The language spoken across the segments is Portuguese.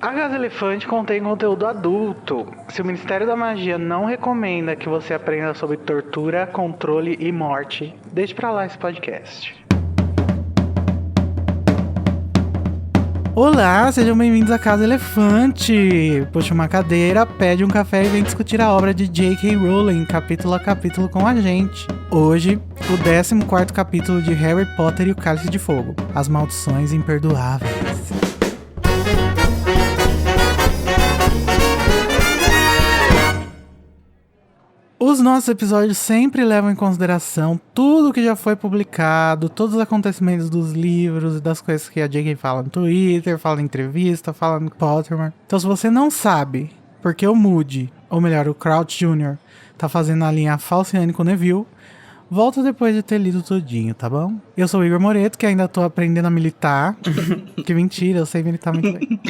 A Casa Elefante contém conteúdo adulto. Se o Ministério da Magia não recomenda que você aprenda sobre tortura, controle e morte, deixe pra lá esse podcast. Olá, sejam bem-vindos à Casa Elefante. Puxa uma cadeira, pede um café e vem discutir a obra de J.K. Rowling, capítulo a capítulo com a gente. Hoje, o 14º capítulo de Harry Potter e o Cálice de Fogo, As Maldições Imperdoáveis. Os nossos episódios sempre levam em consideração tudo que já foi publicado, todos os acontecimentos dos livros e das coisas que a J.K. fala no Twitter, fala em entrevista, fala no Pottermore. Então, se você não sabe porque o Moody, ou melhor, o Crouch Jr., tá fazendo a linha Falciane com o Neville, volta depois de ter lido tudinho, tá bom? Eu sou o Igor Moreto, que ainda tô aprendendo a militar. Que mentira, eu sei militar muito bem.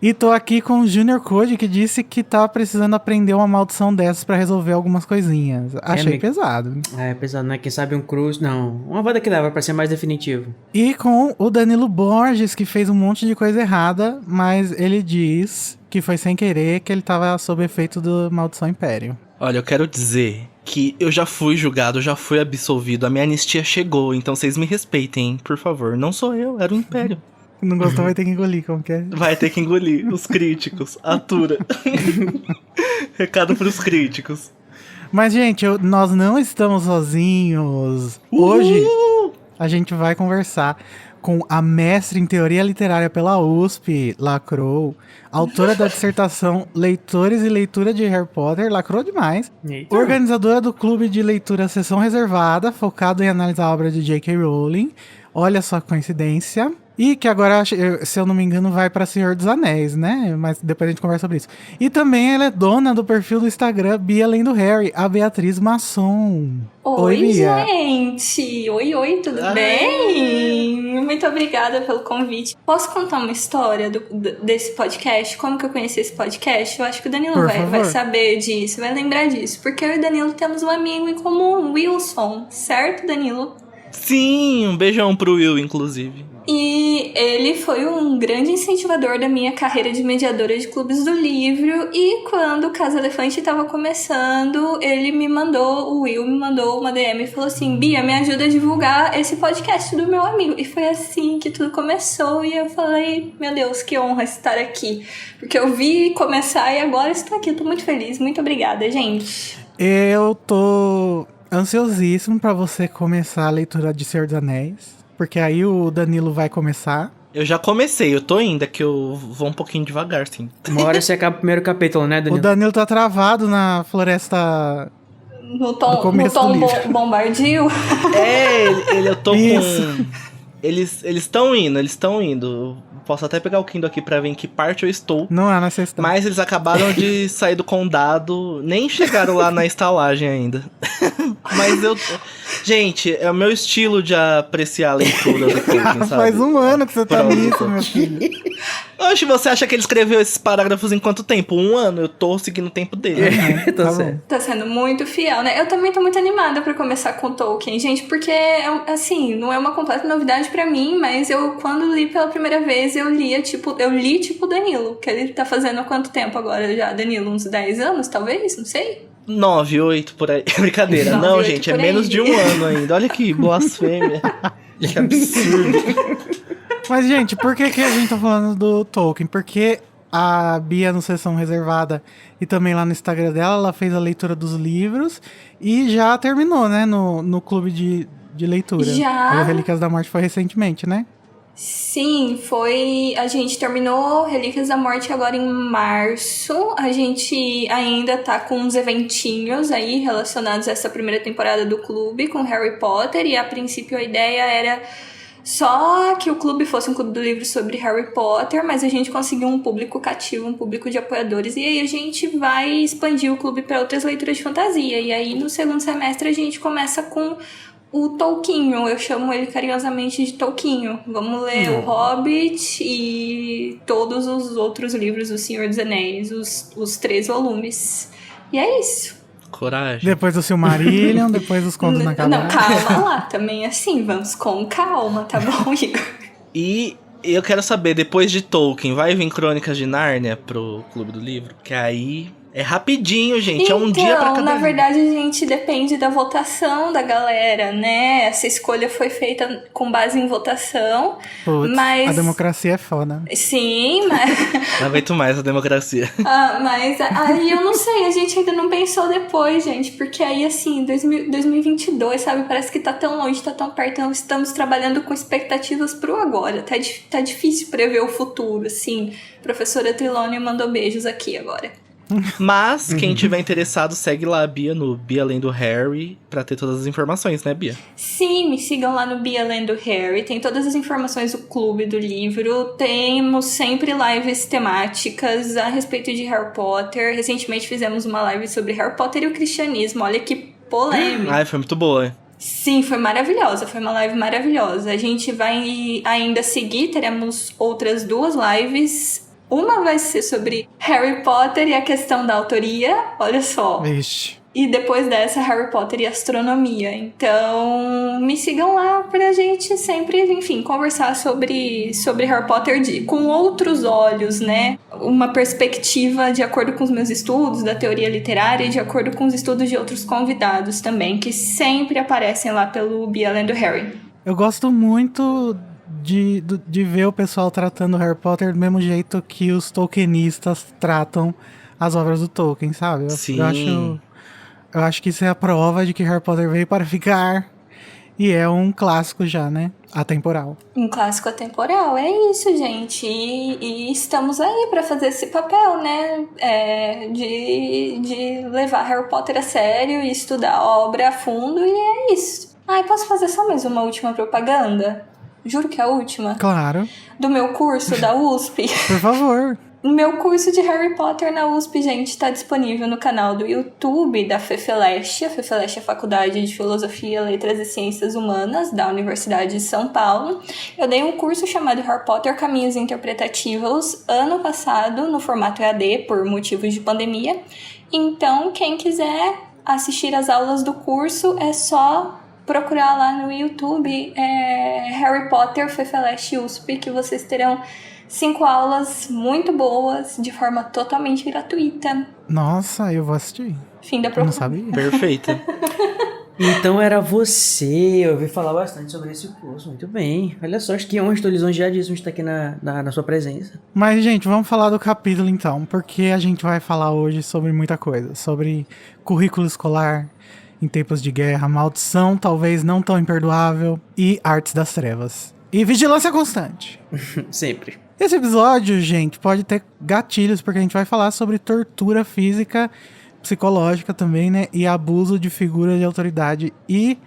E tô aqui com o Junior Code, que disse que tava precisando aprender uma maldição dessas pra resolver algumas coisinhas. Achei pesado. É pesado, né? Quem sabe um cruz... Não, uma vada que dava pra ser mais definitivo. E com o Danilo Borges, que fez um monte de coisa errada, mas ele diz que foi sem querer, que ele tava sob efeito do Maldição Império. Olha, eu quero dizer que eu já fui julgado, já fui absolvido, a minha anistia chegou, então vocês me respeitem, por favor. Não sou eu, era o Império. Não gostou, vai ter que engolir, como que é? Vai ter que engolir, os críticos, atura. Recado pros críticos. Mas, gente, nós não estamos sozinhos. Hoje, a gente vai conversar com a mestre em teoria literária pela USP, Lacrou, autora da dissertação Leitores e Leitura de Harry Potter, lacrou demais, organizadora do clube de leitura Sessão Reservada, focado em analisar a obra de J.K. Rowling, olha só a coincidência, e que agora, se eu não me engano, vai pra Senhor dos Anéis, né? Mas depois a gente conversa sobre isso. E também ela é dona do perfil do Instagram Bia Além do Harry, a Beatriz Masson. Oi, Bia. gente! Oi, tudo bem? Muito obrigada pelo convite. Posso contar uma história desse podcast? Como que eu conheci esse podcast? Eu acho que o Danilo vai saber disso, vai lembrar disso. Porque eu e o Danilo temos um amigo em comum, Wilson. Certo, Danilo? Sim, um beijão pro Will, inclusive. E ele foi um grande incentivador da minha carreira de mediadora de clubes do livro. E quando o Casa Elefante estava começando, o Will me mandou uma DM e falou assim: Bia, me ajuda a divulgar esse podcast do meu amigo. E foi assim que tudo começou. E eu falei, meu Deus, que honra estar aqui. Porque eu vi começar e agora estou aqui. Eu tô muito feliz. Muito obrigada, gente. Eu tô ansiosíssimo pra você começar a leitura de Senhor dos Anéis. Porque aí o Danilo vai começar. Eu já comecei, eu tô indo, é que eu vou um pouquinho devagar, sim. Uma hora você acaba o primeiro capítulo, né, Danilo? O Danilo tá travado na floresta... No tom Bombadil? Eu tô com... Eles estão indo. Posso até pegar o Kindle aqui pra ver em que parte eu estou. Não há necessidade. Mas eles acabaram de sair do condado, nem chegaram lá na estalagem ainda. Mas gente, é o meu estilo de apreciar a leitura do Tolkien, sabe? Faz um ano que você tá nisso, meu filho. Oxe, você acha que ele escreveu esses parágrafos em quanto tempo? 1 ano? Eu tô seguindo o tempo dele. Tá certo. Tá sendo muito fiel, né? Eu também tô muito animada pra começar com Tolkien, gente, porque, assim, não é uma completa novidade pra mim, mas quando li pela primeira vez, eu li tipo Danilo, que ele tá fazendo há quanto tempo agora já, Danilo? Uns 10 anos, talvez? Não sei. 9, 8, por aí. Brincadeira. 9, não, 8, gente, é menos de 1 ano ainda. Olha que blasfêmia. Que absurdo. Mas, gente, por que a gente tá falando do Tolkien? Porque a Bia, no Sessão Reservada, e também lá no Instagram dela, ela fez a leitura dos livros e já terminou, né, no clube de leitura. Já. O Relíquias da Morte foi recentemente, né? Sim, a gente terminou Relíquias da Morte agora em março. A gente ainda tá com uns eventinhos aí relacionados a essa primeira temporada do clube com Harry Potter. E a princípio a ideia era só que o clube fosse um clube do livro sobre Harry Potter, mas a gente conseguiu um público cativo, um público de apoiadores. E aí a gente vai expandir o clube para outras leituras de fantasia. E aí no segundo semestre a gente começa com o Tolkienho, eu chamo ele carinhosamente de Tolkienho. Vamos ler O Hobbit e todos os outros livros do Senhor dos Anéis, os 3 volumes. E é isso. Coragem. Depois o Silmarillion, depois os Contos na Cabana. Não, calma lá, também assim, vamos com calma, tá bom, Igor? E eu quero saber, depois de Tolkien, vai vir Crônicas de Nárnia pro Clube do Livro? Que aí é rapidinho, gente. É um dia pra cada na livro. verdade, a gente depende da votação da galera, né? Essa escolha foi feita com base em votação. Putz, mas a democracia é foda. Sim, mas... Não aguento mais a democracia. mas aí eu não sei, a gente ainda não pensou depois, gente. Porque aí, assim, 2022, sabe? Parece que tá tão longe, tá tão perto. Então, estamos trabalhando com expectativas pro agora. Tá difícil prever o futuro, assim. Professora Trilone mandou beijos aqui agora. Mas, quem tiver interessado, segue lá a Bia no Bia Lendo Harry pra ter todas as informações, né, Bia? Sim, me sigam lá no Bia Lendo Harry. Tem todas as informações do Clube do Livro. Temos sempre lives temáticas a respeito de Harry Potter. Recentemente fizemos uma live sobre Harry Potter e o cristianismo. Olha que polêmica. Ai, foi muito boa. Sim, foi maravilhosa. Foi uma live maravilhosa. A gente vai ainda seguir. Teremos outras 2 lives. Uma vai ser sobre Harry Potter e a questão da autoria, olha só. Vixe. E depois dessa, Harry Potter e astronomia. Então, me sigam lá pra gente sempre, enfim, conversar sobre Harry Potter com outros olhos, né? Uma perspectiva de acordo com os meus estudos da teoria literária e de acordo com os estudos de outros convidados também, que sempre aparecem lá pelo Bia Lendo Harry. Eu gosto muito de ver o pessoal tratando Harry Potter do mesmo jeito que os tolkienistas tratam as obras do Tolkien, sabe? Sim. Eu acho que isso é a prova de que Harry Potter veio para ficar e é um clássico já, né? Atemporal. Um clássico atemporal, é isso, gente. E estamos aí para fazer esse papel, né? De levar Harry Potter a sério e estudar a obra a fundo, e é isso. Posso fazer só mais uma última propaganda? Juro que é a última. Claro. Do meu curso da USP. Por favor. O meu curso de Harry Potter na USP, gente, está disponível no canal do YouTube da FEFELESH. A FEFELESH é a Faculdade de Filosofia, Letras e Ciências Humanas da Universidade de São Paulo. Eu dei um curso chamado Harry Potter Caminhos Interpretativos ano passado, no formato EAD, por motivos de pandemia. Então, quem quiser assistir às aulas do curso, é só procurar lá no YouTube Harry Potter FEFELESH USP, que vocês terão 5 aulas muito boas, de forma totalmente gratuita. Nossa, eu vou assistir. Fim da Eu não propaganda. sabia. Perfeito. Então era você, eu ouvi falar bastante sobre esse curso, muito bem. Olha só, acho que honra, estou lisonjeadíssimo de estar aqui na sua presença. Mas, gente, vamos falar do capítulo então, porque a gente vai falar hoje sobre muita coisa. Sobre currículo escolar em tempos de guerra, maldição talvez não tão imperdoável e artes das trevas. E vigilância constante. Sempre. Esse episódio, gente, pode ter gatilhos, porque a gente vai falar sobre tortura física, psicológica também, né? E abuso de figura de autoridade e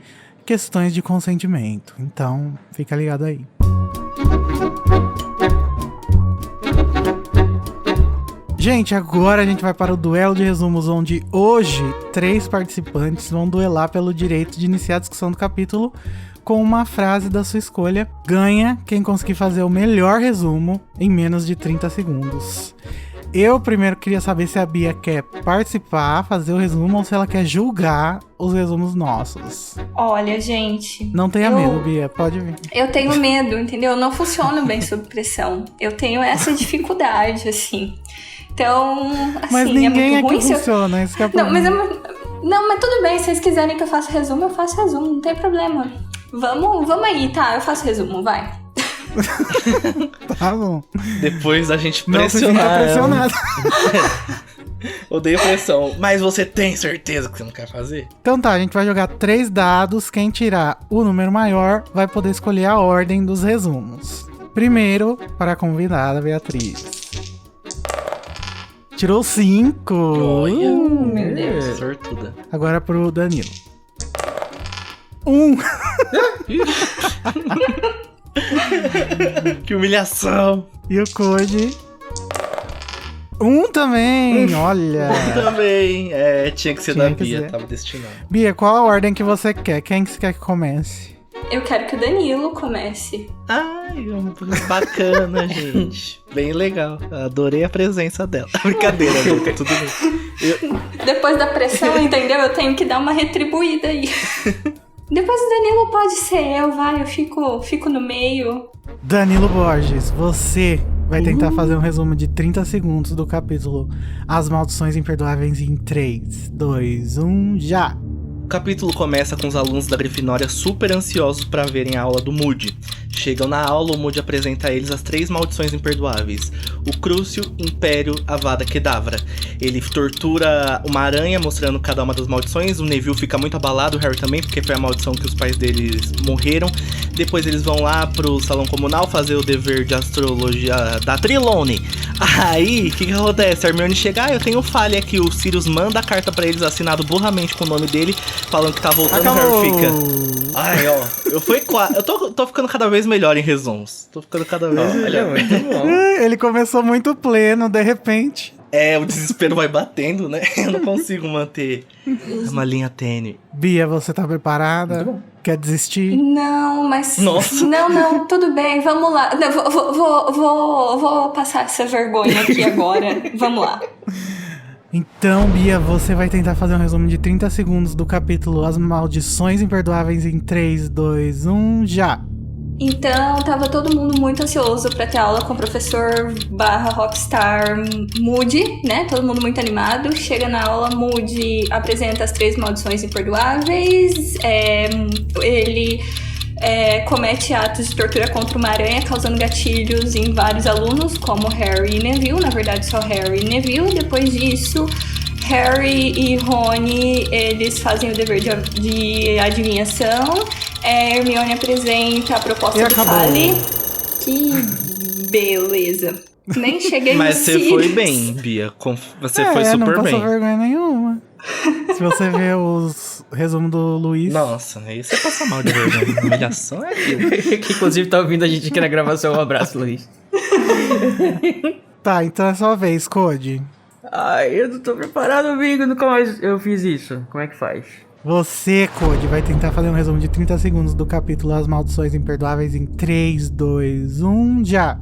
questões de consentimento. Então, fica ligado aí. Gente, agora a gente vai para o duelo de resumos, onde hoje 3 participantes vão duelar pelo direito de iniciar a discussão do capítulo com uma frase da sua escolha. Ganha quem conseguir fazer o melhor resumo em menos de 30 segundos. Eu primeiro queria saber se a Bia quer participar, fazer o resumo, ou se ela quer julgar os resumos nossos. Olha, gente... Não tenha medo, Bia, pode vir. Eu tenho medo, entendeu? Eu não funciono bem sob pressão. Eu tenho essa dificuldade, assim. Então, assim, Mas ninguém é muito ruim aqui funciona, isso que é o problema. Não, mas tudo bem, se vocês quiserem que eu faça resumo, eu faço resumo, não tem problema. Vamos aí, tá? Eu faço resumo, vai. Tá bom. Depois da gente Não, você fica pressionar. pressionado. Odeio pressão. Mas você tem certeza que você não quer fazer? Então tá, a gente vai jogar 3 dados. Quem tirar o número maior vai poder escolher a ordem dos resumos. Primeiro, para a convidada Beatriz. Tirou 5. Olha. Meu Deus. Sortuda. Agora pro Danilo. 1. Que humilhação. E o Code. 1 também. Olha. Também. Tinha que ser Tinha da que Bia, ser. tava destinado. Bia, qual a ordem que você quer? Quem que você quer que comece? Eu quero que o Danilo comece. Ai, bacana, gente. Bem legal. Adorei a presença dela. Brincadeira, Luca, tudo bem. Depois da pressão, entendeu? Eu tenho que dar uma retribuída aí. Depois o Danilo pode ser eu, vai, eu fico no meio. Danilo Borges, você vai tentar fazer um resumo de 30 segundos do capítulo As Maldições Imperdoáveis em 3, 2, 1, já! O capítulo começa com os alunos da Grifinória super ansiosos para verem a aula do Moody. Chegam na aula, o Moody apresenta a eles as 3 maldições imperdoáveis. O Crucio, Império, Avada Kedavra. Ele tortura uma aranha, mostrando cada uma das maldições. O Neville fica muito abalado, o Harry também, porque foi a maldição que os pais deles morreram. Depois eles vão lá pro salão comunal fazer o dever de astrologia da Trelawney. Aí, o que acontece? A Hermione chega, eu tenho falha aqui. O Sirius manda a carta pra eles, assinado burramente com o nome dele, falando que tá voltando. Acabou. O Harry fica... Ai, ó, eu tô ficando cada vez melhor em resumos. Tô ficando cada vez melhor. Olha, muito bom. Ele começou muito pleno, de repente. O desespero vai batendo, né? Eu não consigo manter uma linha tênue. Bia, você tá preparada? Muito bom. Quer desistir? Não, mas... Nossa. Não, tudo bem, vamos lá. Não, vou passar essa vergonha aqui agora. Vamos lá. Então, Bia, você vai tentar fazer um resumo de 30 segundos do capítulo As Maldições Imperdoáveis em 3, 2, 1, já! Então, tava todo mundo muito ansioso pra ter aula com o professor /rockstar Moody, né? Todo mundo muito animado. Chega na aula, Moody apresenta as 3 maldições imperdoáveis. Ele comete atos de tortura contra uma aranha, causando gatilhos em vários alunos, como Harry e Neville. Na verdade, só Harry e Neville. Depois disso, Harry e Rony, eles fazem o dever de adivinhação. Hermione apresenta a proposta do Fale. Que beleza. Nem cheguei Mas no você Sirius. foi bem, Bia. Você foi não super passou bem. vergonha nenhuma. Se você ver os resumos do Luiz... Nossa, aí você passa mal de vergonha. Humilhação é aquilo. Que inclusive tá ouvindo a gente aqui na gravação. Um abraço, Luiz. Tá, então é sua vez, Code. Ai, eu não tô preparado, amigo. Nunca mais eu fiz isso. Como é que faz? Você, Code, vai tentar fazer um resumo de 30 segundos do capítulo As Maldições Imperdoáveis em 3, 2, 1, já!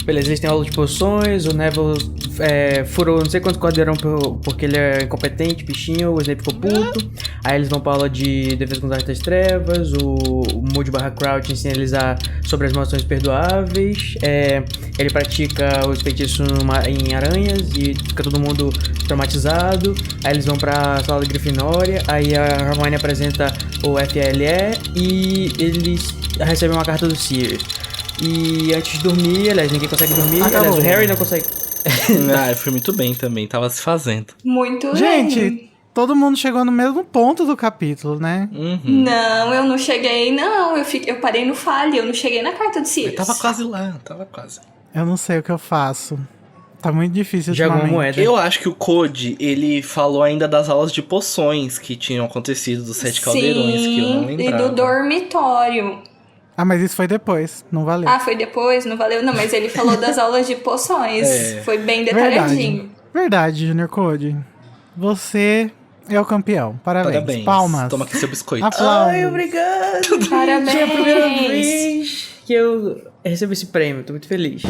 Beleza, eles têm aula de poções, o Neville furou não sei quantos cordeirão porque ele é incompetente, bichinho, o Snape ficou puto. Aí eles vão pra aula de defesa contra as artes das trevas, o Moody /Crouch ensina eles sobre as maldições perdoáveis. Ele pratica os feitiços em aranhas e fica todo mundo traumatizado. Aí eles vão pra sala de Grifinória, aí a Hermione apresenta o FLE e eles recebem uma carta do Sirius. E antes de dormir, aliás, ninguém consegue dormir. Acabou. Aliás, o Harry não consegue. Eu fui muito bem também, tava se fazendo. Muito Gente, bem. todo mundo chegou no mesmo ponto do capítulo, né? Uhum. Não, eu não cheguei, não. Eu parei no Fale, eu não cheguei na carta do Sirius. Tava quase lá, tava quase. Eu não sei o que eu faço. Tá muito difícil Joga uma ultimamente. moeda. Eu acho que o Code, ele falou ainda das aulas de poções que tinham acontecido, dos 7 caldeirões, que eu não e lembrava. do dormitório. Ah, mas isso foi depois, não valeu. Ah, foi depois? Não valeu? Não, mas ele falou das aulas de poções. Foi bem detalhadinho. Verdade, Junior Code. Você é o campeão. Parabéns. Palmas. Toma aqui seu biscoito. Aplausos. Ai, obrigado. Parabéns. É a primeira vez que eu recebo esse prêmio, tô muito feliz.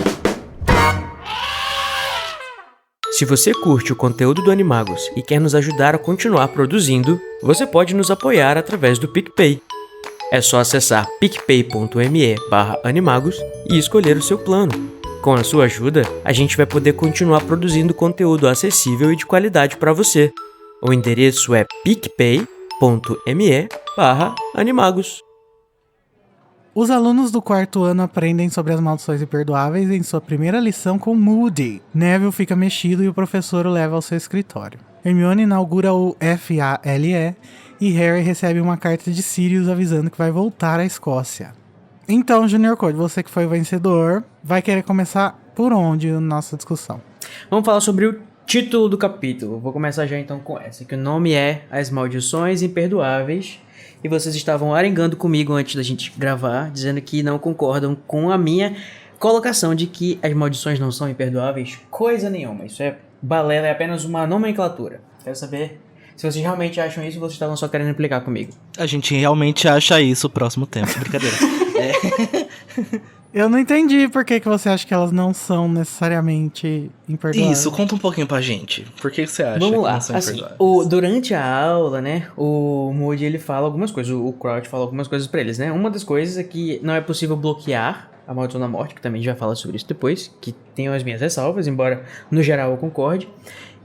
Se você curte o conteúdo do Animagos e quer nos ajudar a continuar produzindo, você pode nos apoiar através do PicPay. É só acessar picpay.me/animagos e escolher o seu plano. Com a sua ajuda, a gente vai poder continuar produzindo conteúdo acessível e de qualidade para você. O endereço é picpay.me/animagos. Os alunos do 4º ano aprendem sobre as maldições imperdoáveis em sua primeira lição com Moody. Neville fica mexido e o professor o leva ao seu escritório. Hermione inaugura o FALE e Harry recebe uma carta de Sirius avisando que vai voltar à Escócia. Então, Junior Code, você que foi o vencedor, vai querer começar por onde a nossa discussão? Vamos falar sobre o título do capítulo. Vou começar já então com essa, que o nome é As Maldições Imperdoáveis. E vocês estavam arengando comigo antes da gente gravar, dizendo que não concordam com a minha colocação de que as maldições não são imperdoáveis. Coisa nenhuma, isso é balela, é apenas uma nomenclatura. Quero saber se vocês realmente acham isso ou vocês estavam só querendo implicar comigo. A gente realmente acha isso o próximo tempo. Brincadeira. Eu não entendi por que você acha que elas não são necessariamente imperdoáveis. Isso, conta um pouquinho pra gente. Por que você acha Vamos que lá, não são assim, imperdoáveis? durante a aula, né, o Moody ele fala algumas coisas, o Crouch fala algumas coisas pra eles, né? Uma das coisas é que não é possível bloquear a Maldição da Morte, que também já fala sobre isso depois, que tenho as minhas ressalvas, embora no geral eu concorde.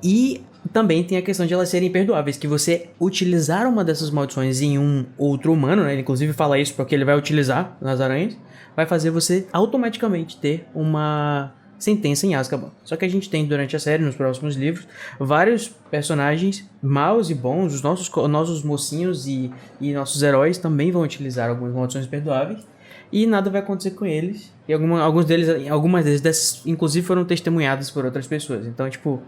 E também tem a questão de elas serem imperdoáveis, que você utilizar uma dessas maldições em um outro humano, né? Ele inclusive fala isso porque ele vai utilizar nas aranhas, vai fazer você automaticamente ter uma sentença em Azkaban. Só que a gente tem durante a série, nos próximos livros, vários personagens maus e bons, os nossos mocinhos e nossos heróis também vão utilizar algumas maldições perdoáveis e nada vai acontecer com eles. E algumas dessas, inclusive, foram testemunhadas por outras pessoas. Então, tipo,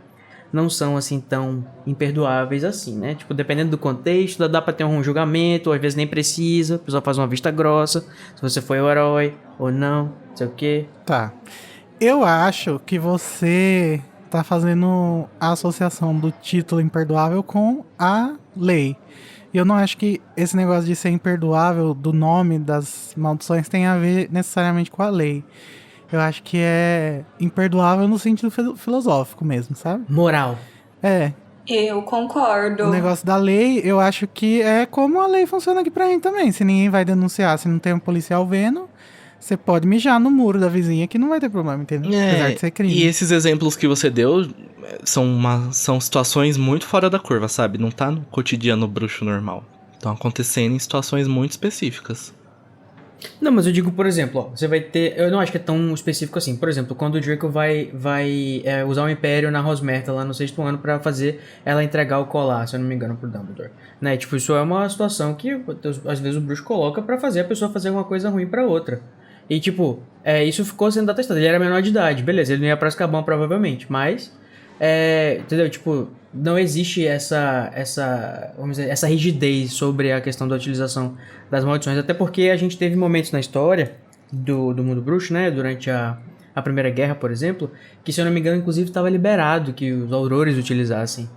não são assim tão imperdoáveis assim, né? Tipo, dependendo do contexto, dá pra ter um julgamento, ou às vezes nem precisa, a pessoa faz uma vista grossa, se você foi o herói ou não, não sei o quê. Tá. Eu acho que você tá fazendo a associação do título imperdoável com a lei. E eu não acho que esse negócio de ser imperdoável do nome das maldições tem a ver necessariamente com a lei. Eu acho que é imperdoável no sentido filosófico mesmo, sabe? Moral. É. Eu concordo. O negócio da lei, eu acho que é como a lei funciona aqui pra gente também. Se ninguém vai denunciar, se não tem um policial vendo, você pode mijar no muro da vizinha que não vai ter problema, entendeu? Apesar de ser crime. E esses exemplos que você deu são situações muito fora da curva, sabe? Não tá no cotidiano bruxo normal. Estão acontecendo em situações muito específicas. Não, mas eu digo, por exemplo, ó, você vai ter... Eu não acho que é tão específico assim. Por exemplo, quando o Draco vai usar o Império na Rosmerta lá no 6º ano pra fazer ela entregar o colar, se eu não me engano, pro Dumbledore. Né? Tipo, isso é uma situação que às vezes o bruxo coloca pra fazer a pessoa fazer alguma coisa ruim pra outra. E tipo, isso ficou sendo atestado. Ele era menor de idade, beleza, ele não ia pra Azkaban provavelmente, mas... entendeu? Tipo, não existe vamos dizer, essa rigidez sobre a questão da utilização das maldições, até porque a gente teve momentos na história do mundo bruxo, né, durante a Primeira Guerra, por exemplo, que, se eu não me engano, inclusive estava liberado que os aurores utilizassem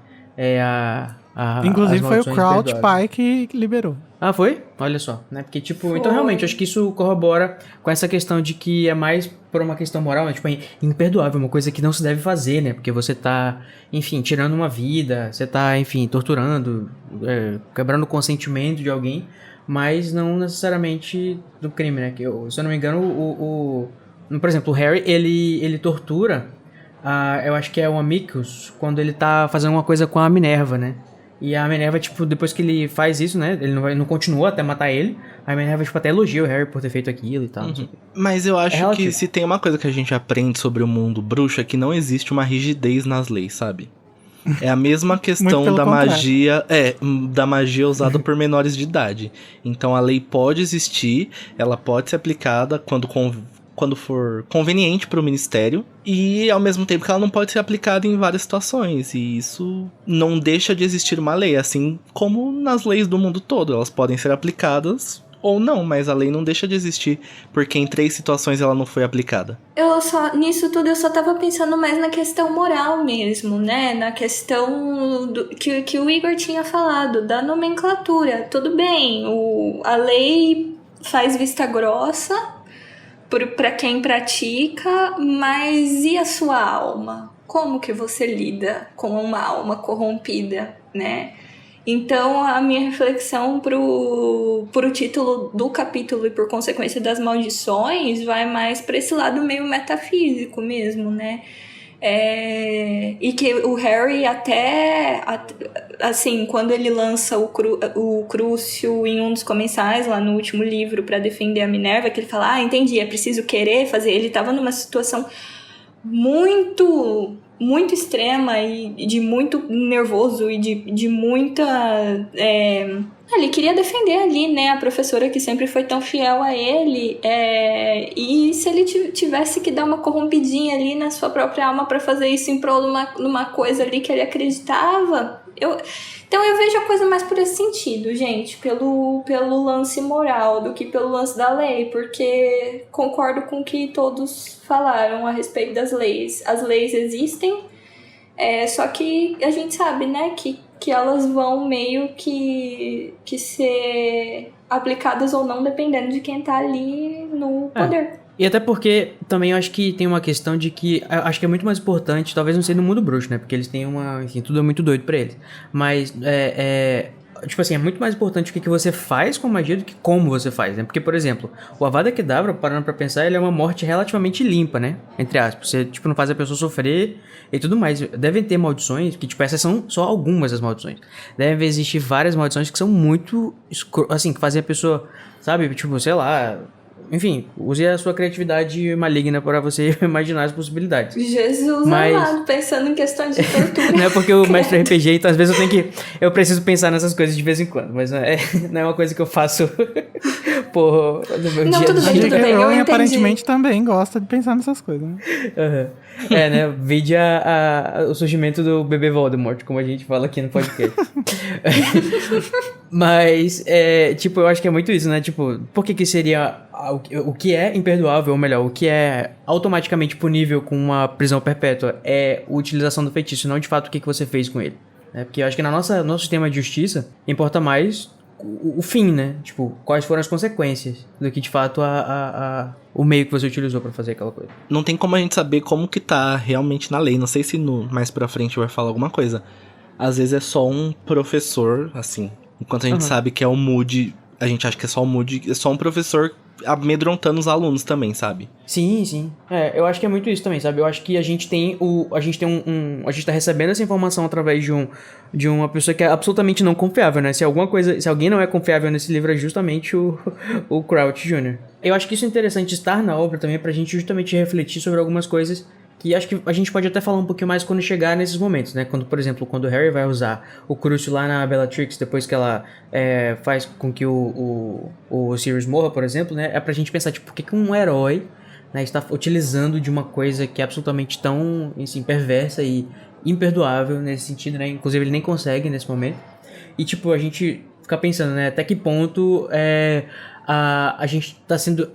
Inclusive as foi o maldições Crouch perdoáveis. Pai que liberou. Ah, foi? Olha só, né? Porque, tipo, Foi. então realmente, acho que isso corrobora com essa questão de que é mais por uma questão moral, né? Tipo, é imperdoável, uma coisa que não se deve fazer, né? Porque você tá, enfim, tirando uma vida, você tá, enfim, torturando, quebrando o consentimento de alguém, mas não necessariamente do crime, né? Que se eu não me engano, por exemplo, o Harry, ele tortura, eu acho que é o Amicus, quando ele tá fazendo uma coisa com a Minerva, né? E a Minerva, tipo, depois que ele faz isso, né? Ele não continua até matar ele. A Minerva, tipo, até elogia o Harry por ter feito aquilo e tal. Uhum. Mas eu acho que relativo. se tem uma coisa que a gente aprende sobre o mundo bruxo é que não existe uma rigidez nas leis, sabe? É a mesma questão pelo da contrário. magia, da magia usada por menores de idade. Então a lei pode existir, ela pode ser aplicada quando for conveniente para o ministério, e ao mesmo tempo que ela não pode ser aplicada em várias situações, e isso não deixa de existir uma lei, assim como nas leis do mundo todo, elas podem ser aplicadas ou não, mas a lei não deixa de existir porque em 3 situações ela não foi aplicada. Nisso tudo eu só tava pensando mais na questão moral mesmo, né? Na questão que o Igor tinha falado, da nomenclatura. Tudo bem, a lei faz vista grossa para quem pratica, mas e a sua alma? Como que você lida com uma alma corrompida, né? Então, a minha reflexão pro título do capítulo e por consequência das maldições vai mais para esse lado meio metafísico mesmo, né? E que o Harry até assim, quando ele lança o Crucio em um dos comensais lá no último livro para defender a Minerva, que ele fala, entendi, é preciso querer fazer. Ele tava numa situação muito, muito extrema e de muito nervoso e de muita... ele queria defender ali, né, a professora que sempre foi tão fiel a ele, e se ele tivesse que dar uma corrompidinha ali na sua própria alma para fazer isso em prol de uma coisa ali que ele acreditava... Então eu vejo a coisa mais por esse sentido, gente, pelo lance moral do que pelo lance da lei, porque concordo com o que todos falaram a respeito das leis. As leis existem, só que a gente sabe, né, que elas vão meio que ser aplicadas ou não, dependendo de quem tá ali no poder. E até porque também eu acho que tem uma questão de que eu acho que é muito mais importante, talvez não seja no mundo bruxo, né? Porque eles têm enfim, tudo é muito doido pra eles. Mas tipo assim, é muito mais importante o que você faz com a magia do que como você faz, né? Porque, por exemplo, o Avada Kedavra, parando pra pensar, ele é uma morte relativamente limpa, né? Entre aspas. Você, tipo, não faz a pessoa sofrer e tudo mais. Devem ter maldições, que, tipo, essas são só algumas das maldições. Devem existir várias maldições que são muito, assim, que fazem a pessoa, sabe? Tipo, sei lá... Enfim, use a sua criatividade maligna para você imaginar as possibilidades. Jesus amado, pensando em questões de tortura. Não é porque o mestre RPG, então às vezes eu preciso pensar nessas coisas de vez em quando, mas não é uma coisa que eu faço no meu dia a dia. Tudo bem, tudo bem, eu entendi. Aparentemente também gosta de pensar nessas coisas, né? Uhum. Né, vide o surgimento do bebê Voldemort, como a gente fala aqui no podcast. Mas, tipo, eu acho que é muito isso, né? Tipo, por que seria o que é imperdoável, ou melhor, o que é automaticamente punível com uma prisão perpétua é a utilização do feitiço, não de fato o que você fez com ele. Porque eu acho que no nosso sistema de justiça importa mais o fim, né? Tipo, quais foram as consequências do que de fato o meio que você utilizou pra fazer aquela coisa. Não tem como a gente saber como que tá realmente na lei. Não sei se mais pra frente vai falar alguma coisa. Às vezes é só um professor, assim. Enquanto a gente sabe que é o Moody, a gente acha que é só o Moody, é só um professor amedrontando os alunos também, sabe? Sim. Eu acho que é muito isso também, sabe? Eu acho que a gente tá recebendo essa informação através de uma pessoa que é absolutamente não confiável, né? Se alguém não é confiável nesse livro é justamente o Crouch Jr. Eu acho que isso é interessante estar na obra também pra gente justamente refletir sobre algumas coisas que acho que a gente pode até falar um pouquinho mais quando chegar nesses momentos, né? Quando, por exemplo, quando o Harry vai usar o Crucio lá na Bellatrix, depois que ela faz com que o Sirius morra, por exemplo, né? É pra gente pensar, tipo, por que um herói, né, está utilizando de uma coisa que é absolutamente tão, assim, perversa e imperdoável nesse sentido, né? Inclusive ele nem consegue nesse momento. E, tipo, a gente fica pensando, né? Até que ponto a gente tá sendo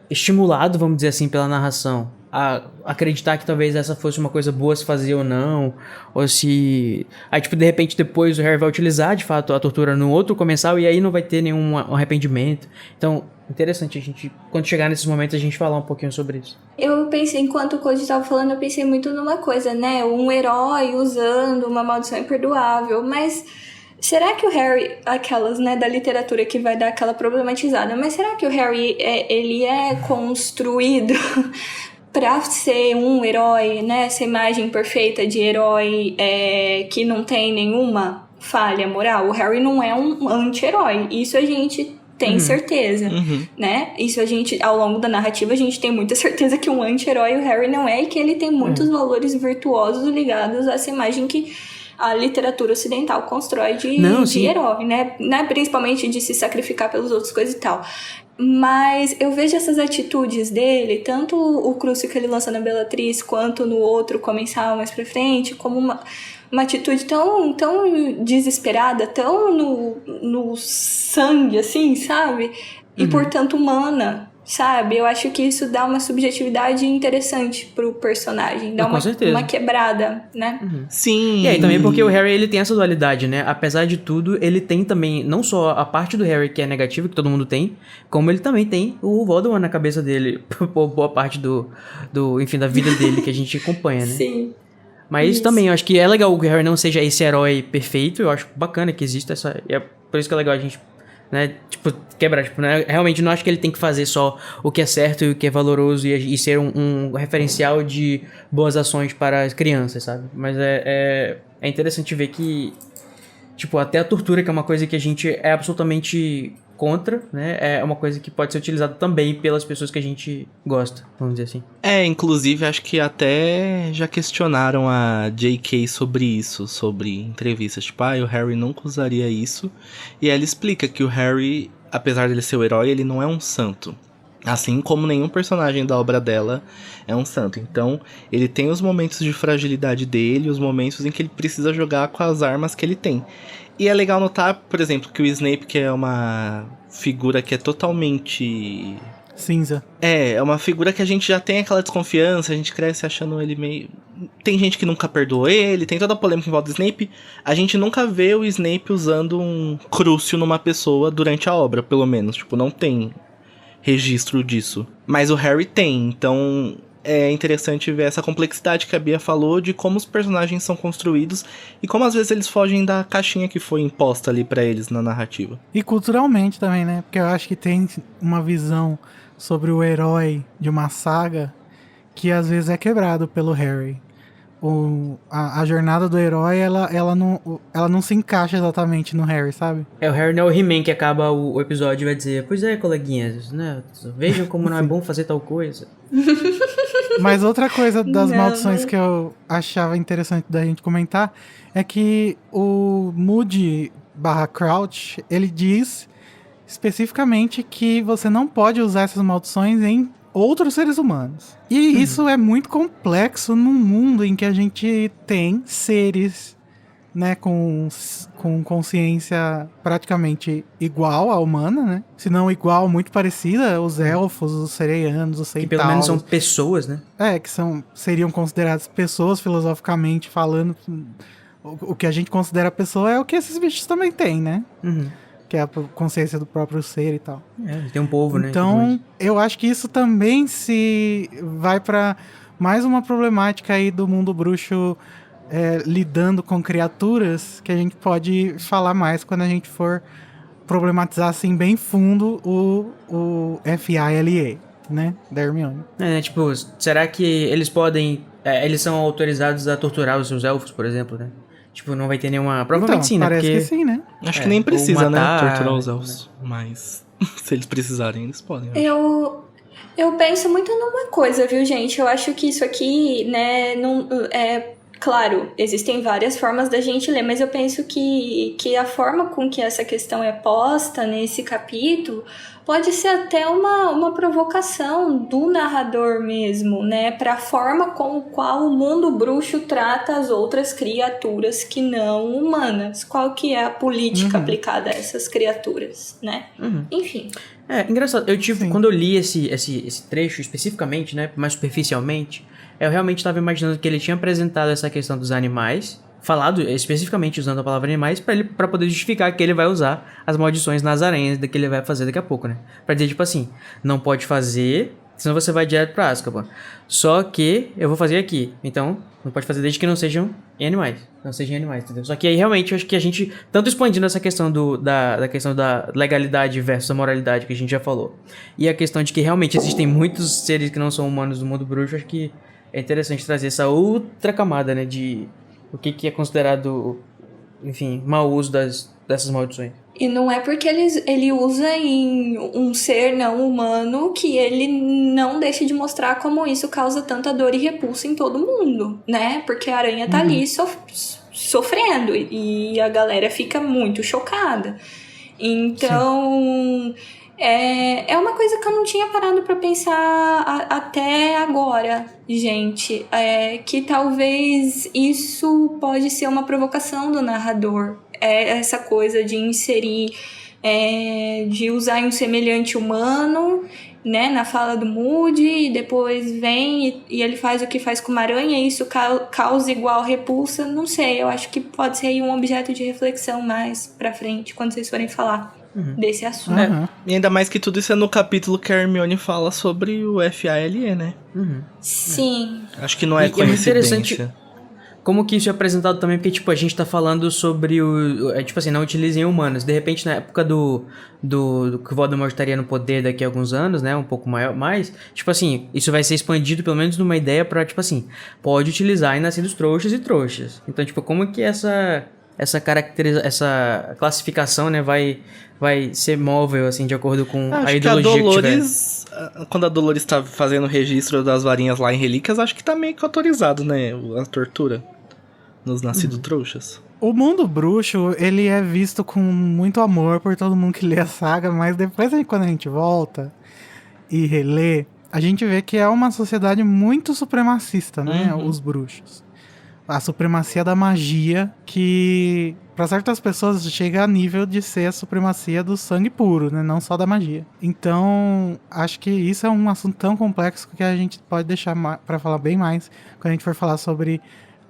estimulado, vamos dizer assim, pela narração a acreditar que talvez essa fosse uma coisa boa se fazer ou não, ou se... Aí, tipo, de repente, depois o Harry vai utilizar, de fato, a tortura no outro comensal e aí não vai ter nenhum arrependimento. Então, interessante a gente, quando chegar nesses momentos, a gente falar um pouquinho sobre isso. Eu pensei, enquanto o Cody estava falando, eu pensei muito numa coisa, né? Um herói usando uma maldição imperdoável, mas... Será que o Harry, aquelas, né, da literatura que vai dar aquela problematizada, mas será que o Harry, ele é construído pra ser um herói, né, essa imagem perfeita de herói que não tem nenhuma falha moral? O Harry não é um anti-herói, isso a gente tem certeza, né? Isso a gente, ao longo da narrativa, a gente tem muita certeza que um anti-herói o Harry não é e que ele tem muitos valores virtuosos ligados a essa imagem que a literatura ocidental constrói de herói, né? Principalmente de se sacrificar pelos outros, coisas e tal. Mas eu vejo essas atitudes dele, tanto o Crucio que ele lança na Bellatrix, quanto no outro comensal mais pra frente, como uma atitude tão desesperada, tão no sangue, assim, sabe? E, portanto, humana, sabe? Eu acho que isso dá uma subjetividade interessante pro personagem. Dá uma quebrada, né? Sim. E aí também porque o Harry, ele tem essa dualidade, né? Apesar de tudo, ele tem também, não só a parte do Harry que é negativa, que todo mundo tem, como ele também tem o Voldemort na cabeça dele, por boa parte enfim, da vida dele que a gente acompanha, né? Sim. Mas isso também, eu acho que é legal que o Harry não seja esse herói perfeito, eu acho bacana que exista essa... E é por isso que é legal a gente... Né, tipo, quebrar, tipo, né? Realmente não acho que ele tem que fazer só o que é certo e o que é valoroso e ser um referencial de boas ações para as crianças, sabe? Mas é interessante ver que, tipo, até a tortura, que é uma coisa que a gente é absolutamente contra, né? É uma coisa que pode ser utilizada também pelas pessoas que a gente gosta, vamos dizer assim. Inclusive, acho que até já questionaram a J.K. sobre isso, sobre entrevistas. Tipo, o Harry nunca usaria isso. E ela explica que o Harry, apesar dele ser o herói, ele não é um santo. Assim como nenhum personagem da obra dela é um santo. Então, ele tem os momentos de fragilidade dele, os momentos em que ele precisa jogar com as armas que ele tem. E é legal notar, por exemplo, que o Snape, que é uma figura que é totalmente... cinza. É uma figura que a gente já tem aquela desconfiança, a gente cresce achando ele meio... Tem gente que nunca perdoou ele, tem toda a polêmica em volta do Snape. A gente nunca vê o Snape usando um Crucio numa pessoa durante a obra, pelo menos. Tipo, não tem registro disso. Mas o Harry tem, então é interessante ver essa complexidade que a Bia falou de como os personagens são construídos e como às vezes eles fogem da caixinha que foi imposta ali pra eles na narrativa. E culturalmente também, né? Porque eu acho que tem uma visão sobre o herói de uma saga que às vezes é quebrado pelo Harry. A jornada do herói, ela não se encaixa exatamente no Harry, sabe? O Harry não é o He-Man que acaba o episódio e vai dizer: pois é, coleguinhas, né? Vejam como não é bom fazer tal coisa. Mas outra coisa das Não, maldições mas- que eu achava interessante da gente comentar é que o Moody / Crouch, ele diz especificamente que você não pode usar essas maldições em outros seres humanos. E isso é muito complexo num mundo em que a gente tem seres, né, com consciência praticamente igual à humana, né? Se não igual, muito parecida, os elfos, os sereianos, os Que centauros. pelo menos são pessoas, né? Que seriam consideradas pessoas filosoficamente falando. O que a gente considera pessoa é o que esses bichos também têm, né? Uhum. Que é a consciência do próprio ser e tal. Tem um povo, né? Então, eu acho que isso também se vai pra mais uma problemática aí do mundo bruxo lidando com criaturas que a gente pode falar mais quando a gente for problematizar assim bem fundo o FILA, né, da Hermione. Tipo, será que eles podem... eles são autorizados a torturar os seus elfos, por exemplo, né? Tipo, não vai ter nenhuma... Provavelmente Então, sim, né? parece Porque... que sim, né? Acho que nem precisa, ou matar, né, torturar os elfos. Mas se eles precisarem, eles podem. Eu penso muito numa coisa, viu, gente? Eu acho que isso aqui, né, não claro, existem várias formas da gente ler, mas eu penso que a forma com que essa questão é posta nesse capítulo pode ser até uma provocação do narrador mesmo, né? Para a forma com a qual o mundo bruxo trata as outras criaturas que não humanas. Qual que é a política aplicada a essas criaturas, né? Enfim. Engraçado. Sim. Quando eu li esse trecho especificamente, né, mais superficialmente, eu realmente estava imaginando que ele tinha apresentado essa questão dos animais, falado especificamente usando a palavra animais, pra poder justificar que ele vai usar as maldições nas aranhas que ele vai fazer daqui a pouco, né? Pra dizer, tipo assim, não pode fazer, senão você vai direto pra Azkaban. Só que eu vou fazer aqui. Então, não pode fazer desde que não sejam animais. Não sejam animais, entendeu? Só que aí, realmente, eu acho que a gente, tanto expandindo essa questão da questão da legalidade versus a moralidade, que a gente já falou, e a questão de que realmente existem muitos seres que não são humanos no mundo bruxo, acho que é interessante trazer essa outra camada, né, de o que é considerado, enfim, mau uso dessas maldições. E não é porque ele usa em um ser não humano que ele não deixa de mostrar como isso causa tanta dor e repulsa em todo mundo, né? Porque a aranha tá ali sofrendo e a galera fica muito chocada. Então... É uma coisa que eu não tinha parado pra pensar até agora, gente. Que talvez isso pode ser uma provocação do narrador. Essa coisa de inserir, de usar um semelhante humano, né, na fala do Moody, e depois vem e ele faz o que faz com uma aranha, e isso causa igual repulsa. Não sei, eu acho que pode ser aí um objeto de reflexão mais pra frente, quando vocês forem falar desse assunto. E ainda mais que tudo isso é no capítulo que a Hermione fala sobre o FILE, né? Sim. Acho que não é E é muito coincidência. interessante como que isso é apresentado também, porque, tipo, a gente tá falando sobre tipo assim, não utilizem humanos. De repente, na época do que o Voldemort estaria no poder daqui a alguns anos, né, um pouco mais, tipo assim, isso vai ser expandido pelo menos numa ideia pra, tipo assim, pode utilizar em nascidos trouxas e trouxas. Então, tipo, como que essa classificação, né, vai ser móvel, assim, de acordo com a Acho que a ideologia que tiver. Dolores, quando a Dolores tá fazendo o registro das varinhas lá em Relíquias, acho que tá meio que autorizado, né, a tortura nos nascidos trouxas. O mundo bruxo, ele é visto com muito amor por todo mundo que lê a saga, mas depois quando a gente volta e relê, a gente vê que é uma sociedade muito supremacista, né, os bruxos. A supremacia da magia, que para certas pessoas chega a nível de ser a supremacia do sangue puro, né? Não só da magia. Então, acho que isso é um assunto tão complexo que a gente pode deixar para falar bem mais quando a gente for falar sobre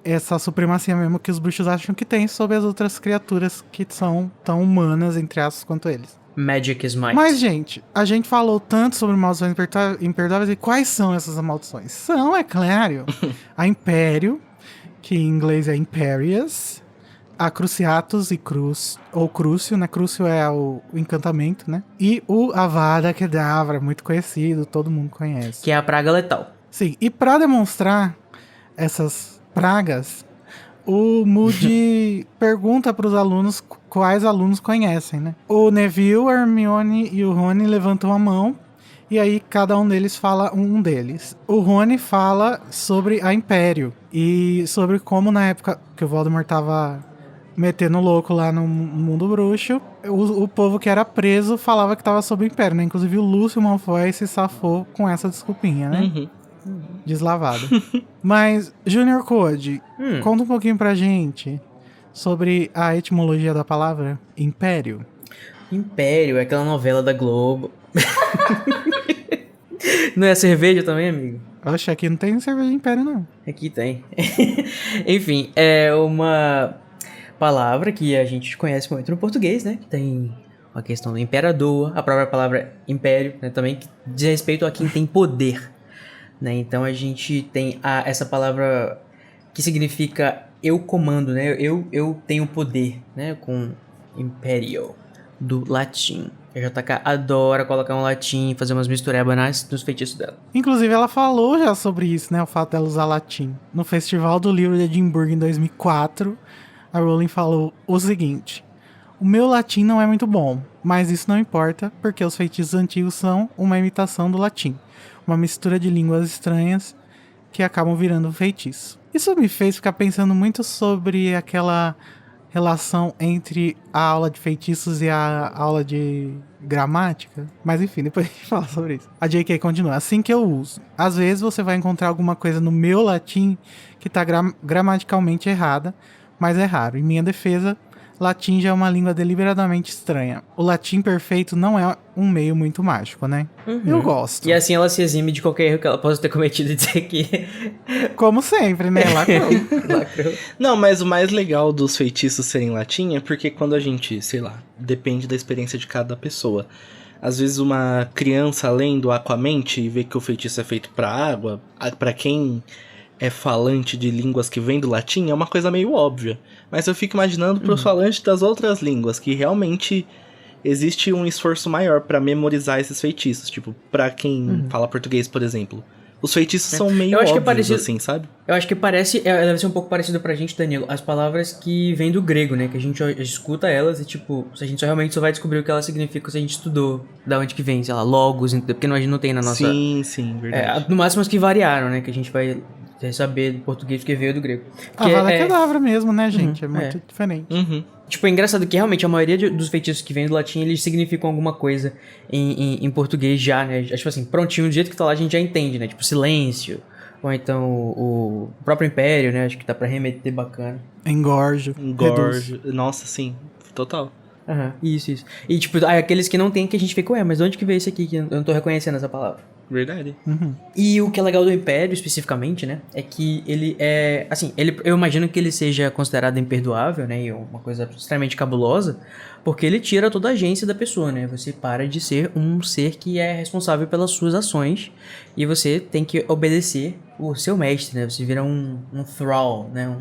essa supremacia mesmo que os bruxos acham que tem sobre as outras criaturas que são tão humanas, entre aspas, quanto eles. Magic is might. Mas, gente, a gente falou tanto sobre maldições imperdoáveis, e quais são essas maldições? São, é claro, a Império, que em inglês é Imperious, a Cruciatus e Cruz, ou Crucio, né? Crucio é o encantamento, né? E o Avada Kedavra, muito conhecido, todo mundo conhece. Que é a praga letal. Sim, e pra demonstrar essas pragas, o Moody pergunta pros alunos quais alunos conhecem, né? O Neville, a Hermione e o Rony levantam a mão, e aí cada um deles fala um deles. O Rony fala sobre a Império, e sobre como na época que o Voldemort tava metendo louco lá no mundo bruxo, o povo que era preso falava que tava sob o Império, né? Inclusive o Lúcio Malfoy se safou com essa desculpinha, né? Deslavado. Mas, Junior Code, conta um pouquinho pra gente sobre a etimologia da palavra Império. Império é aquela novela da Globo. Não é cerveja também, amigo? Oxe, aqui não tem cerveja de Império, não. Aqui tem. Enfim, é uma palavra que a gente conhece muito no português, né? Que tem a questão do imperador, a própria palavra império, né? Também que diz respeito a quem tem poder, né? Então a gente tem essa palavra que significa eu comando, né? Eu tenho poder, né? Com imperio, do latim. A JK adora colocar um latim e fazer umas misturebas nos feitiços dela. Inclusive, ela falou já sobre isso, né? O fato dela usar latim. No Festival do Livro de Edimburgo, em 2004, a Rowling falou o seguinte: o meu latim não é muito bom, mas isso não importa, porque os feitiços antigos são uma imitação do latim. Uma mistura de línguas estranhas que acabam virando um feitiço. Isso me fez ficar pensando muito sobre aquela relação entre a aula de feitiços e a aula de gramática. Mas enfim, depois a gente fala sobre isso. A J.K. continua: assim que eu uso. Às vezes você vai encontrar alguma coisa no meu latim que tá gramaticalmente errada, mas é raro. Em minha defesa, latim já é uma língua deliberadamente estranha. O latim perfeito não é um meio muito mágico, né? Eu gosto. E assim ela se exime de qualquer erro que ela possa ter cometido e dizer que... Como sempre, né? Lacrou. Não, mas o mais legal dos feitiços serem latim é porque quando a gente, sei lá, depende da experiência de cada pessoa. Às vezes uma criança lendo Aquamente e vê que o feitiço é feito pra água, pra quem é falante de línguas que vem do latim, é uma coisa meio óbvia. Mas eu fico imaginando pros falantes das outras línguas, que realmente existe um esforço maior pra memorizar esses feitiços. Tipo, pra quem fala português, por exemplo. Os feitiços são meio óbvios, parecido, assim, sabe? Eu acho que deve ser um pouco parecido pra gente, Danilo, as palavras que vêm do grego, né? Que a gente escuta elas e, tipo, a gente realmente só vai descobrir o que elas significam se a gente estudou da onde que vem, sei lá, logos, porque a gente não tem na nossa... Sim, verdade. No máximo as que variaram, né? Que a gente vai saber do português que veio do grego. A Avada Kedavra mesmo, né, gente? É muito diferente. Tipo, é engraçado que realmente a maioria dos feitiços que vêm do latim, eles significam alguma coisa em português já, né? Tipo assim, prontinho, do jeito que tá lá a gente já entende, né? Tipo, silêncio, ou então o próprio império, né? Acho que dá pra remeter bacana. Engorjo. Nossa, sim, total. Isso. E tipo, aqueles que não tem, que a gente fica, ué, mas de onde que veio isso aqui que eu não tô reconhecendo essa palavra? Verdade. E o que é legal do Império, especificamente, né, é que ele é, assim, eu imagino que ele seja considerado imperdoável, né, e uma coisa extremamente cabulosa, porque ele tira toda a agência da pessoa, né, você para de ser um ser que é responsável pelas suas ações, e você tem que obedecer o seu mestre, né, você vira um thrall, né,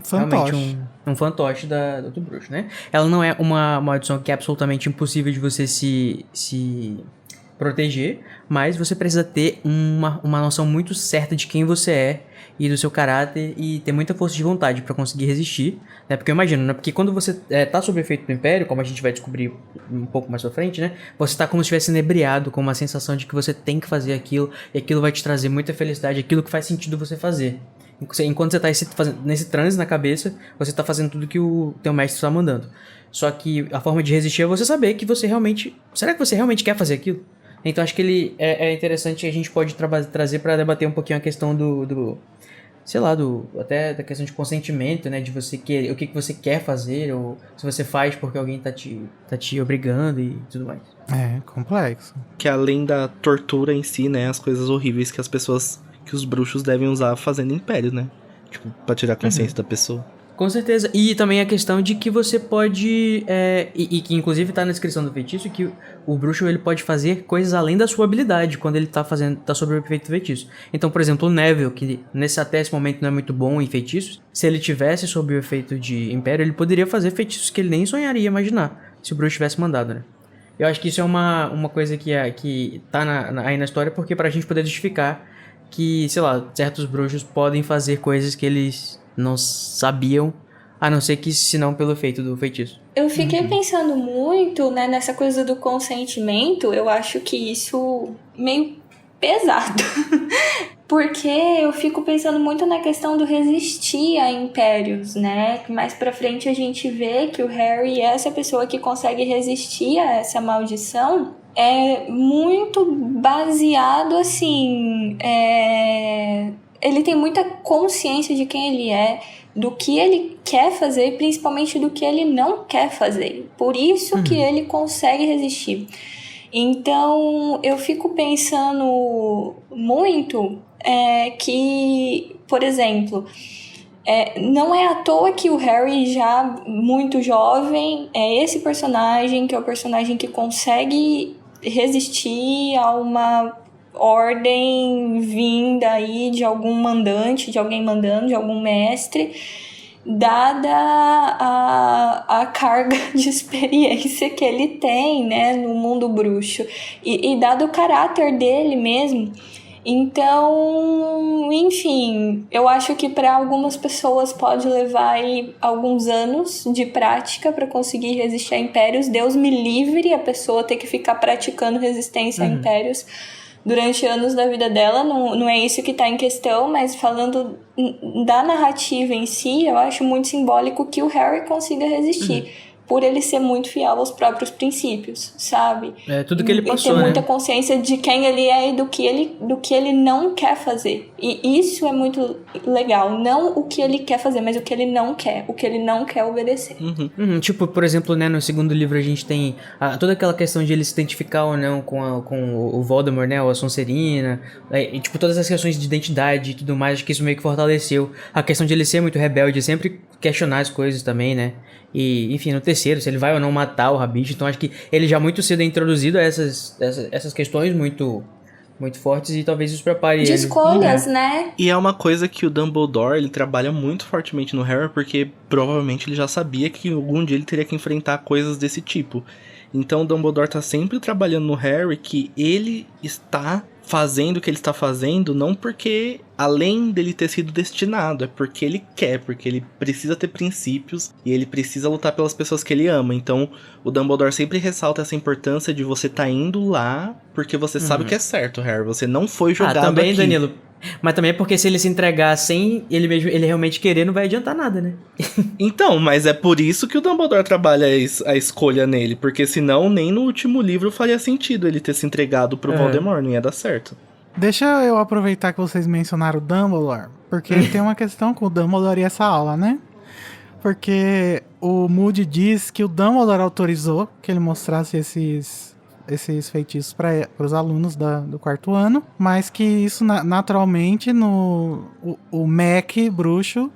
Fantoche. Um fantoche do bruxo, né? Ela não é uma maldição que é absolutamente impossível de você se proteger, mas você precisa ter uma noção muito certa de quem você é e do seu caráter e ter muita força de vontade pra conseguir resistir, né? Porque eu imagino, né? Porque quando você tá sob efeito do Império, como a gente vai descobrir um pouco mais pra frente, né? Você tá como se estivesse inebriado, com uma sensação de que você tem que fazer aquilo e aquilo vai te trazer muita felicidade, aquilo que faz sentido você fazer. Enquanto você tá nesse transe na cabeça, você tá fazendo tudo que o teu mestre está mandando. Só que a forma de resistir é você saber que você realmente... Será que você realmente quer fazer aquilo? Então acho que ele é interessante, a gente pode trazer pra debater um pouquinho a questão sei lá, até da questão de consentimento, né? De você querer, o que você quer fazer, ou se você faz porque alguém tá te obrigando e tudo mais. É, complexo. Que além da tortura em si, né? As coisas horríveis que os bruxos devem usar fazendo império, né? Tipo, pra tirar a consciência da pessoa. Com certeza. E também a questão de que você pode... e que inclusive tá na descrição do feitiço, que o bruxo ele pode fazer coisas além da sua habilidade quando ele tá sob o efeito do feitiço. Então, por exemplo, o Neville, que até esse momento não é muito bom em feitiços, se ele tivesse sob o efeito de Império, ele poderia fazer feitiços que ele nem sonharia imaginar, se o bruxo tivesse mandado, né? Eu acho que isso é uma coisa que tá aí na história, porque pra gente poder justificar que, sei lá, certos bruxos podem fazer coisas que eles não sabiam, a não ser que se não pelo efeito do feitiço. Eu fiquei pensando muito, né, nessa coisa do consentimento. Eu acho que isso meio pesado. Porque eu fico pensando muito na questão do resistir a impérios, né? Mais pra frente a gente vê que o Harry é essa pessoa que consegue resistir a essa maldição. É muito baseado, assim... Ele tem muita consciência de quem ele é, do que ele quer fazer e principalmente do que ele não quer fazer. Por isso que ele consegue resistir. Então, eu fico pensando muito que, por exemplo, não é à toa que o Harry, já muito jovem, é esse personagem, que é o personagem que consegue resistir a uma ordem vinda aí de algum mandante, de alguém mandando, de algum mestre, dada a carga de experiência que ele tem, né, no mundo bruxo, e dado o caráter dele mesmo. Então, enfim, eu acho que para algumas pessoas pode levar aí alguns anos de prática para conseguir resistir a impérios. Deus me livre a pessoa ter que ficar praticando resistência a impérios durante anos da vida dela. Não é isso que está em questão, mas falando da narrativa em si, eu acho muito simbólico que o Harry consiga resistir, por ele ser muito fiel aos próprios princípios, sabe? Tudo que ele passou, e ter muita né? consciência de quem ele é e do que ele não quer fazer. E isso é muito legal. Não o que ele quer fazer, mas o que ele não quer. O que ele não quer obedecer. Tipo, por exemplo, né, no segundo livro a gente tem toda aquela questão de ele se identificar ou não com o Voldemort, né, ou a Sonserina, e tipo, todas as questões de identidade e tudo mais, acho que isso meio que fortaleceu a questão de ele ser muito rebelde, sempre questionar as coisas também, né? E, enfim, no terceiro, se ele vai ou não matar o Rabite. Então acho que ele já muito cedo é introduzido a essas questões muito fortes, e talvez isso prepare de ele. escolhas, né? E é uma coisa que o Dumbledore, ele trabalha muito fortemente no Harry, porque provavelmente ele já sabia que algum dia ele teria que enfrentar coisas desse tipo. Então o Dumbledore tá sempre trabalhando no Harry que ele está fazendo o que ele está fazendo, não porque além dele ter sido destinado, é porque ele quer, porque ele precisa ter princípios e ele precisa lutar pelas pessoas que ele ama. Então o Dumbledore sempre ressalta essa importância de você tá indo lá porque você sabe o que é certo, Harry. Você não foi jogado também, aqui. Danilo. Mas também é porque se ele se entregar sem ele realmente querer, não vai adiantar nada, né? Então, mas é por isso que o Dumbledore trabalha a escolha nele, porque senão nem no último livro faria sentido ele ter se entregado pro Voldemort, não ia dar certo. Deixa eu aproveitar que vocês mencionaram o Dumbledore, porque tem uma questão com o Dumbledore e essa aula, né? Porque o Moody diz que o Dumbledore autorizou que ele mostrasse esses feitiços para os alunos do quarto ano, mas que isso naturalmente o MEC bruxo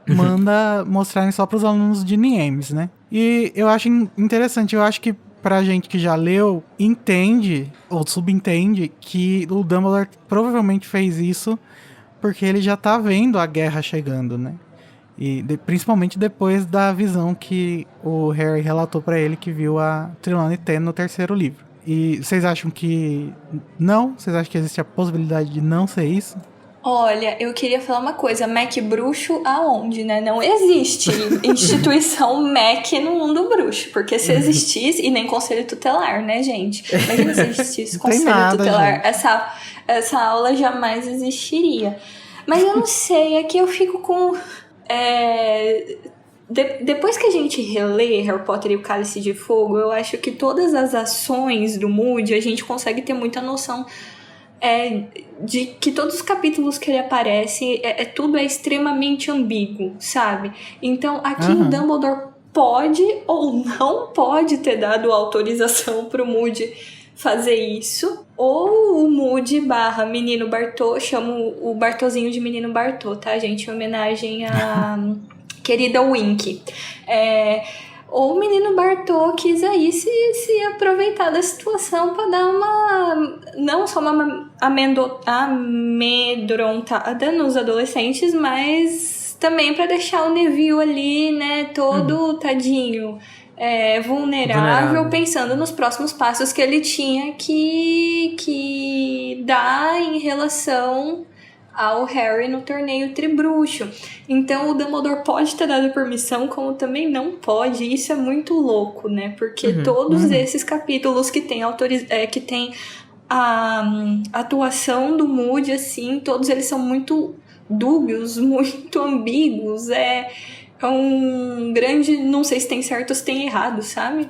manda mostrarem só para os alunos de Niemes, né? E eu acho interessante, eu acho que pra gente que já leu, entende ou subentende que o Dumbledore provavelmente fez isso porque ele já tá vendo a guerra chegando, né? E principalmente depois da visão que o Harry relatou pra ele que viu a Trelawney tendo no terceiro livro. E vocês acham que não? Vocês acham que existe a possibilidade de não ser isso? Olha, eu queria falar uma coisa, MEC bruxo aonde, né? Não existe instituição MEC no mundo bruxo, porque se existisse, e nem conselho tutelar, né, gente? Imagina se existisse conselho tutelar, essa aula jamais existiria. Mas eu não sei, é que eu fico com... Depois que a gente relê Harry Potter e o Cálice de Fogo, eu acho que todas as ações do Moody, a gente consegue ter muita noção de que todos os capítulos que ele aparece, tudo é extremamente ambíguo, sabe? Então, aqui o Dumbledore pode ou não pode ter dado autorização pro Moody fazer isso, ou o Moody / Menino Bartô, chamo o Bartozinho de Menino Bartô, tá, gente? Em homenagem a querida Wink. O menino Bartô quis aí se aproveitar da situação para dar não só uma amedrontada nos adolescentes, mas também para deixar o Neville ali, né, todo tadinho, vulnerável, pensando nos próximos passos que ele tinha que dar em relação ao Harry no torneio Tribruxo. Então o Dumbledore pode ter dado permissão, como também não pode. Isso é muito louco, né? Porque todos esses capítulos que tem que tem a atuação do Moody, assim, todos eles são muito dúbios, muito ambíguos. É um grande, não sei se tem certo ou se tem errado, sabe?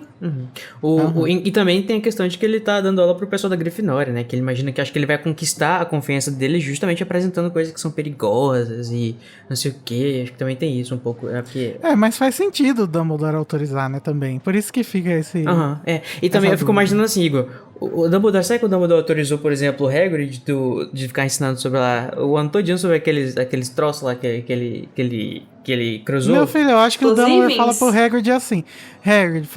E também tem a questão de que ele tá dando aula pro pessoal da Grifinória, né? Que ele imagina que acho que ele vai conquistar a confiança deles justamente apresentando coisas que são perigosas e não sei o quê. Acho que também tem isso um pouco. Mas faz sentido o Dumbledore autorizar, né, também. Por isso que fica esse... E também eu fico imaginando assim, Igor, o Dumbledore, sabe que o Dumbledore autorizou, por exemplo, o Hagrid de ficar ensinando sobre lá, o ano todinho sobre aqueles troços lá que ele cruzou? Meu filho, eu acho que o Dumbledore fala pro Hagrid assim, Hagrid,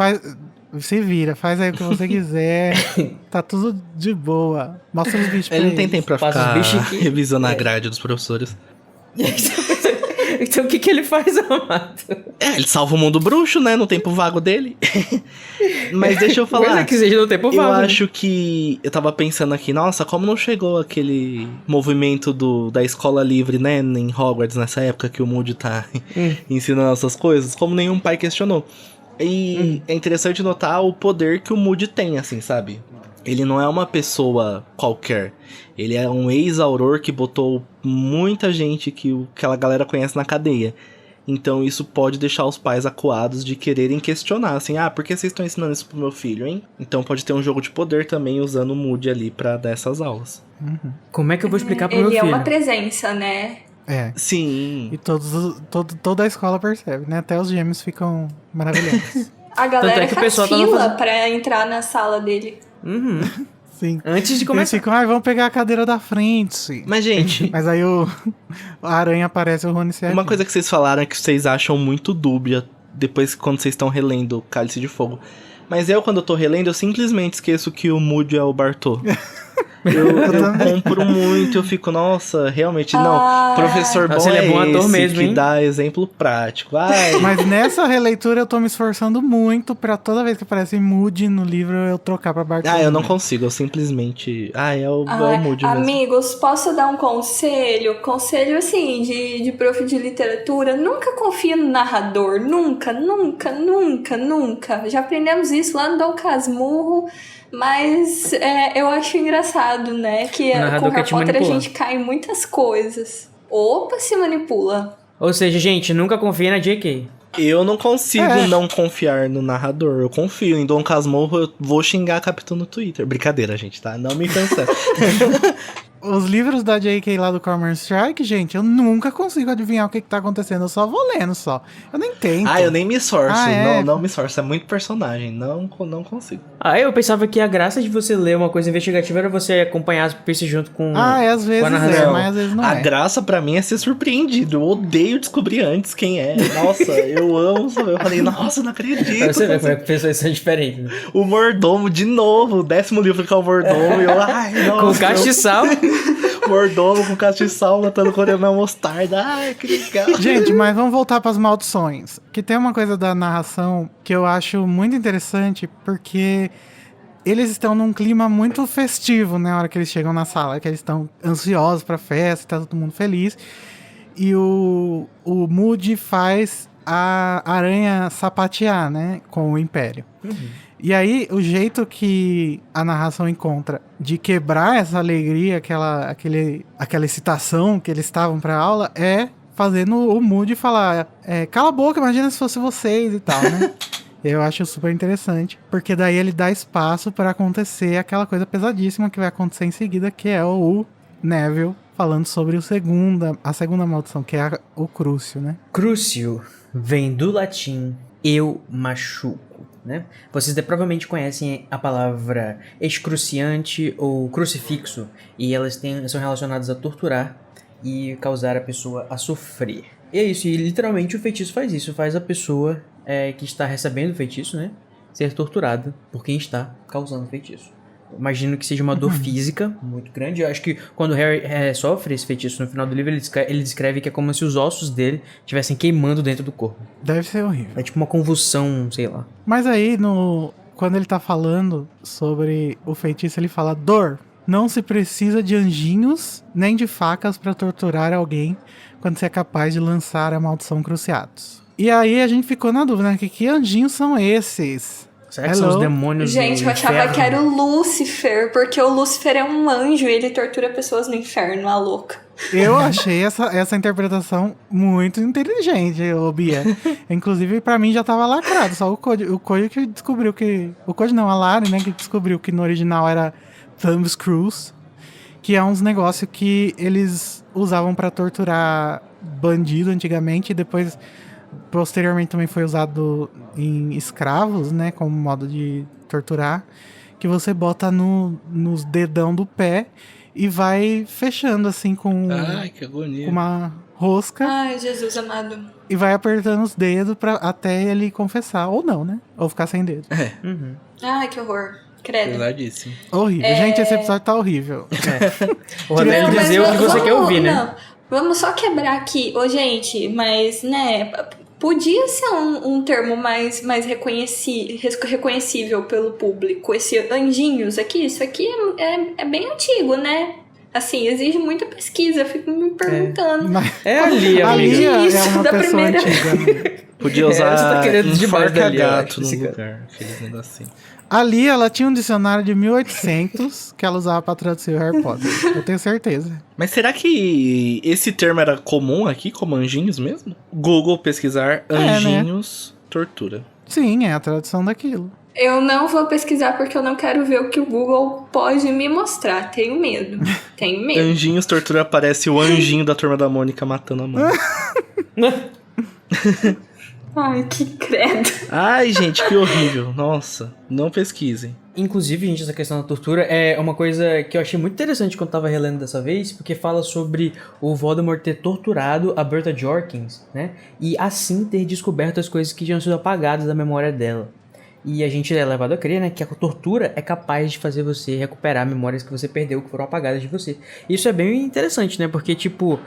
se vira, faz aí o que você quiser, tá tudo de boa. Mostra os bichos pra ele. Ele não tem tempo pra ficar revisando a grade dos professores. Então o que ele faz, Amato? Ele salva o mundo bruxo, né? No tempo vago dele. Mas deixa eu falar. Coisa que seja no tempo vago. Eu acho que... Eu tava pensando aqui, nossa, como não chegou aquele movimento da escola livre, né? Em Hogwarts, nessa época que o Moody tá ensinando essas coisas. Como nenhum pai questionou. E é interessante notar o poder que o Moody tem, assim, sabe? Ele não é uma pessoa qualquer. Ele é um ex-auror que botou muita gente que aquela galera conhece na cadeia. Então isso pode deixar os pais acuados de quererem questionar, assim, por que vocês estão ensinando isso pro meu filho, hein? Então pode ter um jogo de poder também usando o Moody ali pra dar essas aulas. Como é que eu vou explicar pro meu filho? Ele é uma presença, né? Sim. E toda a escola percebe, né? Até os gêmeos ficam maravilhosos. A galera faz fila pra entrar na sala dele. Sim. Antes de começar. Eles ficam, vamos pegar a cadeira da frente. Mas, gente... Mas aí a aranha aparece, o Rony se Uma coisa que vocês falaram é que vocês acham muito dúbia depois quando vocês estão relendo Cálice de Fogo. Mas quando eu tô relendo, eu simplesmente esqueço que o Moody é o Bartô. Eu compro muito, eu fico, nossa, realmente, não, professor bom ele é bom ator mesmo, que hein? dá exemplo prático. Mas nessa releitura eu tô me esforçando muito pra toda vez que aparece Moody no livro eu trocar pra Bartô. Eu não consigo, eu simplesmente... é o Moody mesmo. Amigos, posso dar um conselho? Conselho, assim, de prof de literatura. Nunca confia no narrador, nunca. Já aprendemos isso lá no Dom Casmurro. Mas eu acho engraçado, né? Que com Harry Potter a gente cai em muitas coisas. Opa, se manipula. Ou seja, gente, nunca confia na JK. Eu não consigo não confiar no narrador. Eu confio em Dom Casmurro, eu vou xingar a Capitão no Twitter. Brincadeira, gente, tá? Não me cancela. Os livros da J.K. lá do Cormoran Strike, gente, eu nunca consigo adivinhar o que tá acontecendo. Eu só vou lendo, só. Eu nem tento. Eu nem me esforço. Não me esforço. É muito personagem. Não consigo. Eu pensava que a graça de você ler uma coisa investigativa era você acompanhar as pistas junto com às vezes com a narração. mas às vezes não A graça pra mim é ser surpreendido. Eu odeio descobrir antes quem é. Nossa, eu amo. Eu falei, nossa, não acredito. Pra você ver como é que pessoas são diferentes. Né? O Mordomo, de novo. O 10º livro que é o Mordomo. E eu, nossa. Com castiçal. Mordomo com castiçal matando coronel mostarda. Que legal. Gente, mas vamos voltar pras maldições. Que tem uma coisa da narração que eu acho muito interessante, porque eles estão num clima muito festivo, né? Na hora que eles chegam na sala, que eles estão ansiosos pra festa, tá todo mundo feliz. E o Moody faz a aranha sapatear, né? Com o Império. E aí, o jeito que a narração encontra de quebrar essa alegria, aquela excitação que eles estavam pra aula, é fazendo o Moody falar, cala a boca, imagina se fosse vocês e tal, né? Eu acho super interessante, porque daí ele dá espaço pra acontecer aquela coisa pesadíssima que vai acontecer em seguida, que é o Neville falando sobre a segunda maldição, que é o Crucio, né? Crucio vem do latim eu machuco. Né? Vocês provavelmente conhecem a palavra excruciante ou crucifixo, e elas são relacionadas a torturar e causar a pessoa a sofrer. E é isso, e literalmente o feitiço faz isso. Faz a pessoa que está recebendo o feitiço, né, ser torturada por quem está causando o feitiço. Imagino que seja uma dor física muito grande. Eu acho que quando o Harry sofre esse feitiço no final do livro, ele descreve que é como se os ossos dele estivessem queimando dentro do corpo. Deve ser horrível. É tipo uma convulsão, sei lá. Mas aí, quando ele tá falando sobre o feitiço, ele fala: dor. Não se precisa de anjinhos nem de facas pra torturar alguém quando você é capaz de lançar a maldição Cruciatus. E aí a gente ficou na dúvida, né? Que anjinhos são esses? Será que são os demônios Gente, do eu achava inferno? que era o Lúcifer, porque o Lúcifer é um anjo e ele tortura pessoas no inferno, a louca. Eu achei essa interpretação muito inteligente, ô Bia. Inclusive, pra mim já tava lacrado. Só o Code que descobriu que... O Code não, a Lari, né? Que descobriu que no original era Thumbscrews. Que é uns negócios que eles usavam pra torturar bandido antigamente. E depois, posteriormente, também foi usado em escravos, né? Como modo de torturar. Que você bota nos dedão do pé e vai fechando assim com Que agonia. uma rosca. Ai, Jesus amado. E vai apertando os dedos até ele confessar. Ou não, né? Ou ficar sem dedo. Uhum. Ai, que horror. Credo. Pesadíssimo. Horrível. Gente, esse episódio tá horrível. O Rodrigo Não, mas dizer o que você quer ouvir, né? Não, vamos só quebrar aqui. Ô, gente, mas, né... Podia ser um termo mais reconhecível pelo público. Esse anjinhos aqui, isso aqui é bem antigo, né? Assim, exige muita pesquisa, eu fico me perguntando. Mas É ali, a amiga. Lia é Isso, uma da pessoa primeira- antiga. Amiga. Podia Você tá usar querendo demais da Lia, eu acho, gato no esse cara. lugar. Aqueles negocinhos. A Lia, ela tinha um dicionário de 1800 que ela usava pra traduzir o Harry Potter. Eu tenho certeza. Mas será que esse termo era comum aqui, como anjinhos mesmo? Google pesquisar anjinhos tortura. Sim, é a tradução daquilo. Eu não vou pesquisar porque eu não quero ver o que o Google pode me mostrar. Tenho medo. Tenho medo. Anjinhos tortura aparece o anjinho da Turma da Mônica matando a mãe. Ai, que credo. Ai, gente, que horrível. Nossa, não pesquisem. Inclusive, gente, essa questão da tortura é uma coisa que eu achei muito interessante quando eu tava relendo dessa vez, porque fala sobre o Voldemort ter torturado a Bertha Jorkins, né? E assim ter descoberto as coisas que tinham sido apagadas da memória dela. E a gente é levado a crer, né, que a tortura é capaz de fazer você recuperar memórias que você perdeu, que foram apagadas de você. Isso é bem interessante, né? Porque, tipo...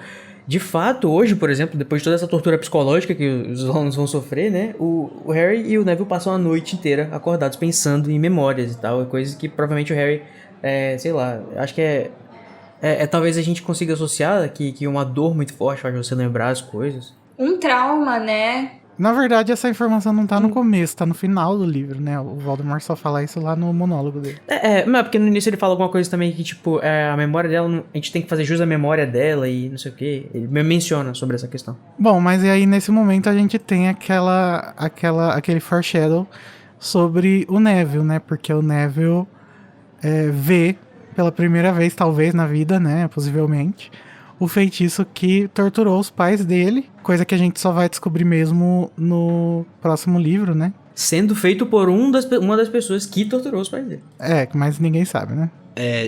De fato, hoje, por exemplo, depois de toda essa tortura psicológica que os alunos vão sofrer, né? O Harry e o Neville passam a noite inteira acordados pensando em memórias e tal. É coisa que provavelmente o Harry, sei lá, acho que talvez a gente consiga associar que uma dor muito forte faz você lembrar as coisas. Um trauma, né? Na verdade, essa informação não tá no começo, tá no final do livro, né? O Voldemort só fala isso lá no monólogo dele. Mas porque no início ele fala alguma coisa também que, tipo, a memória dela, a gente tem que fazer jus à memória dela e não sei o quê. Ele menciona sobre essa questão. Bom, mas e aí nesse momento a gente tem aquele foreshadow sobre o Neville, né? Porque o Neville vê pela primeira vez, talvez na vida, né? Possivelmente, o feitiço que torturou os pais dele. Coisa que a gente só vai descobrir mesmo no próximo livro, né? Sendo feito por uma das pessoas que torturou os pais dele. Mas ninguém sabe, né?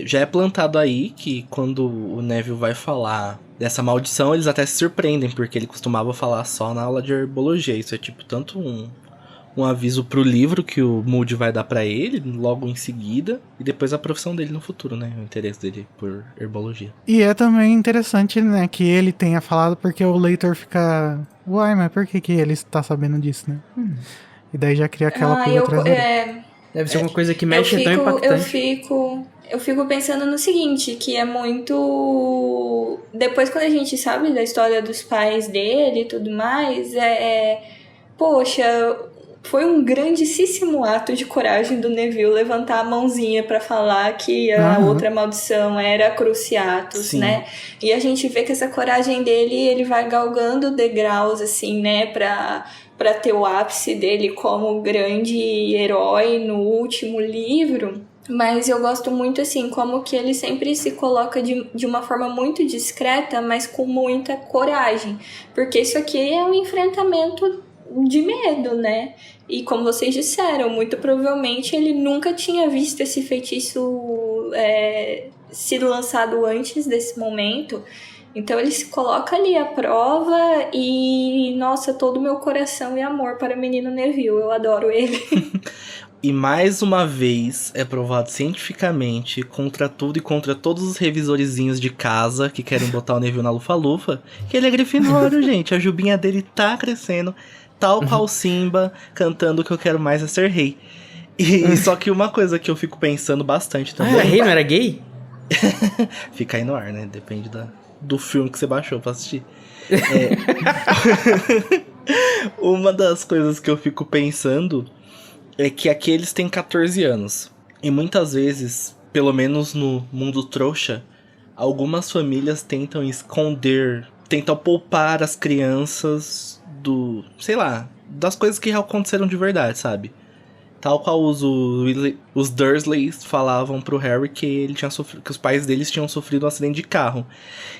Já é plantado aí que quando o Neville vai falar dessa maldição, eles até se surpreendem, porque ele costumava falar só na aula de herbologia. Isso é tipo tanto um aviso pro livro que o Moody vai dar pra ele logo em seguida, e depois a profissão dele no futuro, né? O interesse dele por herbologia. E é também interessante, né, que ele tenha falado, porque o leitor fica... Uai, mas por que ele está sabendo disso, né? E daí já cria aquela pulga atrás dele. Deve ser uma coisa que mexe tão impactante. Eu fico pensando no seguinte, que é muito... Depois, quando a gente sabe da história dos pais dele e tudo mais, poxa... Foi um grandíssimo ato de coragem do Neville levantar a mãozinha pra falar que a outra maldição era Cruciatus, Sim. né? E a gente vê que essa coragem dele, ele vai galgando degraus, assim, né? Pra ter o ápice dele como grande herói no último livro. Mas eu gosto muito, assim, como que ele sempre se coloca de uma forma muito discreta, mas com muita coragem. Porque isso aqui é um enfrentamento de medo, né? E como vocês disseram, muito provavelmente ele nunca tinha visto esse feitiço sido lançado antes desse momento. Então ele se coloca ali à prova e, nossa, todo o meu coração e amor para o menino Neville. Eu adoro ele. E mais uma vez é provado cientificamente, contra tudo e contra todos os revisorezinhos de casa que querem botar o Neville na lufa-lufa, que ele é Grifinório, gente. A jubinha dele tá crescendo, tal qual Simba, cantando que eu quero mais é ser rei. E só que uma coisa que eu fico pensando bastante também... era rei, não era gay? Fica aí no ar, né? Depende do filme que você baixou pra assistir. Uma das coisas que eu fico pensando é que aqui eles têm 14 anos. E muitas vezes, pelo menos no mundo trouxa, algumas famílias tentam esconder, tentam poupar as crianças sei lá, das coisas que aconteceram de verdade, sabe? Tal qual os Dursleys falavam pro Harry que que os pais deles tinham sofrido um acidente de carro.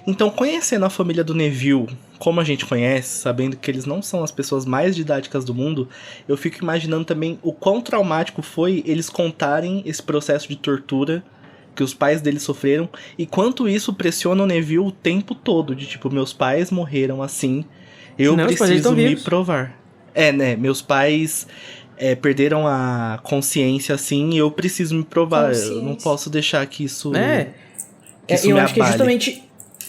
Então, conhecendo a família do Neville, como a gente conhece, sabendo que eles não são as pessoas mais didáticas do mundo, eu fico imaginando também o quão traumático foi eles contarem esse processo de tortura que os pais deles sofreram e quanto isso pressiona o Neville o tempo todo, de tipo, meus pais morreram assim, eu preciso me provar. Né, meus pais... perderam a consciência assim e eu preciso me provar. Eu não posso deixar que isso. Isso eu me acho que abale. justamente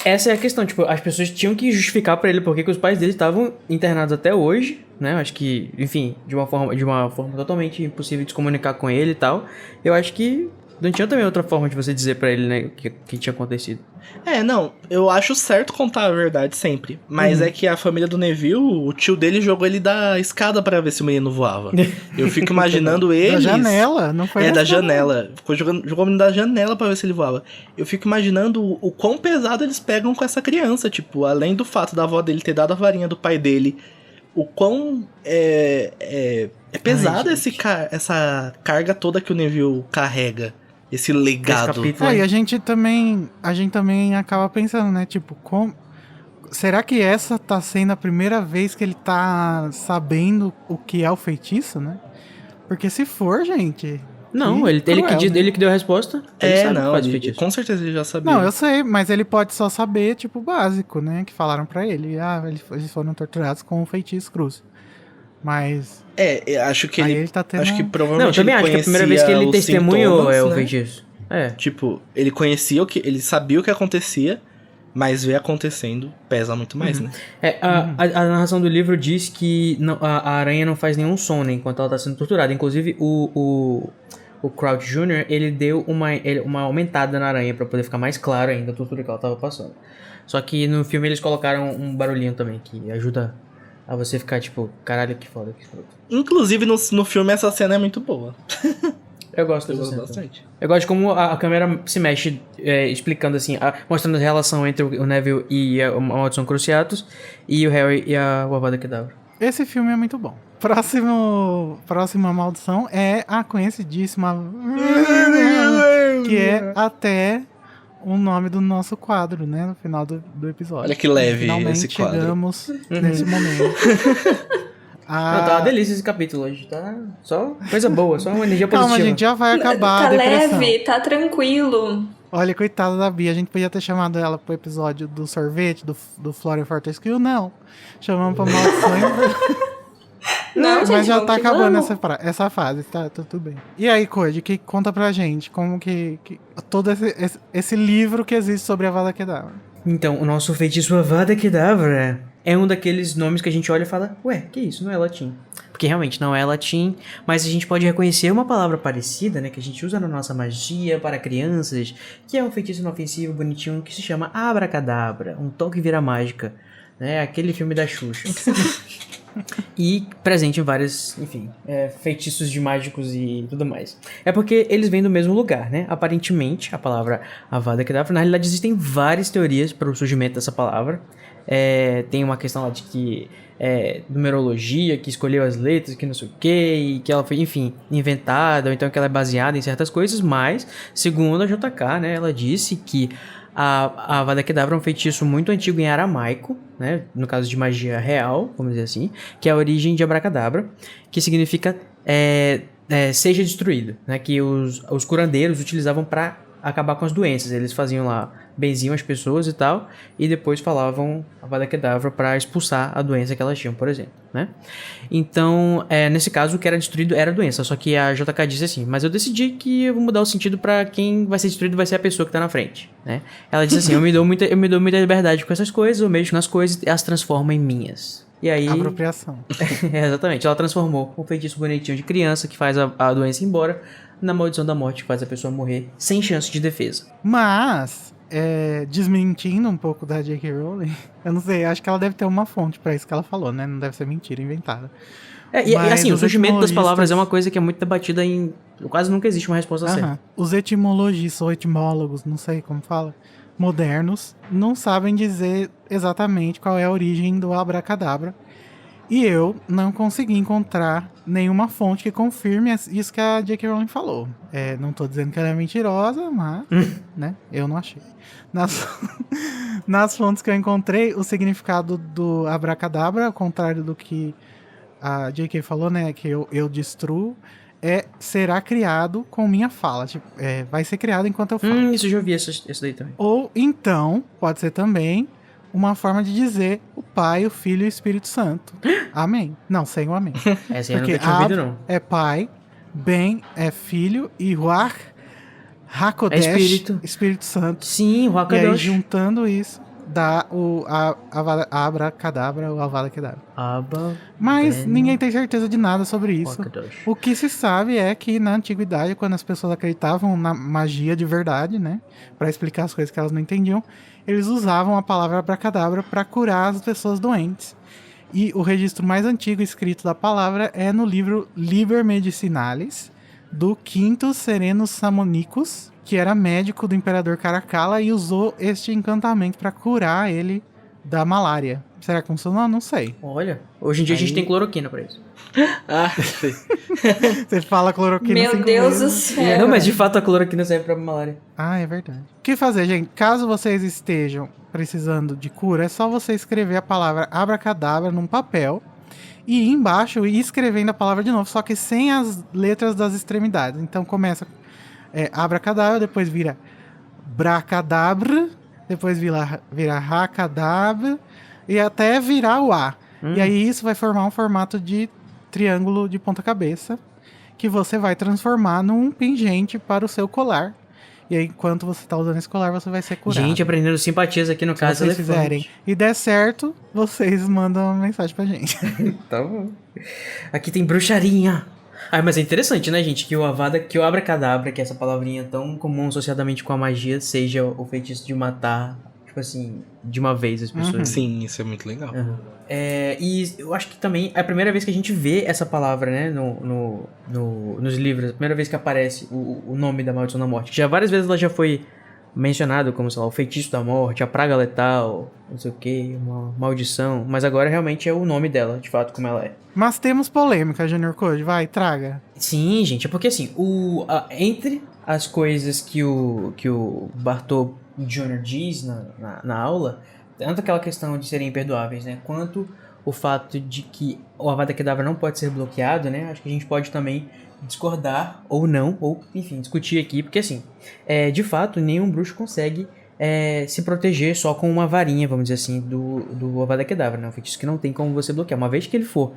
essa é a questão. Tipo, as pessoas tinham que justificar pra ele porque que os pais dele estavam internados até hoje, né? Eu acho que, enfim, de uma forma totalmente impossível de se comunicar com ele e tal. Eu acho que não tinha também outra forma de você dizer pra ele, né, o que tinha acontecido. Não, eu acho certo contar a verdade sempre. Mas é que a família do Neville, o tio dele jogou ele da escada pra ver se o menino voava. Eu fico imaginando eles... Da janela, não foi da janela. Jogou o menino da janela pra ver se ele voava. Eu fico imaginando o quão pesado eles pegam com essa criança. Tipo, além do fato da avó dele ter dado a varinha do pai dele, o quão é pesada essa carga toda que o Neville carrega. Esse legado. E a gente também acaba pensando, né? Tipo, será que essa tá sendo a primeira vez que ele tá sabendo o que é o feitiço, né? Porque se for, gente... Não, ele que deu a resposta. Com certeza ele já sabia. Não, eu sei, mas ele pode só saber, tipo, o básico, né? Que falaram pra ele. Eles foram torturados com o feitiço cruz. Mas... acho que ele tá tendo... Acho que provavelmente não, eu também acho que a primeira vez que ele testemunhou o feitiço. Tipo, ele conhecia ele sabia o que acontecia, mas ver acontecendo pesa muito mais, né? A narração do livro diz que a aranha não faz nenhum som, né, enquanto ela tá sendo torturada. Inclusive, o Crouch Jr., ele deu uma aumentada na aranha pra poder ficar mais claro ainda a tortura que ela tava passando. Só que no filme eles colocaram um barulhinho também, que ajuda a você ficar tipo, caralho, que foda, que escroto. Inclusive, no filme, essa cena é muito boa. Eu gosto bastante. Eu gosto de como a câmera se mexe, explicando assim, mostrando a relação entre o Neville e a Maldição Cruciatus e o Harry e a Avada Kedavra. Esse filme é muito bom. Próxima maldição é a conhecidíssima... que é até o nome do nosso quadro, né? No final do episódio. Olha que leve finalmente esse quadro. Chegamos nesse momento. Tá uma delícia esse capítulo hoje, tá? Só coisa boa, só uma energia positiva. Calma, gente, já vai acabar tá a depressão. leve, tá tranquilo. Olha, coitada da Bia, a gente podia ter chamado ela pro episódio do sorvete, do Flora Fortescue, não. Chamamos pra maldição. Não, gente, mas já tá acabando vamos. essa fase, tá tudo bem. E aí, Code, conta pra gente como que todo esse livro que existe sobre a Avada Kedavra. Então, o nosso feitiço Avada Kedavra é um daqueles nomes que a gente olha e fala, ué, que isso, não é latim. Porque realmente não é latim, mas a gente pode reconhecer uma palavra parecida, né, que a gente usa na nossa magia para crianças, que é um feitiço inofensivo, bonitinho, que se chama Abracadabra, um toque vira mágica, né, aquele filme da Xuxa. E presente em vários, enfim, feitiços de mágicos e tudo mais. É porque eles vêm do mesmo lugar, né? Aparentemente, a palavra Avada Kedavra, na realidade existem várias teorias para o surgimento dessa palavra. Tem uma questão lá de que numerologia, que escolheu as letras, que não sei o que, e que ela foi, enfim, inventada, ou então que ela é baseada em certas coisas, mas, segundo a JK, né, ela disse que a Avada Kedavra é um feitiço muito antigo em aramaico, né, no caso de magia real, vamos dizer assim, que é a origem de Abracadabra, que significa seja destruído, né, que os curandeiros utilizavam para acabar com as doenças. Eles faziam lá, benziam as pessoas e tal, e depois falavam Avada Kedavra pra expulsar a doença que elas tinham, por exemplo, né? Então, nesse caso, o que era destruído era a doença, só que a JK disse assim, mas eu decidi que eu vou mudar o sentido pra quem vai ser destruído vai ser a pessoa que tá na frente, né? Ela disse assim, eu me dou muita liberdade com essas coisas, eu mexo nas coisas e as transformo em minhas. E aí... Apropriação. Exatamente, ela transformou um feitiço bonitinho de criança que faz a doença ir embora na maldição da morte que faz a pessoa morrer sem chance de defesa. Mas, desmentindo um pouco da J.K. Rowling, eu não sei, acho que ela deve ter uma fonte pra isso que ela falou, né? Não deve ser mentira inventada. E assim, o surgimento das palavras é uma etimologistas- coisa que é muito debatida em... Quase nunca existe uma resposta certa. Aham. Os etimologistas ou etimólogos, não sei como fala, modernos, não sabem dizer exatamente qual é a origem do abracadabra. E eu não consegui encontrar nenhuma fonte que confirme isso que a J.K. Rowling falou. Não tô dizendo que ela é mentirosa, mas, né, eu não achei. Nas fontes que eu encontrei, o significado do abracadabra, ao contrário do que a J.K. falou, né, que eu destruo, será criado com minha fala. Tipo, vai ser criado enquanto eu falo. Isso eu já ouvi isso daí também. Ou então, pode ser também uma forma de dizer o Pai, o Filho e o Espírito Santo. Amém. Não, sem o amém. Essa eu Porque nunca tinha ouvido, Ab não. é Pai, Ben é Filho e Ruach HaKodesh, É Espírito Santo. Sim, o E aí, Hakadosh. juntando isso, dá a abracadabra ou Avada Kedavra. Aba, Mas Ben, ninguém tem certeza de nada sobre isso. Hakadosh. O que se sabe é que na antiguidade, quando as pessoas acreditavam na magia de verdade, né, para explicar as coisas que elas não entendiam, eles usavam a palavra abracadabra para curar as pessoas doentes. E o registro mais antigo escrito da palavra é no livro Liber Medicinalis, do Quintus Serenus Samonicus, que era médico do imperador Caracalla e usou este encantamento para curar ele da malária. Será que funcionou? Não sei. Olha, hoje em dia a gente Aí- tem cloroquina pra isso. Ah, Você fala cloroquina Meu 5 Deus do vezes. céu. Não, mas de fato a cloroquina serve pra malária. Ah, é verdade. O que fazer, gente? Caso vocês estejam precisando de cura, é só você escrever a palavra abracadabra num papel e ir embaixo e escrevendo a palavra de novo, só que sem as letras das extremidades. Então começa abracadabra, depois vira bracadabra, depois vira racadabra e até virar o A. E aí isso vai formar um formato de triângulo de ponta cabeça que você vai transformar num pingente para o seu colar. E aí, enquanto você está usando esse colar, você vai ser curado. Gente, aprendendo simpatias aqui no Se caso vocês fizerem e der certo, vocês mandam uma mensagem pra gente. Tá bom. Aqui tem bruxaria. Ah, mas é interessante, né, gente? Que o abracadabra, que é essa palavrinha tão comum associadamente com a magia, seja o feitiço de matar, tipo assim, de uma vez as pessoas. sim, isso é muito legal. Uhum. E eu acho que também é a primeira vez que a gente vê essa palavra, né, nos livros, a primeira vez que aparece o nome da maldição da morte. Já várias vezes ela já foi mencionada como, sei lá, o feitiço da morte, a praga letal, não sei o que, uma maldição, mas agora realmente é o nome dela, de fato, como ela é. Mas temos polêmica, Junior Code. Vai, traga. Sim, gente, é porque assim, entre as coisas que o Bartô Jr. diz na aula, tanto aquela questão de serem imperdoáveis, né, quanto o fato de que o Avada Kedavra não pode ser bloqueado, né, acho que a gente pode também discordar, ou não, ou, enfim, discutir aqui, porque assim, de fato, nenhum bruxo consegue se proteger só com uma varinha, vamos dizer assim, do Avada Kedavra, né, um feitiço que não tem como você bloquear, uma vez que ele for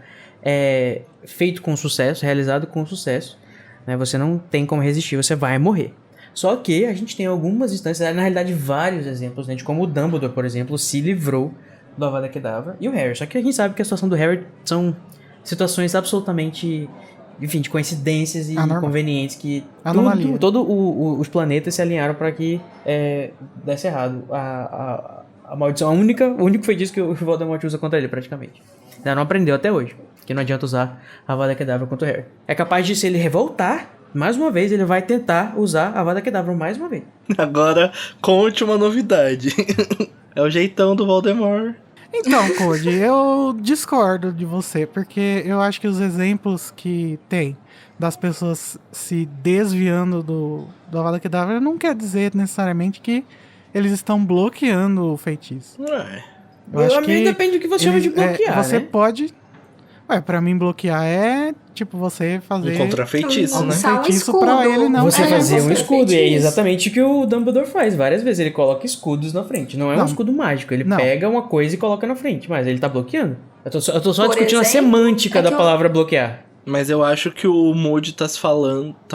feito com sucesso, realizado com sucesso, né, você não tem como resistir, você vai morrer. Só que a gente tem algumas instâncias, na realidade vários exemplos, né, de como o Dumbledore, por exemplo, se livrou do Avada Kedavra, e o Harry. Só que a gente sabe que a situação do Harry são situações absolutamente, enfim, de coincidências e Anormal. inconvenientes que Anomalia. todos os planetas se alinharam para que desse errado. A maldição, o único feitiço que o Voldemort usa contra ele, praticamente. Ainda não aprendeu até hoje, que não adianta usar a Avada Kedavra contra o Harry. É capaz de, se ele revoltar, mais uma vez, ele vai tentar usar a Avada Kedavra mais uma vez. Agora, conte uma novidade. É o jeitão do Voldemort. Então, Code, eu discordo de você, porque eu acho que os exemplos que tem das pessoas se desviando do Avada Kedavra não quer dizer necessariamente que eles estão bloqueando o feitiço. Ué. Eu acho que depende do que você chama de bloquear, você né? Ué, pra mim bloquear é, tipo, você fazer... Encontrar feitiço, né? Usar um Feitiço escudo. pra ele não. Você fazer um você escudo, e é feitiço. exatamente o que o Dumbledore faz. Várias vezes ele coloca escudos na frente. Não é um Não. escudo mágico, ele Não. pega uma coisa e coloca na frente, mas ele tá bloqueando. Eu tô só Por discutindo a exemplo, semântica é da que eu- palavra bloquear. Mas eu acho que o Moody tá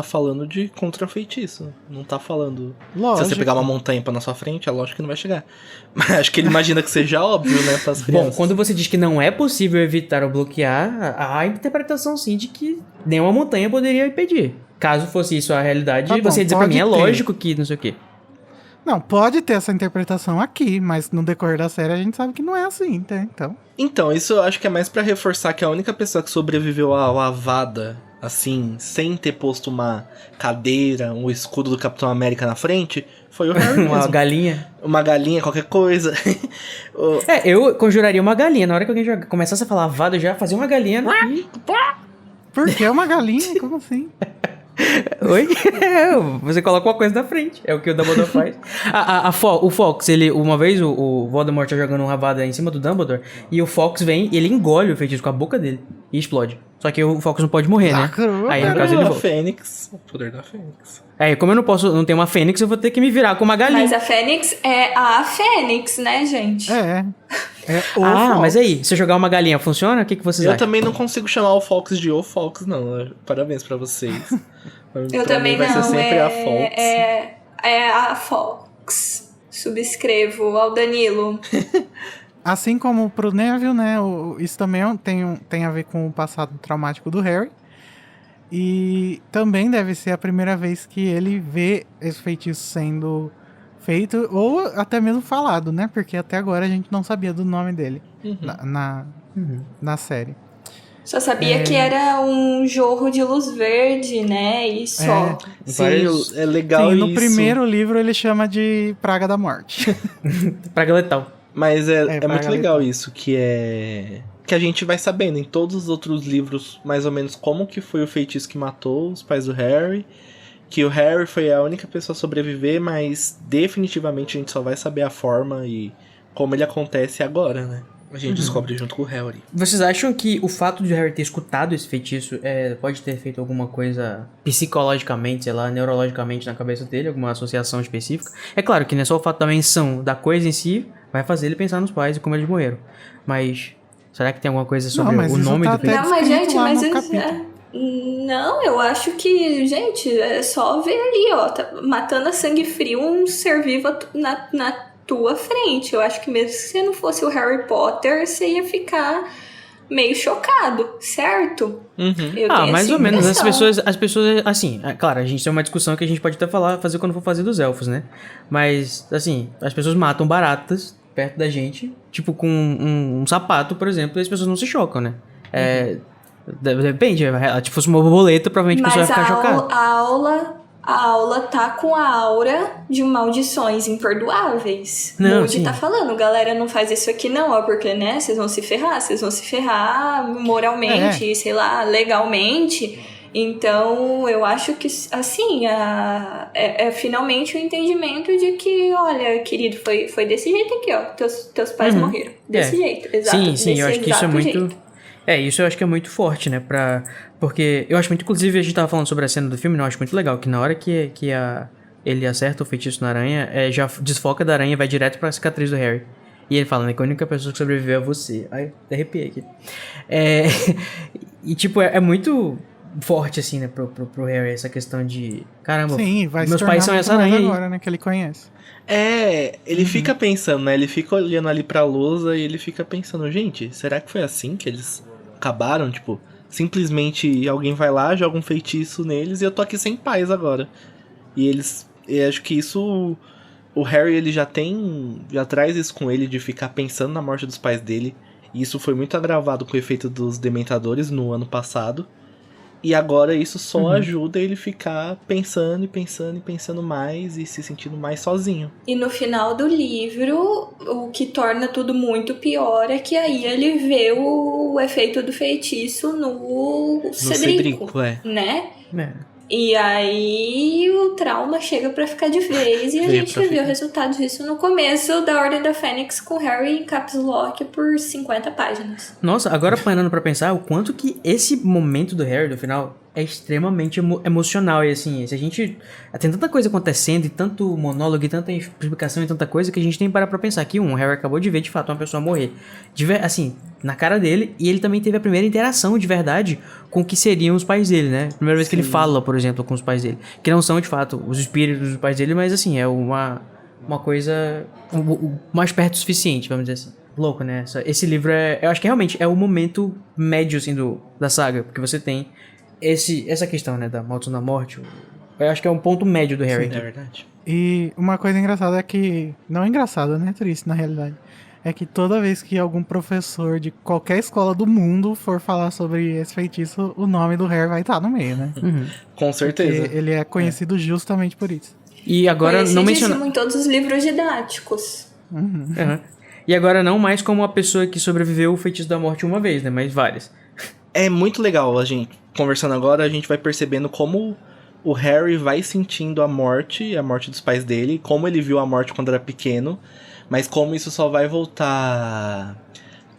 falando de contra feitiço. Não tá falando. Lógico. Se você pegar uma montanha pra na sua frente, é lógico que não vai chegar. Mas acho que ele imagina que seja óbvio, né, pras Bom, crianças. quando você diz que não é possível evitar ou bloquear, há a interpretação sim de que nenhuma montanha poderia impedir. Caso fosse isso a realidade, Tá bom, você ia dizer pra pode mim, é ter. lógico que não sei o quê. Não, pode ter essa interpretação aqui, mas no decorrer da série a gente sabe que não é assim, tá? Então, isso eu acho que é mais pra reforçar que a única pessoa que sobreviveu ao Avada, assim, sem ter posto uma cadeira, um escudo do Capitão América na frente, foi o Harry Uma mesmo. galinha. Uma galinha, qualquer coisa. Eu conjuraria uma galinha. Na hora que alguém começasse a falar vada, eu já fazia uma galinha e... Por que uma galinha? Como assim? Oi? Você coloca uma coisa na frente. É o que o Dumbledore faz. O Fox, ele... Uma vez o Voldemort tá jogando uma vada em cima do Dumbledore e o Fox vem e ele engole o feitiço com a boca dele e explode. Só que o Fox não pode morrer, né? Lacrou, Aí, no cara. caso, ele a volta. Fênix. O poder da Fênix. Aí, como eu não tenho uma fênix, eu vou ter que me virar com uma galinha. Mas a Fênix é a Fênix, né, gente? É o Ah, Fox. mas aí, se eu jogar uma galinha, funciona? O que vocês Eu acham? também não consigo chamar o Fox de O Fox, não. Parabéns pra vocês. Eu Pra também mim vai não. ser sempre a Fox. É a Fox. Subscrevo ao Danilo. Assim como pro Neville, né? Isso também tem a ver com o passado traumático do Harry. E também deve ser a primeira vez que ele vê esse feitiço sendo feito, ou até mesmo falado, né? Porque até agora a gente não sabia do nome dele na série. Só sabia que era um jorro de luz verde, né? E só. Sim, é legal Sim, isso. no primeiro livro ele chama de Praga da Morte. Praga letal. Mas é Praga muito legal letal. isso, que a gente vai sabendo em todos os outros livros, mais ou menos, como que foi o feitiço que matou os pais do Harry. Que o Harry foi a única pessoa a sobreviver, mas definitivamente a gente só vai saber a forma e como ele acontece agora, né? A gente descobre junto com o Harry. Vocês acham que o fato de Harry ter escutado esse feitiço pode ter feito alguma coisa psicologicamente, sei lá, neurologicamente na cabeça dele, alguma associação específica? É claro que não é só o fato da menção da coisa em si, vai fazer ele pensar nos pais e como eles morreram. Mas será que tem alguma coisa sobre mas o isso nome tá do até- feitiço? Não, mas descrito gente, lá mas no isso capítulo. Não, eu acho que, gente, é só ver ali, ó, tá matando a sangue frio um ser vivo na tua frente. Eu acho que mesmo se você não fosse o Harry Potter, você ia ficar meio chocado, certo? Eu tenho Mais essa ou menos. impressão. As pessoas, assim, claro, a gente tem uma discussão que a gente pode até fazer quando for fazer dos elfos, né? Mas, assim, as pessoas matam baratas perto da gente, tipo com um sapato, por exemplo, e as pessoas não se chocam, né? Depende, se fosse uma borboleta, provavelmente a pessoa Mas ia ficar chocada. a aula tá com a aura de maldições imperdoáveis. Não, Moody sim. tá falando, galera, não faz isso aqui não, ó, porque, né, vocês vão se ferrar moralmente, sei lá, legalmente. Então, eu acho que, assim, é finalmente o entendimento de que, olha, querido, foi desse jeito aqui, ó, teus pais morreram. Desse jeito, exato. Sim, eu acho que isso é exato muito... jeito. Isso eu acho que é muito forte, né? Porque eu acho muito, inclusive, a gente tava falando sobre a cena do filme, eu acho muito legal, que na hora que ele acerta o feitiço na aranha, já desfoca da aranha e vai direto pra cicatriz do Harry. E ele fala, né, que a única pessoa que sobreviveu é você. Ai, até arrepiei aqui. E tipo, é muito forte, assim, né, pro Harry, essa questão de... Caramba, Sim, vai meus se pais tornar são muito essa mais aranha aí. agora, né? Que ele conhece. Ele fica pensando, né? Ele fica olhando ali pra lousa e ele fica pensando, gente, será que foi assim que eles acabaram? Tipo, simplesmente alguém vai lá, joga um feitiço neles e eu tô aqui sem paz agora. E acho que isso, o Harry, ele já traz isso com ele de ficar pensando na morte dos pais dele. E isso foi muito agravado com o efeito dos Dementadores no ano passado. E agora isso só ajuda ele ficar pensando e pensando e pensando mais e se sentindo mais sozinho. E no final do livro, o que torna tudo muito pior é que aí ele vê o efeito do feitiço no Cedrico, Cedrico, né? E aí o trauma chega pra ficar de vez e a gente vê o resultado disso no começo da Ordem da Fênix com Harry em caps lock por 50 páginas. Nossa, agora parando pra pensar o quanto que esse momento do Harry, do final, é extremamente emocional. E assim, se a gente... Tem tanta coisa acontecendo, e tanto monólogo, e tanta explicação, e tanta coisa, que a gente tem que parar pra pensar que o Harry acabou de ver, de fato, uma pessoa morrer. Assim, na cara dele, e ele também teve a primeira interação, de verdade, com o que seriam os pais dele, né? Primeira vez que ele fala, por exemplo, com os pais dele. Que não são, de fato, os espíritos dos pais dele, mas assim, é uma coisa mais perto o suficiente, vamos dizer assim. Louco, né? Esse livro eu acho que realmente é o momento médio, assim, da saga, porque você tem essa questão, né, da Maldição da Morte. Eu acho que é um ponto médio do Harry. Sim, é verdade. E uma coisa engraçada é que... Não é engraçada, né? É triste, na realidade. É que toda vez que algum professor de qualquer escola do mundo for falar sobre esse feitiço, o nome do Harry vai estar no meio, né? Uhum. Com certeza. Porque ele é conhecido justamente por isso. E agora não menciona... em todos os livros didáticos. Uhum. E agora não mais como a pessoa que sobreviveu o feitiço da morte uma vez, né? Mas várias. É muito legal, a gente conversando agora, a gente vai percebendo como o Harry vai sentindo a morte dos pais dele, como ele viu a morte quando era pequeno, mas como isso só vai voltar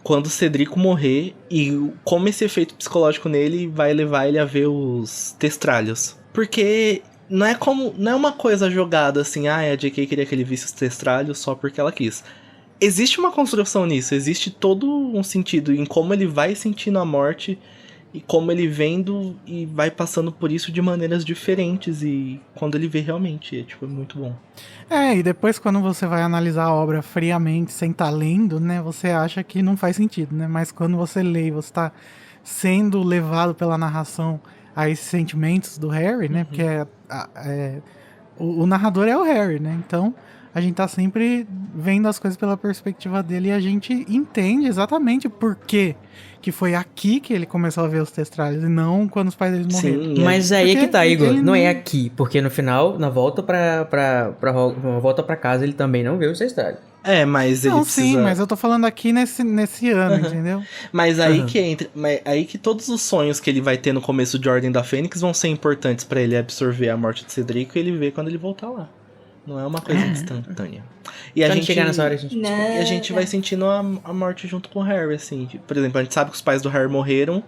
quando o Cedrico morrer e como esse efeito psicológico nele vai levar ele a ver os testralhos. Porque não é uma coisa jogada assim, a J.K. queria que ele visse os testralhos só porque ela quis. Existe uma construção nisso, existe todo um sentido em como ele vai sentindo a morte e como ele vendo e vai passando por isso de maneiras diferentes e quando ele vê realmente, é muito bom. E depois quando você vai analisar a obra friamente, sem estar lendo, né, você acha que não faz sentido, né, mas quando você lê e você tá sendo levado pela narração a esses sentimentos do Harry, né, porque o narrador é o Harry, né, então a gente tá sempre vendo as coisas pela perspectiva dele e a gente entende exatamente por que foi aqui que ele começou a ver os testralhos e não quando os pais dele morreram. Sim, mas aí é que tá, Igor. Não é aqui, porque no final, na volta volta pra casa, ele também não vê os testralhos. Mas ele precisa... Sim, mas eu tô falando aqui nesse ano, entendeu? Mas aí aí que todos os sonhos que ele vai ter no começo de Ordem da Fênix vão ser importantes pra ele absorver a morte de Cedrico e ele ver quando ele voltar lá. Não é uma coisa instantânea. E a gente chegar nessa hora, a gente vai sentindo a morte junto com o Harry, assim. Por exemplo, a gente sabe que os pais do Harry morreram,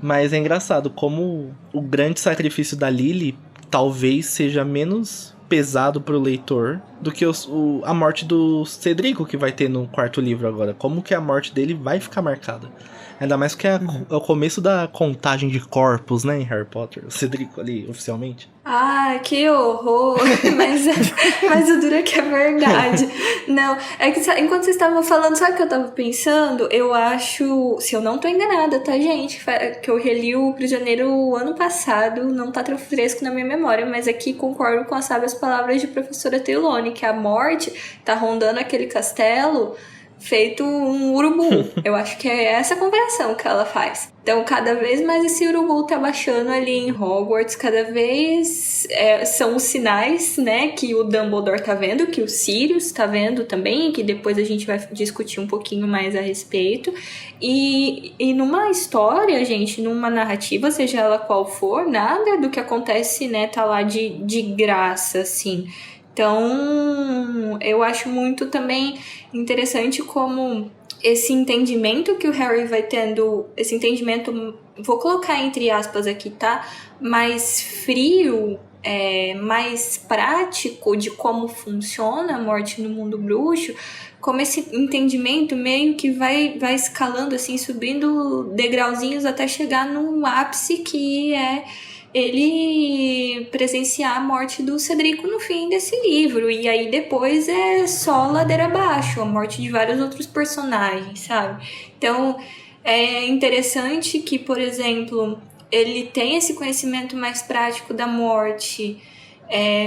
mas é engraçado como o grande sacrifício da Lily talvez seja menos pesado pro leitor do que a morte do Cedrico que vai ter no quarto livro agora. Como que a morte dele vai ficar marcada. Ainda mais que é o começo da contagem de corpos, né, em Harry Potter. O Cedrico ali, oficialmente. Que horror! mas o duro é que é verdade. Não, é que enquanto vocês estavam falando, sabe o que eu tava pensando? Eu acho, se eu não tô enganada, tá, gente? Que eu reli o Prisioneiro ano passado, não tá tão fresco na minha memória, mas aqui concordo com as sábias palavras de professora Trelawney, que a morte tá rondando aquele castelo feito um urubu. Eu acho que é essa a conversão que ela faz. Então, cada vez mais esse urubu tá baixando ali em Hogwarts, cada vez são os sinais, né, que o Dumbledore tá vendo, que o Sirius tá vendo também, que depois a gente vai discutir um pouquinho mais a respeito. E numa história, gente, numa narrativa, seja ela qual for, nada do que acontece, né, tá lá de graça, assim. Então, eu acho muito também interessante como esse entendimento que o Harry vai tendo, esse entendimento, vou colocar entre aspas aqui, tá? Mais frio, mais prático de como funciona a morte no mundo bruxo, como esse entendimento meio que vai escalando, assim, subindo degrauzinhos até chegar num ápice que é ele presenciar a morte do Cedrico no fim desse livro. E aí depois é só ladeira abaixo, a morte de vários outros personagens, sabe? Então é interessante que, por exemplo, ele tem esse conhecimento mais prático da morte,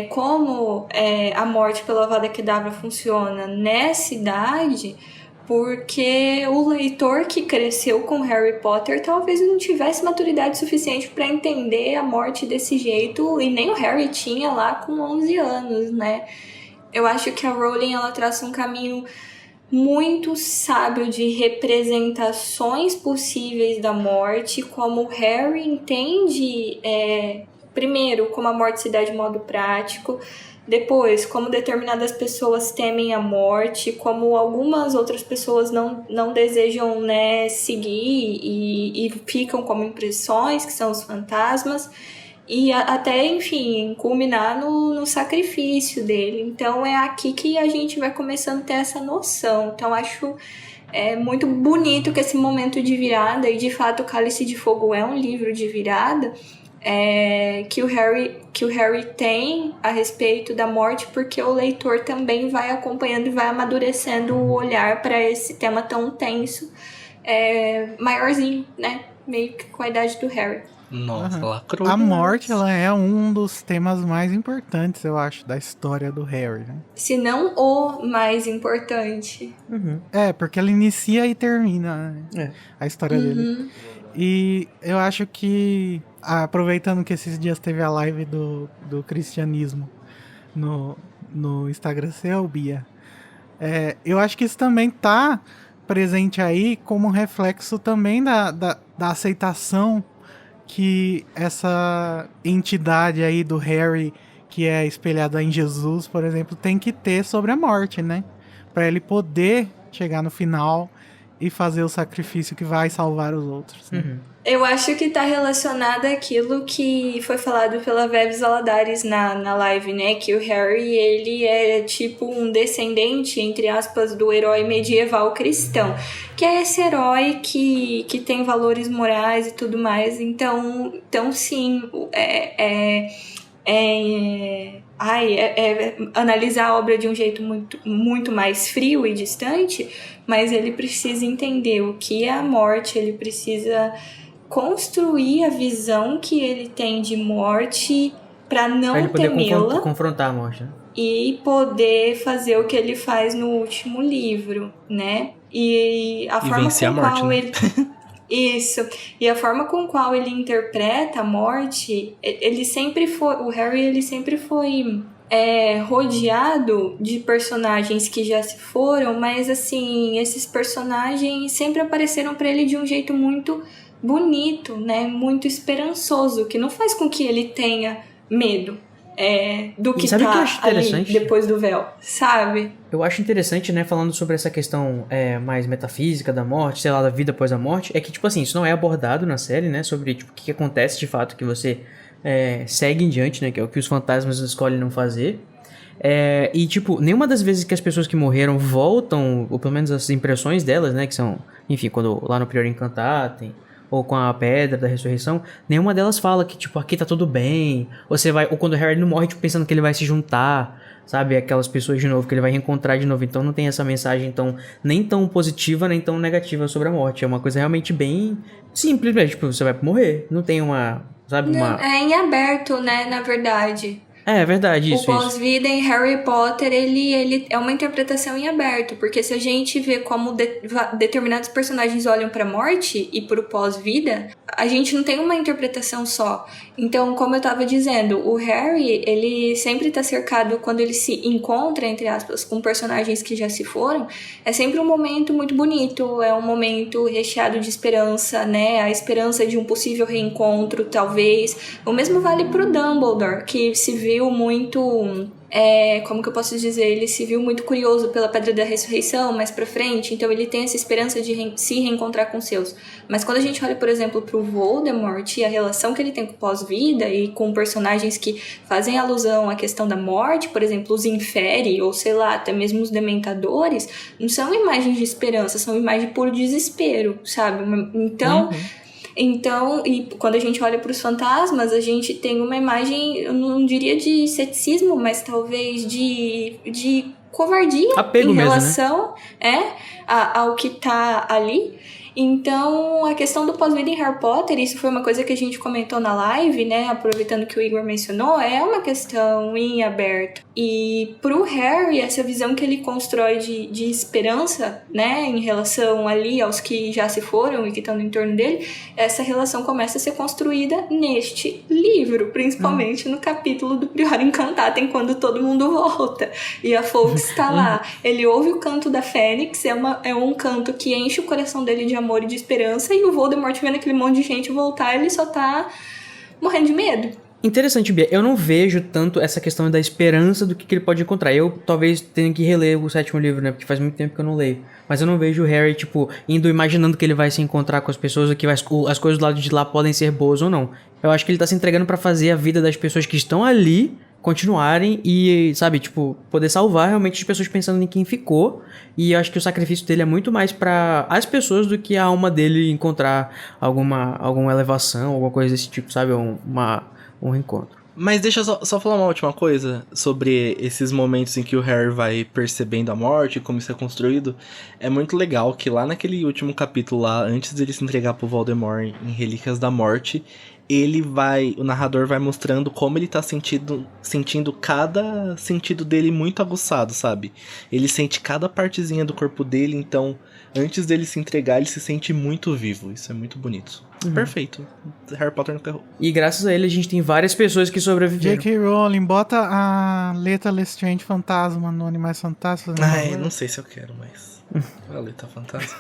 como a morte pela Avada Kedavra funciona nessa idade, porque o leitor que cresceu com Harry Potter talvez não tivesse maturidade suficiente para entender a morte desse jeito, e nem o Harry tinha lá com 11 anos, né? Eu acho que a Rowling, ela traça um caminho muito sábio de representações possíveis da morte, como o Harry entende primeiro, como a morte se dá de modo prático, depois, como determinadas pessoas temem a morte, como algumas outras pessoas não desejam, né, seguir e ficam como impressões, que são os fantasmas, e até, enfim, culminar no sacrifício dele. Então é aqui que a gente vai começando a ter essa noção. Então acho muito bonito que esse momento de virada, e de fato o Cálice de Fogo é um livro de virada, que o Harry tem a respeito da morte, porque o leitor também vai acompanhando e vai amadurecendo o olhar para esse tema tão tenso, maiorzinho, né? Meio que com a idade do Harry. Nossa, lacrou. A morte, ela é um dos temas mais importantes, eu acho, da história do Harry, né? Se não o mais importante. Porque ela inicia e termina, né? A história dele. E eu acho que, aproveitando que esses dias teve a live do cristianismo no Instagram seu, Bia, eu acho que isso também tá presente aí como reflexo também da aceitação que essa entidade aí do Harry, que é espelhada em Jesus, por exemplo, tem que ter sobre a morte, né? Pra ele poder chegar no final e fazer o sacrifício que vai salvar os outros. Né? Eu acho que tá relacionado àquilo que foi falado pela Vebs Aladares na live, né? Que o Harry, ele é tipo um descendente, entre aspas, do herói medieval cristão. Que é esse herói que tem valores morais e tudo mais. Então sim, analisar a obra de um jeito muito, muito mais frio e distante, mas ele precisa entender o que é a morte, ele precisa construir a visão que ele tem de morte para não ele poder temê-la, confrontar a morte, né? E poder fazer o que ele faz no último livro, né? E a forma vencer com a morte, qual né? ele... Isso. E a forma com qual ele interpreta a morte, ele sempre foi... O Harry, ele sempre foi rodeado de personagens que já se foram, mas, assim, esses personagens sempre apareceram para ele de um jeito muito bonito, né? Muito esperançoso, que não faz com que ele tenha medo do que sabe o que eu tá acho ali interessante? depois do véu, sabe? Eu acho interessante, né, falando sobre essa questão mais metafísica da morte, sei lá, da vida após a morte, é que, tipo assim, isso não é abordado na série, né, sobre, tipo, o que acontece de fato que você segue em diante, né, que é o que os fantasmas escolhem não fazer. E, tipo, nenhuma das vezes que as pessoas que morreram voltam, ou pelo menos as impressões delas, né, que são, enfim, quando lá no Prior Incantatem, ou com a Pedra da Ressurreição, nenhuma delas fala que, tipo, aqui tá tudo bem, ou quando o Harry não morre, tipo, pensando que ele vai se juntar, sabe, aquelas pessoas de novo, que ele vai reencontrar de novo, então não tem essa mensagem nem tão positiva, nem tão negativa sobre a morte, é uma coisa realmente bem simples, né? Tipo, você vai morrer, não tem uma, sabe, uma... É em aberto, né, na verdade. É verdade, isso. O pós-vida em Harry Potter, ele é uma interpretação em aberto, porque se a gente vê como determinados personagens olham pra morte e pro pós-vida, a gente não tem uma interpretação só. Então, como eu tava dizendo, o Harry, ele sempre tá cercado, quando ele se encontra, entre aspas, com personagens que já se foram, é sempre um momento muito bonito, é um momento recheado de esperança, né? A esperança de um possível reencontro, talvez. O mesmo vale pro Dumbledore, que se viu muito... como que eu posso dizer? Ele se viu muito curioso pela Pedra da Ressurreição mais pra frente, então ele tem essa esperança de se reencontrar com seus. Mas quando a gente olha, por exemplo, pro Voldemort e a relação que ele tem com o pós-vida e com personagens que fazem alusão à questão da morte, por exemplo, os Inferi, ou sei lá, até mesmo os Dementadores, não são imagens de esperança, são imagens de puro desespero, sabe? Então, e quando a gente olha para os fantasmas, a gente tem uma imagem, eu não diria de ceticismo, mas talvez de covardia apego em mesmo, relação ao que tá ali. Então, a questão do pós-vida em Harry Potter, isso foi uma coisa que a gente comentou na live, né? Aproveitando que o Igor mencionou, é uma questão em aberto. E pro Harry, essa visão que ele constrói de esperança, né? Em relação ali aos que já se foram e que estão no entorno dele, essa relação começa a ser construída neste livro, principalmente no capítulo do Prior Incantatem, quando todo mundo volta. E a Fawkes está lá. Ele ouve o canto da Fênix, é um canto que enche o coração dele de amor e de esperança, e o Voldemort vendo aquele monte de gente voltar, ele só tá morrendo de medo, Interessante, Bia. Eu não vejo tanto essa questão da esperança do que ele pode encontrar. Eu talvez tenha que reler o 7º livro, né? Porque faz muito tempo que eu não leio. Mas eu não vejo o Harry, tipo, indo imaginando que ele vai se encontrar com as pessoas ou que as coisas do lado de lá podem ser boas ou não. Eu acho que ele tá se entregando pra fazer a vida das pessoas que estão ali continuarem e, sabe, tipo, poder salvar realmente as pessoas pensando em quem ficou. E eu acho que o sacrifício dele é muito mais pra as pessoas do que a alma dele encontrar alguma elevação, alguma coisa desse tipo, sabe? Um reencontro. Mas deixa eu só falar uma última coisa sobre esses momentos em que o Harry vai percebendo a morte e como isso é construído. É muito legal que lá naquele último capítulo lá, antes dele se entregar pro Voldemort em Relíquias da Morte, o narrador vai mostrando como ele tá sentindo cada sentido dele muito aguçado, sabe? Ele sente cada partezinha do corpo dele, então antes dele se entregar, ele se sente muito vivo. Isso é muito bonito. Perfeito. Harry Potter nunca errou. E graças a ele a gente tem várias pessoas que sobreviveram. J.K. Rowling, bota a letra Lestrange Fantasma no Animais Fantásticos. Ai, não sei se eu quero, mas... a letra fantasma.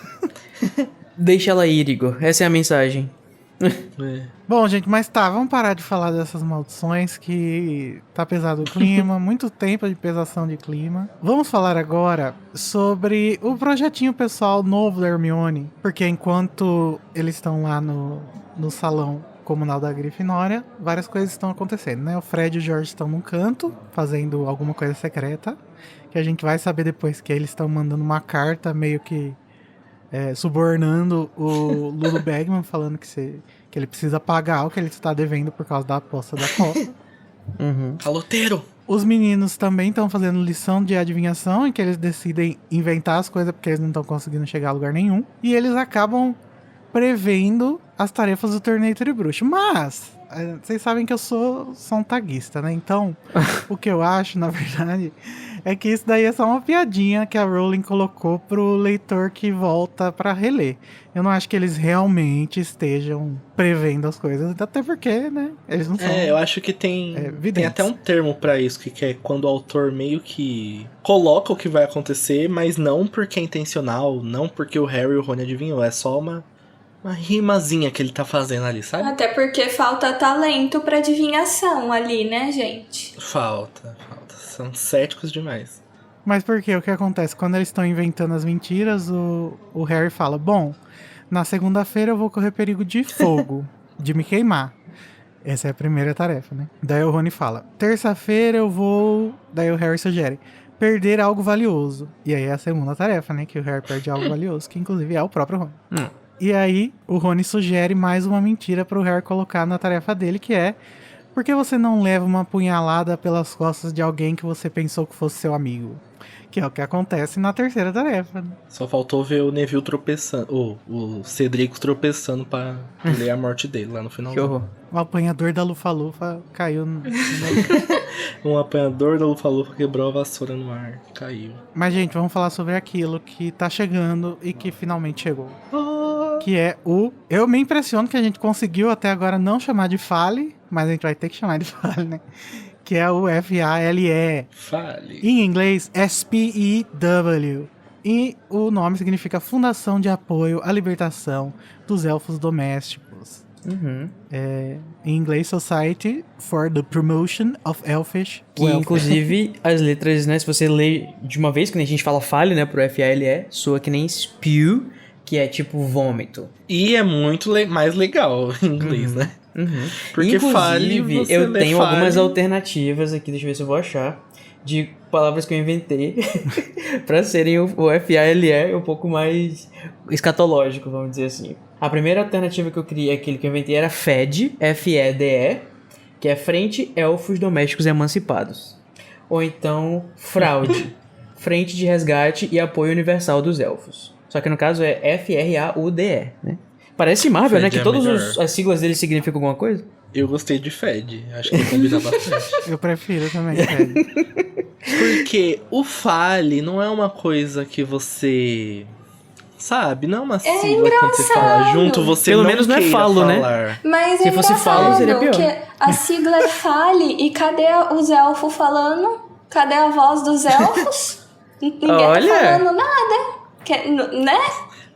Deixa ela ir, Igor. Essa é a mensagem. Bom, gente, mas tá, vamos parar de falar dessas maldições que tá pesado o clima, muito tempo de pesação de clima. Vamos falar agora sobre o projetinho pessoal novo da Hermione, porque enquanto eles estão lá no salão comunal da Grifinória, várias coisas estão acontecendo, né? O Fred e o George estão num canto, fazendo alguma coisa secreta, que a gente vai saber depois que eles estão mandando uma carta meio que subornando o Lulu Bagman, falando que ele precisa pagar o que ele está devendo por causa da aposta da Copa. Caloteiro! Os meninos também estão fazendo lição de adivinhação, em que eles decidem inventar as coisas porque eles não estão conseguindo chegar a lugar nenhum. E eles acabam prevendo as tarefas do torneio Tribruxo. Mas, vocês sabem que eu sou um taguista, né? Então, o que eu acho, na verdade, é que isso daí é só uma piadinha que a Rowling colocou pro leitor que volta pra reler. Eu não acho que eles realmente estejam prevendo as coisas, até porque, né, eles não são... eu acho que tem até um termo pra isso, que é quando o autor meio que coloca o que vai acontecer, mas não porque é intencional, não porque o Harry e o Rony adivinham, é só uma rimazinha que ele tá fazendo ali, sabe? Até porque falta talento pra adivinhação ali, né, gente? Falta. São céticos demais. Mas por quê? O que acontece? Quando eles estão inventando as mentiras, o Harry fala, bom, na segunda-feira eu vou correr perigo de fogo, de me queimar. Essa é a primeira tarefa, né? Daí o Rony fala, terça-feira eu vou... Daí o Harry sugere, perder algo valioso. E aí é a segunda tarefa, né? Que o Harry perde algo valioso, que inclusive é o próprio Rony. E aí o Rony sugere mais uma mentira pro Harry colocar na tarefa dele, que é... Por que você não leva uma punhalada pelas costas de alguém que você pensou que fosse seu amigo? Que é o que acontece na terceira tarefa. Né? Só faltou ver o Neville tropeçando, o Cedrico tropeçando pra ler a morte dele lá no final. Que horror. O apanhador da Lufa-Lufa caiu no... Um apanhador da Lufa-Lufa quebrou a vassoura no ar. Caiu. Mas, gente, vamos falar sobre aquilo que tá chegando e que finalmente chegou. Que é o... Eu me impressiono que a gente conseguiu até agora não chamar de Fale, mas a gente vai ter que chamar de Fale, né? Que é o FALE. Fale. Em inglês, SPEW. E o nome significa Fundação de Apoio à Libertação dos Elfos Domésticos. Em inglês, Society for the Promotion of Elfish Que, Welfare. inclusive, as letras, né? Se você lê de uma vez, que nem a gente fala Fale, né? Pro FALE, soa que nem spew, que é tipo vômito. E é muito mais legal em inglês, né? Porque inclusive, Fale, você eu lê tenho Fale. algumas alternativas aqui, deixa eu ver se eu vou achar, de palavras que eu inventei pra serem o FALE um pouco mais escatológico, vamos dizer assim. A primeira alternativa que eu criei, aquele que eu inventei, era FED, F-E-D-E, que é Frente Elfos Domésticos Emancipados. Ou então, Fraude, Frente de Resgate e Apoio Universal dos Elfos. Só que no caso é F-R-A-U-D-E, né? Parece Marvel, né? Que todas as siglas dele significam alguma coisa. Eu gostei de Fed. Acho que combina bastante. Eu prefiro também, Fed. Porque o Fale não é uma coisa que você... Sabe? Não é uma sigla que quando você fala junto, você Pelo não menos não é queira falo, falar. né? Mas Se é fosse engraçado Fale, seria pior. que a sigla é Fale e cadê os elfos falando? Cadê a voz dos elfos? Ninguém Olha. tá falando nada. Né?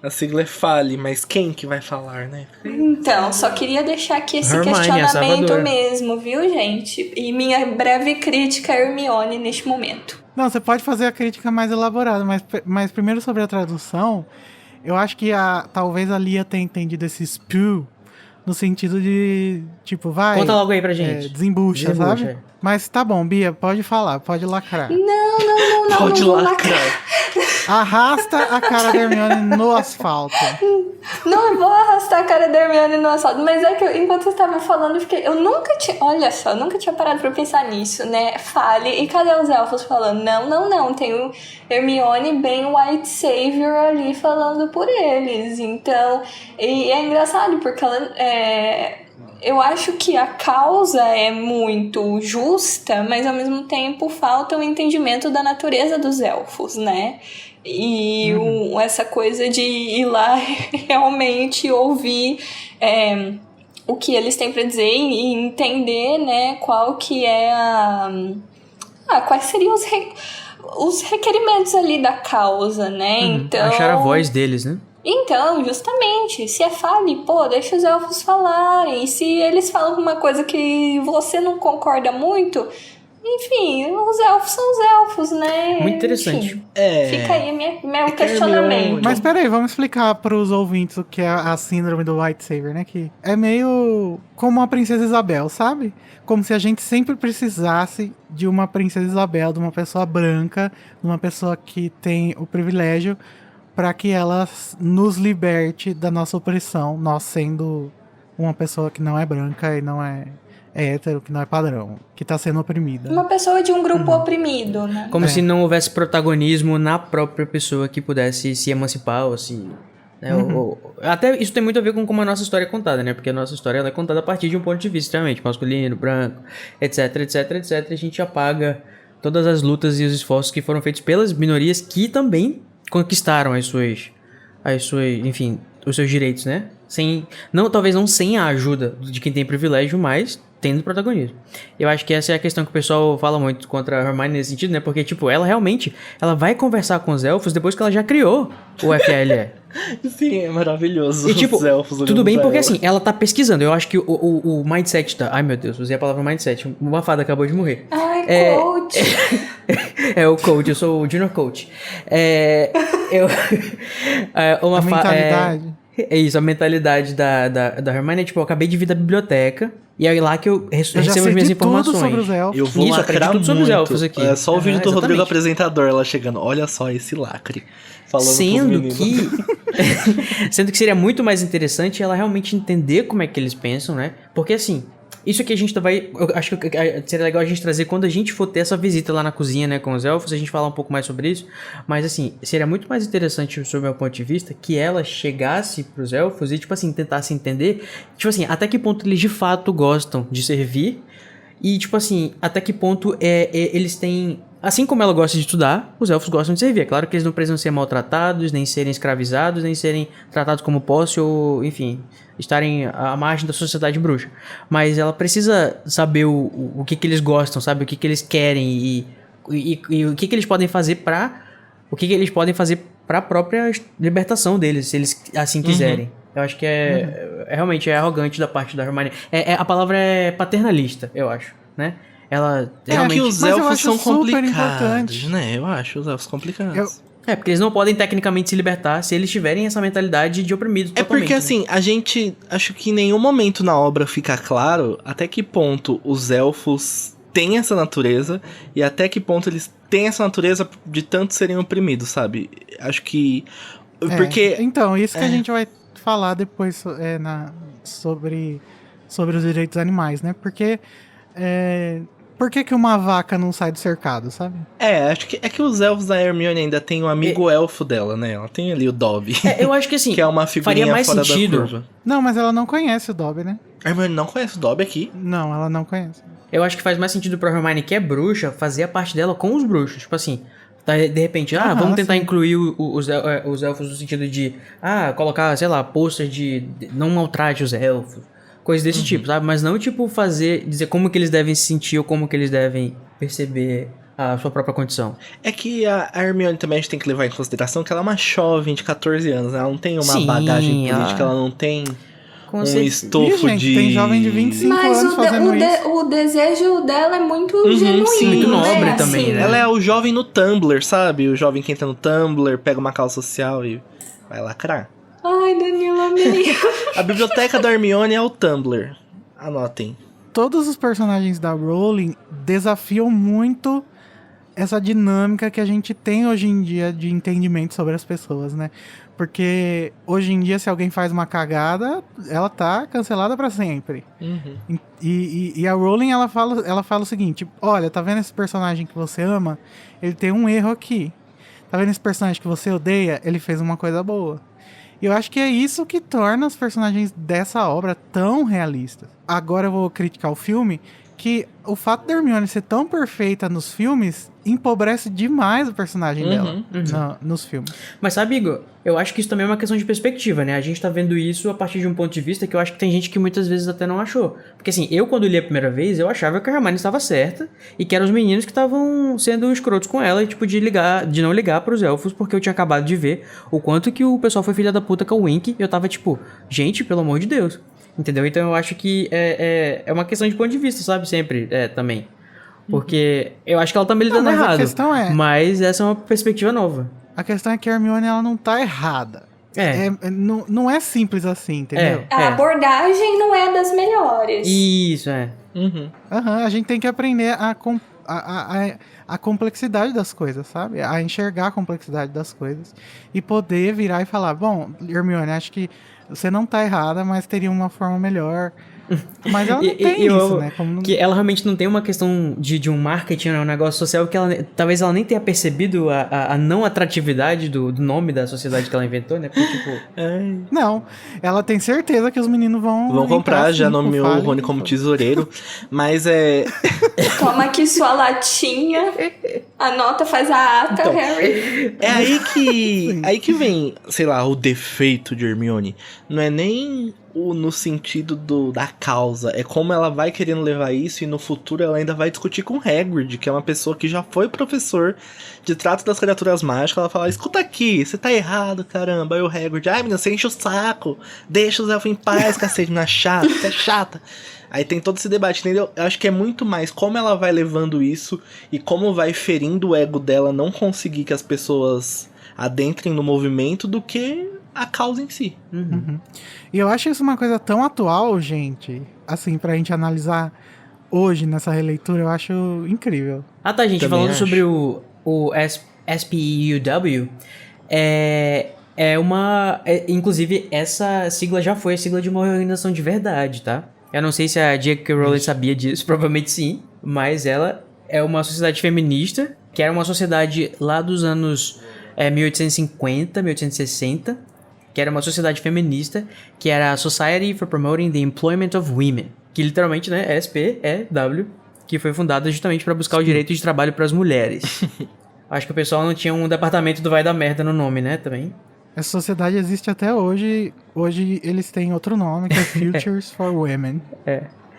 A sigla é Fale, mas quem que vai falar, né? Então, só queria deixar aqui esse Hermione, a questionamento salvadora. mesmo, viu, gente? E minha breve crítica a Hermione neste momento. Não, você pode fazer a crítica mais elaborada, mas primeiro sobre a tradução, eu acho que talvez a Lia tenha entendido esse spew no sentido de, tipo, vai... Conta logo aí pra gente. Desembucha, Desembucha, sabe? é. Mas tá bom, Bia, pode falar, pode lacrar. Pode não, lacrar. Arrasta a cara da Hermione no asfalto. Não vou arrastar a cara da Hermione no assalto, mas é que enquanto você estava falando, eu nunca tinha, olha só, nunca tinha parado pra pensar nisso, né? Fale, e cadê os elfos falando? Não, tem o Hermione bem White Savior ali falando por eles, então, e é engraçado porque ela, eu acho que a causa é muito justa, mas ao mesmo tempo falta o entendimento da natureza dos elfos, né? E essa coisa de ir lá realmente ouvir o que eles têm para dizer e entender, né, qual que é quais seriam os requerimentos ali da causa, né? Então, Achar a voz deles, né? então, justamente, se Fale, pô, deixa os elfos falarem. E se eles falam uma coisa que você não concorda muito, enfim, os elfos são os elfos, né? Muito interessante. Enfim, fica aí meu que questionamento. Hermione- Mas peraí, vamos explicar pros ouvintes o que é a síndrome do White Savior, né? Que é meio como a Princesa Isabel, sabe? Como se a gente sempre precisasse de uma Princesa Isabel, de uma pessoa branca, de uma pessoa que tem o privilégio para que ela nos liberte da nossa opressão, nós sendo uma pessoa que não é branca e não é hétero, que não é padrão, que tá sendo oprimida. Uma pessoa de um grupo oprimido, né? Como se não houvesse protagonismo na própria pessoa que pudesse se emancipar ou se... né, até isso tem muito a ver com como a nossa história é contada, né? Porque a nossa história ela é contada a partir de um ponto de vista extremamente masculino, branco, etc. A gente apaga todas as lutas e os esforços que foram feitos pelas minorias que também conquistaram enfim, os seus direitos, né? Talvez não sem a ajuda de quem tem privilégio, mas tendo protagonismo. Eu acho que essa é a questão que o pessoal fala muito contra a Hermione nesse sentido, né? Porque, tipo, ela realmente, ela vai conversar com os elfos depois que ela já criou o FALE. Sim, é maravilhoso. E, tipo, os elfos tudo olhando bem pra porque, ela. assim, ela tá pesquisando. Eu acho que o mindset da... Ai, meu Deus, usei a palavra mindset. Uma fada acabou de morrer. Ai, coach. É o coach, eu sou o junior coach. A mentalidade. É isso, a mentalidade da Hermione é tipo, eu acabei de vir da biblioteca e é lá que eu Eu já recebo sei as minhas de tudo informações. sobre os elfos. Eu vou Isso, aprendi lacrar tudo sobre os muito. elfos aqui. É só o vídeo do Rodrigo Exatamente. apresentador, ela chegando. Olha só esse lacre. Falando Sendo pros meninos. sendo que seria muito mais interessante ela realmente entender como é que eles pensam, né? Porque assim, isso aqui a gente vai... Eu acho que seria legal a gente trazer quando a gente for ter essa visita lá na cozinha, né, com os elfos, a gente falar um pouco mais sobre isso. Mas assim, seria muito mais interessante, sob o meu ponto de vista, que ela chegasse pros elfos e, tipo assim, tentasse entender, tipo assim, até que ponto eles de fato gostam de servir e, tipo assim, até que ponto eles têm... Assim como ela gosta de estudar, os elfos gostam de servir. É claro que eles não precisam ser maltratados, nem serem escravizados, nem serem tratados como posse ou, enfim, estarem à margem da sociedade bruxa. Mas ela precisa saber o que eles gostam, sabe? O que eles querem e o que eles podem fazer pra... O que eles podem fazer pra própria libertação deles, se eles assim quiserem. Eu acho que realmente é arrogante da parte da Hermione. A palavra é paternalista, eu acho, né? Ela realmente... É que os Mas eu elfos acho são super complicados, importante. né? Eu acho os elfos complicados. porque eles não podem tecnicamente se libertar se eles tiverem essa mentalidade de oprimido É totalmente. porque, assim, a gente... Acho que em nenhum momento na obra fica claro até que ponto os elfos têm essa natureza e até que ponto eles têm essa natureza de tanto serem oprimidos, sabe? Acho que... Porque... Então, isso que a gente vai falar depois sobre os direitos animais, né? Porque... por que uma vaca não sai do cercado, sabe? acho que é que os elfos da Hermione ainda tem um amigo elfo dela, né? Ela tem ali o Dobby. Eu acho que assim, que é uma figurinha faria mais fora sentido. da curva. Não, mas ela não conhece o Dobby, né? A Hermione não conhece o Dobby aqui. Não, ela não conhece. Eu acho que faz mais sentido pra Hermione, que é bruxa, fazer a parte dela com os bruxos. Tipo assim, de repente, vamos tentar sim. incluir os elfos no sentido de, colocar, sei lá, posters de não maltrate os elfos. Coisas desse tipo, sabe? Mas não, tipo, dizer como que eles devem se sentir ou como que eles devem perceber a sua própria condição. É que a Hermione também a gente tem que levar em consideração que ela é uma jovem de 14 anos, né? Ela não tem uma Sim, bagagem política, ela não tem Com um certeza. estofo Ih, gente, de... tem jovem de 25 Mas anos fazendo isso. o desejo dela é muito genuíno, sim. Muito nobre né? também, Assim, né? Ela é o jovem no Tumblr, sabe? O jovem que entra no Tumblr, pega uma causa social e vai lacrar. Ai, Danilo, amei. A biblioteca da Hermione é o Tumblr. Anotem. Todos os personagens da Rowling desafiam muito essa dinâmica que a gente tem hoje em dia de entendimento sobre as pessoas, né? Porque hoje em dia, se alguém faz uma cagada, ela tá cancelada pra sempre. Uhum. E a Rowling, ela fala o seguinte: olha, tá vendo esse personagem que você ama? Ele tem um erro aqui. Tá vendo esse personagem que você odeia? Ele fez uma coisa boa. E eu acho que é isso que torna os personagens dessa obra tão realistas. Agora eu vou criticar o filme, que o fato da Hermione ser tão perfeita nos filmes empobrece demais o personagem dela nos filmes. Mas sabe, Igor, eu acho que isso também é uma questão de perspectiva, né? A gente tá vendo isso a partir de um ponto de vista que eu acho que tem gente que muitas vezes até não achou. Porque assim, eu quando li a primeira vez, eu achava que a Hermione estava certa e que eram os meninos que estavam sendo escrotos com ela e tipo de não ligar pros elfos, porque eu tinha acabado de ver o quanto que o pessoal foi filha da puta com o Wink e eu tava tipo, gente, pelo amor de Deus. Entendeu? Então eu acho que é uma questão de ponto de vista, sabe? Sempre também. Porque eu acho que ela tá militando Não, mas a errado. questão é- Mas essa é uma perspectiva nova. A questão é que a Hermione, ela não tá errada. Não é simples assim, entendeu? A abordagem não é das melhores. Isso, é. Uhum. A gente tem que aprender a complexidade das coisas, sabe? A enxergar a complexidade das coisas. E poder virar e falar, bom, Hermione, acho que você não tá errada, mas teria uma forma melhor. Mas ela não tem isso, né? Como não... Que ela realmente não tem uma questão de um marketing, né? Um negócio social que talvez ela nem tenha percebido a não atratividade do nome da sociedade que ela inventou, né? Porque, tipo... Não, ela tem certeza que os meninos vão comprar, já nomeou o Fallen, Rony como tesoureiro. Mas é... Toma aqui sua latinha, anota, faz a ata, Então, Harry. É aí que vem, sei lá, o defeito de Hermione. Não é nem no sentido da causa, é como ela vai querendo levar isso e no futuro ela ainda vai discutir com Hagrid, que é uma pessoa que já foi professor de trato das criaturas mágicas. Ela fala, escuta aqui, você tá errado, caramba. Aí o Hagrid, ai menina, você enche o saco, deixa os elfos em paz, cacete, não é chata, você é chata. Aí tem todo esse debate, entendeu? Eu acho que é muito mais como ela vai levando isso e como vai ferindo o ego dela não conseguir que as pessoas adentrem no movimento do que a causa em si. E eu acho isso uma coisa tão atual, gente, assim, pra gente analisar hoje nessa releitura, eu acho incrível. Ah, tá, gente, Também falando acho. sobre o SPEUW, inclusive, essa sigla já foi a sigla de uma organização de verdade, tá? Eu não sei se a J.K. Rowling sabia disso, provavelmente sim, mas ela é uma sociedade feminista, que era uma sociedade lá dos anos 1850, 1860, que era uma sociedade feminista, que era a Society for Promoting the Employment of Women, que literalmente, né, é SPEW, que foi fundada justamente para buscar o direito de trabalho para as mulheres. Acho que o pessoal não tinha um departamento do vai da merda no nome, né, também. Essa sociedade existe até hoje. Hoje eles têm outro nome, que é Futures for Women.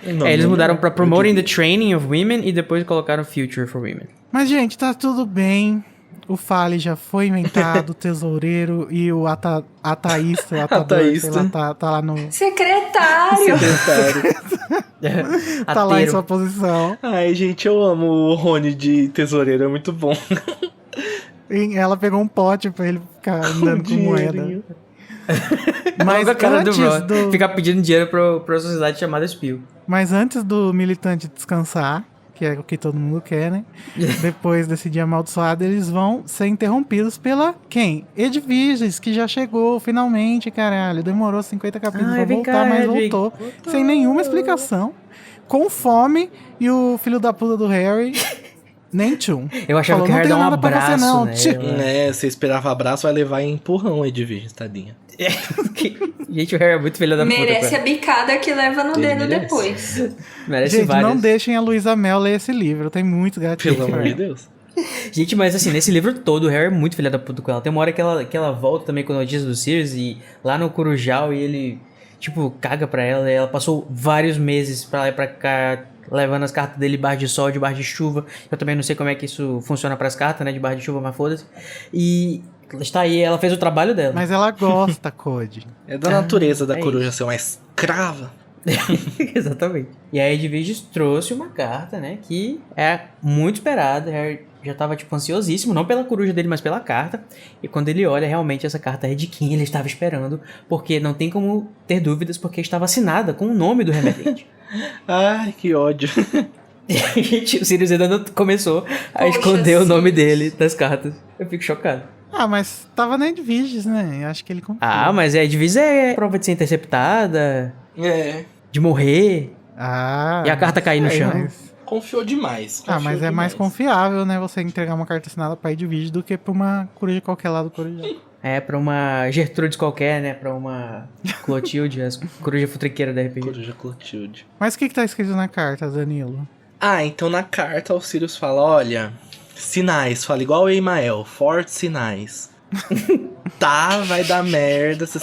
Eles mudaram pra Promoting the Training of Women e depois colocaram Future for Women. Mas, gente, tá tudo bem. O Fale já foi inventado, o tesoureiro e o ataísta, o atador, sei lá, tá lá no... Secretário. Tá lá em sua posição. Ai, gente, eu amo o Rony de tesoureiro, é muito bom. E ela pegou um pote pra ele ficar andando com moeda. Mas Mas a cara do antes Ron ficar pedindo dinheiro pra sociedade chamada Spill. Mas antes do militante descansar, que é o que todo mundo quer, né? Depois desse dia amaldiçoado, eles vão ser interrompidos pela quem? Edviges, que já chegou finalmente, caralho. Demorou 50 capítulos pra voltar, mas voltou. Sem nenhuma explicação. Com fome, e o filho da puta do Harry... Nem tchum. Eu achava que o Harry dá um abraço, né? Você esperava abraço, vai levar em empurrão, Edviges, tadinha. Gente, o Harry é muito filho da puta. Merece a bicada que leva no dedo merece. depois. Merece Gente, várias. não deixem a Luísa Mel ler esse livro. Tem muito gatilho. Pelo amor de Deus. Gente, mas assim, nesse livro todo, o Harry é muito filha da puta com ela. Tem uma hora que ela volta também com notícias do Sirius e lá no Corujal e ele... tipo, caga pra ela. E ela passou vários meses pra lá e pra cá, levando as cartas dele debaixo de sol, debaixo de chuva. Eu também não sei como é que isso funciona pras cartas, né? Debaixo de chuva, mas foda-se. E está aí, ela fez o trabalho dela. Mas ela gosta, Code. É da natureza da é coruja ser uma escrava. Exatamente. E aí a Edwiges trouxe uma carta, né? Que é muito esperada. Harry já tava, tipo, ansiosíssimo. Não pela coruja dele, mas pela carta. E quando ele olha, realmente essa carta é de quem ele estava esperando. Porque não tem como ter dúvidas, porque estava assinada com o nome do remetente. Ai, que ódio. Gente, o Sirius ainda não começou a Poxa, esconder o nome Sirius. dele das cartas. Eu fico chocado. Ah, mas tava na Edwiges, né? Eu acho que ele confia. Ah, mas a Edwiges é prova de ser interceptada, É, de morrer, Ah, e a carta cair no sei, chão. mas- confiou demais. Ah, mas confiou é mais demais. confiável, né? Você entregar uma carta assinada pra Edwiges do que pra uma coruja qualquer lá do Corujão. É, pra uma Gertrudes qualquer, né? Pra uma Clotilde, as coruja futriqueira da RPG. Coruja Clotilde. Mas o que tá escrito na carta, Danilo? Ah, então na carta o Sirius fala, olha, sinais, fala igual o Emael, fortes sinais. Tá, vai dar merda se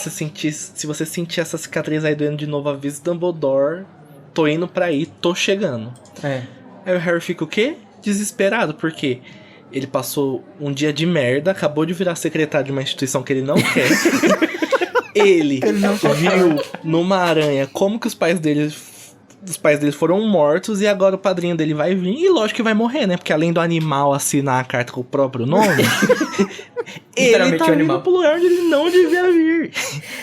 você sentir essa cicatriz aí doendo de novo, avisa o Dumbledore, tô indo pra aí, tô chegando. É. Aí o Harry fica o quê? Desesperado, porque ele passou um dia de merda, acabou de virar secretário de uma instituição que ele não quer. Ele viu numa aranha como que os pais dele foram mortos e agora o padrinho dele vai vir e lógico que vai morrer, né? Porque além do animal assinar a carta com o próprio nome, ele Literalmente tá o vindo animal. pro lugar onde ele não devia vir.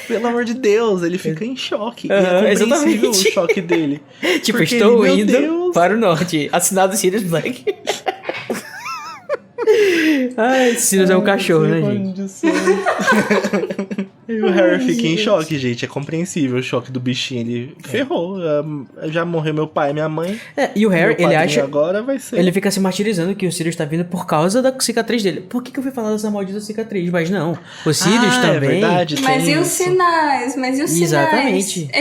Pelo amor de Deus, ele fica em choque. E Aham, é compreensível exatamente. o choque dele. Tipo, Porque estou ele, meu indo Deus. para o norte. Assinado Sirius Black. Ai, Sirius é um cachorro, né, gente? E o Harry fica em choque, gente. É compreensível o choque do bichinho. Ele ferrou. Já morreu meu pai e minha mãe. É, e o Harry, Meu ele padrinho acha... agora vai ser. Ele fica se martirizando que o Sirius tá vindo por causa da cicatriz dele. Por que eu fui falar dessa maldita cicatriz? Mas não, o Sirius É também... verdade, Mas tem e os isso. sinais? Mas e os Exatamente. sinais?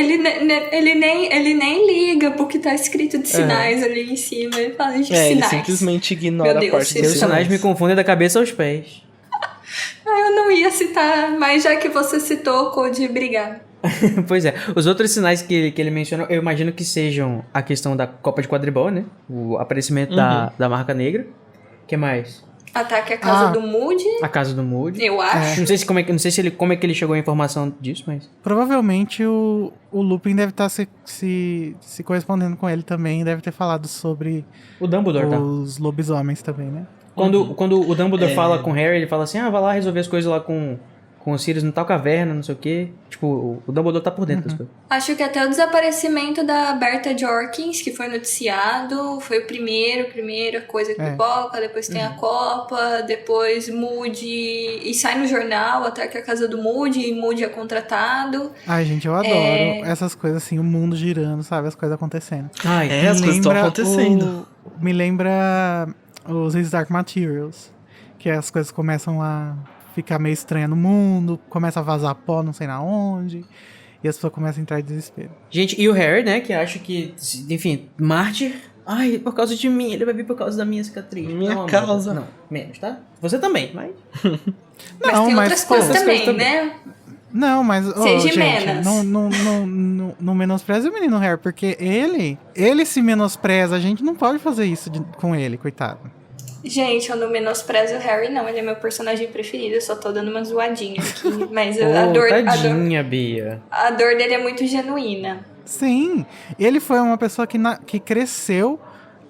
Ele nem liga porque tá escrito de sinais ali em cima. Ele fala de Ele sinais. simplesmente ignora Meu a Deus, parte Sirius dos Seus sinais me sinais. confundem da cabeça aos pés. Ah, eu não ia citar, mas já que você citou, Code, obrigada. Pois é, os outros sinais que ele mencionou, eu imagino que sejam a questão da Copa de Quadribol, né? O aparecimento da marca negra. O que mais? Ataque à casa Ah. do Moody, A casa do Moody. eu acho. Não sei se como é que ele chegou à informação disso, mas... Provavelmente o Lupin deve estar se correspondendo com ele também. Deve ter falado sobre O Dumbledore, tá? os lobisomens também, né? Quando o Dumbledore fala com o Harry, ele fala assim, vai lá resolver as coisas lá com o Sirius no tal caverna, não sei o quê. Tipo, o Dumbledore tá por dentro das coisas. Acho que até o desaparecimento da Berta Jorkins, que foi noticiado, foi o primeira coisa que pipoca, depois tem a Copa, depois Moody, e sai no jornal, Ataque à casa do Moody, e Moody é contratado. Ai, gente, eu adoro essas coisas assim, o mundo girando, sabe? As coisas acontecendo. Ai, É, as coisas estão Lembra acontecendo. Me lembra os His Dark Materials, que as coisas começam a ficar meio estranha no mundo, começa a vazar pó não sei na onde, e as pessoas começam a entrar em desespero. gente, e o Harry, né, que acha que, enfim, mártir... Ai, por causa de mim, ele vai vir por causa da minha cicatriz. Minha Não, causa. Não, menos, tá? Você também, mas... Mas Não, tem mas, outras pô, coisas outras também, coisas né? Não, mas, Seja gente, menos. não menospreze o menino Harry, porque ele se menospreza, a gente não pode fazer isso com ele, coitado. Gente, eu não menosprezo o Harry, não. Ele é meu personagem preferido. Eu só tô dando uma zoadinha aqui. Mas tadinha, Bia. a dor dele é muito genuína. Sim, ele foi uma pessoa que cresceu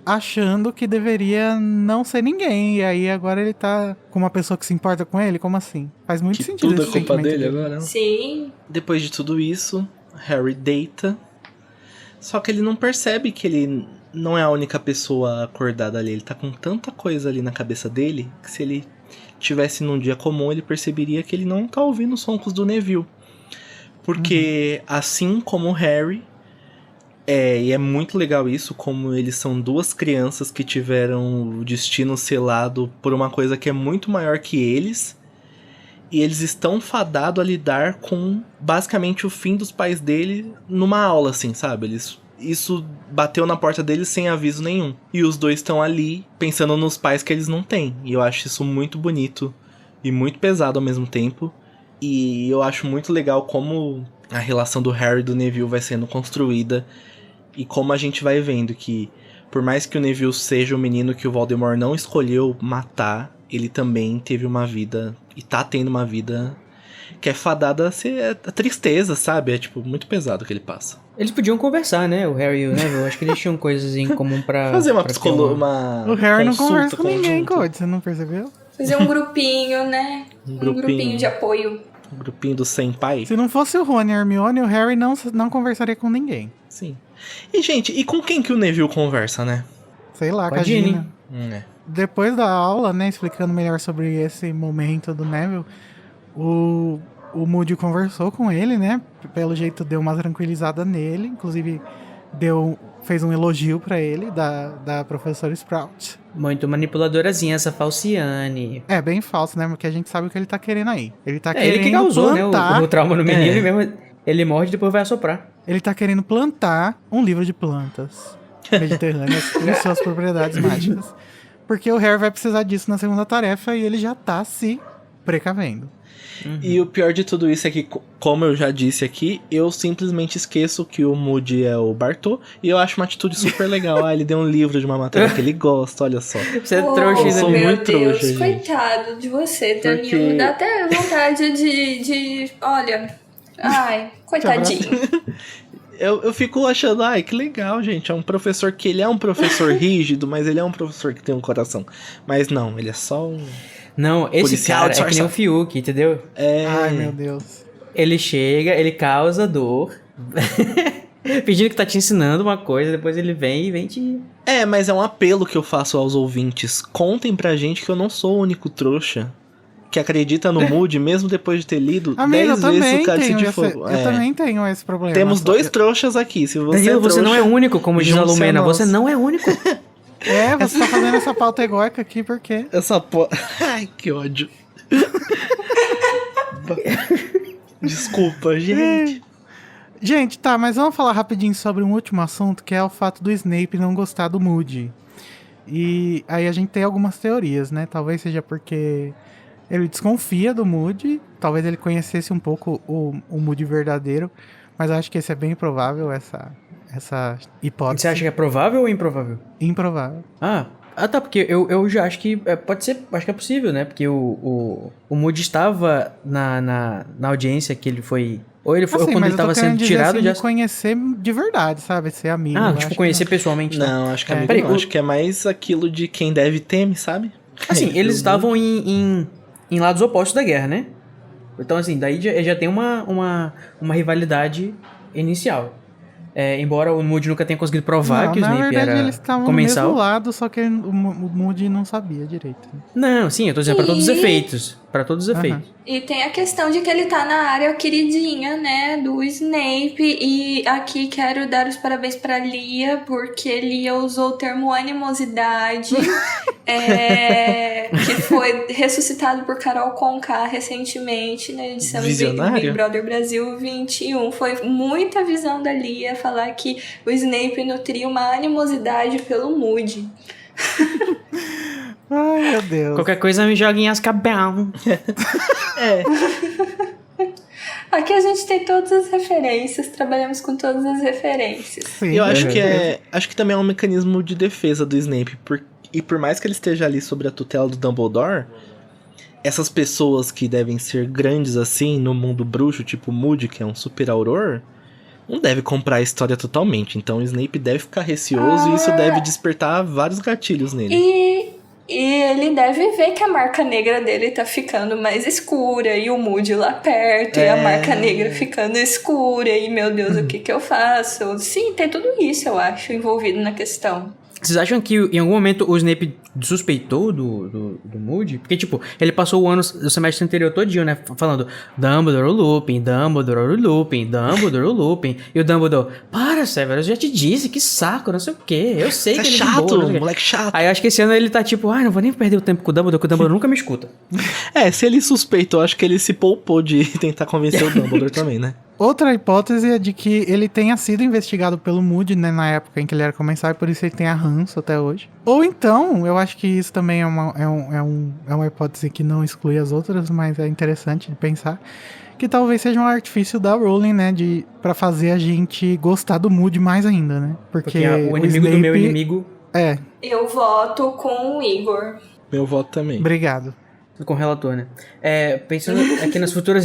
achando que deveria não ser ninguém, e aí agora ele tá com uma pessoa que se importa com ele, como assim? Faz muito Que sentido tudo é esse culpa sentimento dele agora. Sim. Depois de tudo isso, Harry deita. Só que ele não percebe que ele não é a única pessoa acordada ali. Ele tá com tanta coisa ali na cabeça dele que se ele tivesse num dia comum, ele perceberia que ele não tá ouvindo os roncos do Neville. Porque assim como o Harry, e é muito legal isso, como eles são duas crianças que tiveram o destino selado por uma coisa que é muito maior que eles. E eles estão fadados a lidar com, basicamente, o fim dos pais dele numa aula, assim, sabe? Isso bateu na porta deles sem aviso nenhum. E os dois estão ali pensando nos pais que eles não têm. E eu acho isso muito bonito e muito pesado ao mesmo tempo. E eu acho muito legal como a relação do Harry e do Neville vai sendo construída. E como a gente vai vendo que, por mais que o Neville seja o menino que o Voldemort não escolheu matar, ele também teve uma vida, e tá tendo uma vida que é fadada a ser a tristeza, sabe? É, tipo, muito pesado o que ele passa. Eles podiam conversar, né? O Harry e o Neville. Acho que eles tinham coisas em comum pra... Fazer uma pra ter psicologia, uma- uma O Harry não consulta conversa com ninguém, conjunta. Code, você não percebeu? Fazer um grupinho, né? Um grupinho de apoio. Um grupinho do Senpai. Se não fosse o Rony e a Hermione, o Harry não conversaria com ninguém. Sim. E, gente, e com quem que o Neville conversa, né? Sei lá, Com com a a Ginny. Gina. É. Depois da aula, né, explicando melhor sobre esse momento do Neville, o Moody conversou com ele, né? Pelo jeito deu uma tranquilizada nele, inclusive fez um elogio pra ele da professora Sprout. Muito manipuladorazinha essa Falciane. É bem falso, né? Porque a gente sabe o que ele tá querendo aí. Ele tá É querendo ele que causou, né? plantar, O trauma no menino É. e mesmo. Ele morde e depois vai assoprar. ele tá querendo plantar um livro de plantas mediterrâneas com suas propriedades mágicas. Porque o Harry vai precisar disso na segunda tarefa e ele já tá se precavendo. E o pior de tudo isso é que, como eu já disse aqui, eu simplesmente esqueço que o Moody é o Bartô. E eu acho uma atitude super legal. Ah, ele deu um livro de uma matéria que ele gosta, olha só. Você é Oh, trouxa eu ainda. sou meu muito Deus, trouxa, gente. coitado de você, Danilo. Porque- Dá até vontade de... Olha... Ai, coitadinho. Eu fico achando, ai, que legal, gente. É um professor que ele é um professor rígido, mas ele é um professor que tem um coração. Mas não, ele é só um... Não, esse Policial cara é que nem disfarçado. o Fiuk, entendeu? É... Ai, meu Deus. Ele chega, ele causa dor, fingindo que tá te ensinando uma coisa, depois ele vem e vem te... É, mas é um apelo que eu faço aos ouvintes. Contem pra gente que eu não sou o único trouxa que acredita no Moody, mesmo depois de ter lido Amigo, 10 eu vezes também o Cálice tenho de esse, Fogo. eu É. também tenho esse problema. Temos dois trouxas aqui. Se você Danilo, é trouxa, você não é único, como diz a junte-se a Lumena, nós. você não é único. É, você tá fazendo essa pauta egóica aqui por quê? Essa Ai, que ódio. Desculpa, gente. Gente, tá, mas vamos falar rapidinho sobre um último assunto, que é o fato do Snape não gostar do Moody. E aí a gente tem algumas teorias, né? Talvez seja porque ele desconfia do Moody, talvez ele conhecesse um pouco o Moody verdadeiro, mas eu acho que esse é bem improvável, essa hipótese. Você acha que é provável ou improvável? Improvável. Ah, tá, porque eu já acho que pode ser, acho que é possível, né? Porque o Moody estava na audiência que ele foi... Ou ele foi ou Assim, quando mas ele eu tô estava querendo sendo dizer, tirado assim, de... de conhecer de verdade, sabe? Ser amigo. eu Ah, acho tipo, que conhecer não. pessoalmente. Tá? Não, acho que amigo Peraí, não. Acho que é mais aquilo de quem deve teme, sabe? Assim, É, eles eu- estavam em lados opostos da guerra, né? Então, assim, daí já tem uma rivalidade inicial. Embora o Moody nunca tenha conseguido provar Não, que o na Snape verdade, era eles estavam no comensal. mesmo lado, só que o Moody não sabia direito. Né? Não, sim, eu tô dizendo pra todos os E- efeitos. Pra todos os Aham. efeitos. E tem a questão de que ele tá na área queridinha, né, do Snape. E aqui quero dar os parabéns pra Lia, porque Lia usou o termo animosidade, que foi ressuscitado por Carol Conká recentemente na edição do Visionária? Big Brother Brasil 21. Foi muita visão da Lia falar que o Snape nutria uma animosidade pelo Moody. Ai, meu Deus. Qualquer coisa me joga em Azkaban. É. Aqui a gente tem todas as referências, trabalhamos com todas as referências. Sim, E eu acho é. que acho que também é um mecanismo de defesa do Snape. E por mais que ele esteja ali sob a tutela do Dumbledore, essas pessoas que devem ser grandes assim no mundo bruxo, tipo Moody, que é um super auror, não deve comprar a história totalmente. Então o Snape deve ficar receoso e isso deve despertar vários gatilhos nele. E ele deve ver que a marca negra dele tá ficando mais escura, e o Moody lá perto, e a marca negra ficando escura, e meu Deus, o que que eu faço? Sim, tem tudo isso, eu acho, envolvido na questão. Vocês acham que em algum momento o Snape suspeitou do Moody? Porque, tipo, ele passou o semestre anterior todinho, né? Falando Dumbledore, o Lupin, Dumbledore, o Lupin, Dumbledore, o Lupin. E o Dumbledore, para, Severus, eu já te disse, que saco, não sei o quê. Eu sei Você que é ele chato, é de boa, não sei o quê." moleque chato. Aí eu acho que esse ano ele tá tipo, não vou nem perder o tempo com o Dumbledore, que o Dumbledore nunca me escuta. Se ele suspeitou, acho que ele se poupou de tentar convencer o Dumbledore também, né? Outra hipótese é de que ele tenha sido investigado pelo Moody, né, na época em que ele era comensal, e por isso ele tem a ranço até hoje. Ou então, eu acho que isso também é uma hipótese que não exclui as outras, mas é interessante de pensar, Que talvez seja um artifício da Rowling, né? Pra fazer a gente gostar do Moody mais ainda, né? Porque o inimigo do meu inimigo... É. Eu voto com o Igor. Meu voto também. Obrigado. Com o relator, né? Pensando aqui nas futuras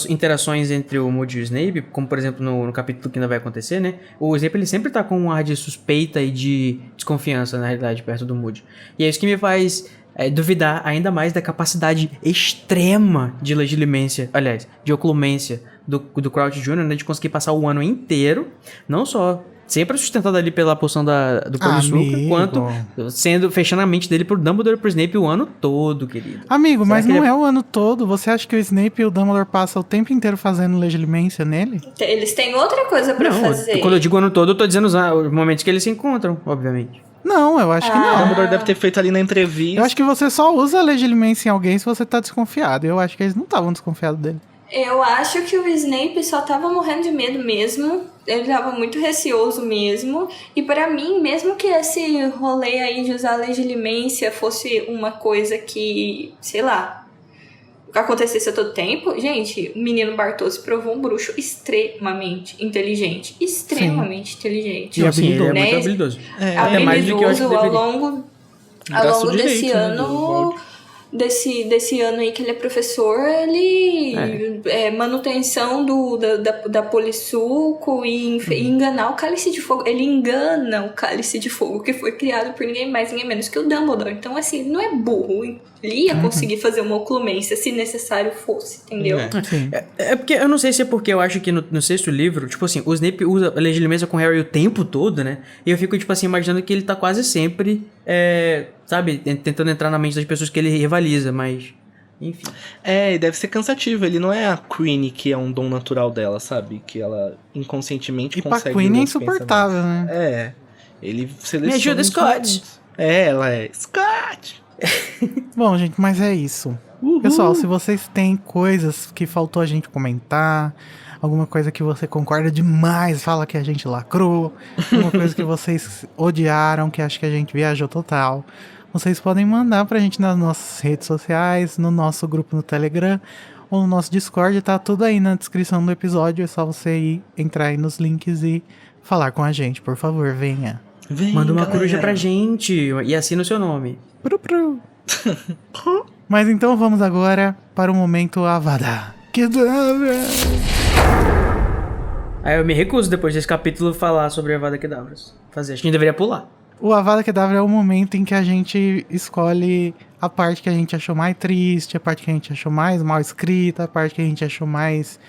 interações entre o Moody e o Snape, como por exemplo no capítulo que ainda vai acontecer, né? O Snape ele sempre tá com um ar de suspeita e de desconfiança, na realidade, perto do Moody. E é isso que me faz duvidar ainda mais da capacidade extrema de legilimência, aliás, de oclumência do Crouch Jr., né? De conseguir passar o ano inteiro, não só sempre sustentado ali pela poção do Polissuco, quanto fechando a mente dele pro Dumbledore e pro Snape o ano todo, querido. Amigo, mas não é o ano todo. Você acha que o Snape e o Dumbledore passam o tempo inteiro fazendo legilimência nele? Eles têm outra coisa pra fazer. Quando eu digo ano todo, eu tô dizendo os momentos que eles se encontram, obviamente. Não, eu acho que não. O Dumbledore deve ter feito ali na entrevista. Eu acho que você só usa legilimência em alguém se você tá desconfiado. Eu acho que eles não estavam desconfiados dele. Eu acho que o Snape só tava morrendo de medo mesmo. Ele tava muito receoso mesmo. E pra mim, mesmo que esse rolê aí de usar legilimência fosse uma coisa que, sei lá, acontecesse a todo tempo, gente, o menino Bartôs provou um bruxo extremamente inteligente. Extremamente inteligente. E Sim, ele é né? muito habilidoso. Habilidoso mais do que eu acho que ao deveria. longo desse ano... Desse ano aí que ele é professor, ele manutenção da Polissuco e enganar o Cálice de Fogo. Ele engana o Cálice de Fogo, que foi criado por ninguém mais, ninguém menos que o Dumbledore. Então, assim, ele não é burro. Ele ia conseguir fazer uma oclumência se necessário fosse, entendeu? Porque eu não sei se é porque eu acho que no sexto livro, tipo assim, o Snape usa a legilimência com o Harry o tempo todo, né? E eu fico, tipo assim, imaginando que ele tá quase sempre, sabe, tentando entrar na mente das pessoas que ele rivaliza, mas... Enfim. E deve ser cansativo. Ele não é a Queenie, que é um dom natural dela, sabe? Que ela inconscientemente consegue... E pra Queenie é insuportável, né? Ele seleciona... Me ajuda, Scott! Ela é... Scott! Bom, gente, mas é isso. Pessoal, se vocês têm coisas que faltou a gente comentar, alguma coisa que você concorda demais, fala que a gente lacrou, alguma coisa que vocês odiaram, que acha que a gente viajou total, vocês podem mandar pra gente nas nossas redes sociais, no nosso grupo no Telegram ou no nosso Discord, tá tudo aí na descrição do episódio, é só você entrar aí nos links e falar com a gente, por favor, venha. Manda uma coruja pra gente e assina o seu nome. Mas então vamos agora para o momento Avada Kedavra. Eu me recuso depois desse capítulo falar sobre Avada Kedavra. Acho que a gente deveria pular. O Avada Kedavra é o momento em que a gente escolhe a parte que a gente achou mais triste, a parte que a gente achou mais mal escrita, a parte que a gente achou mais...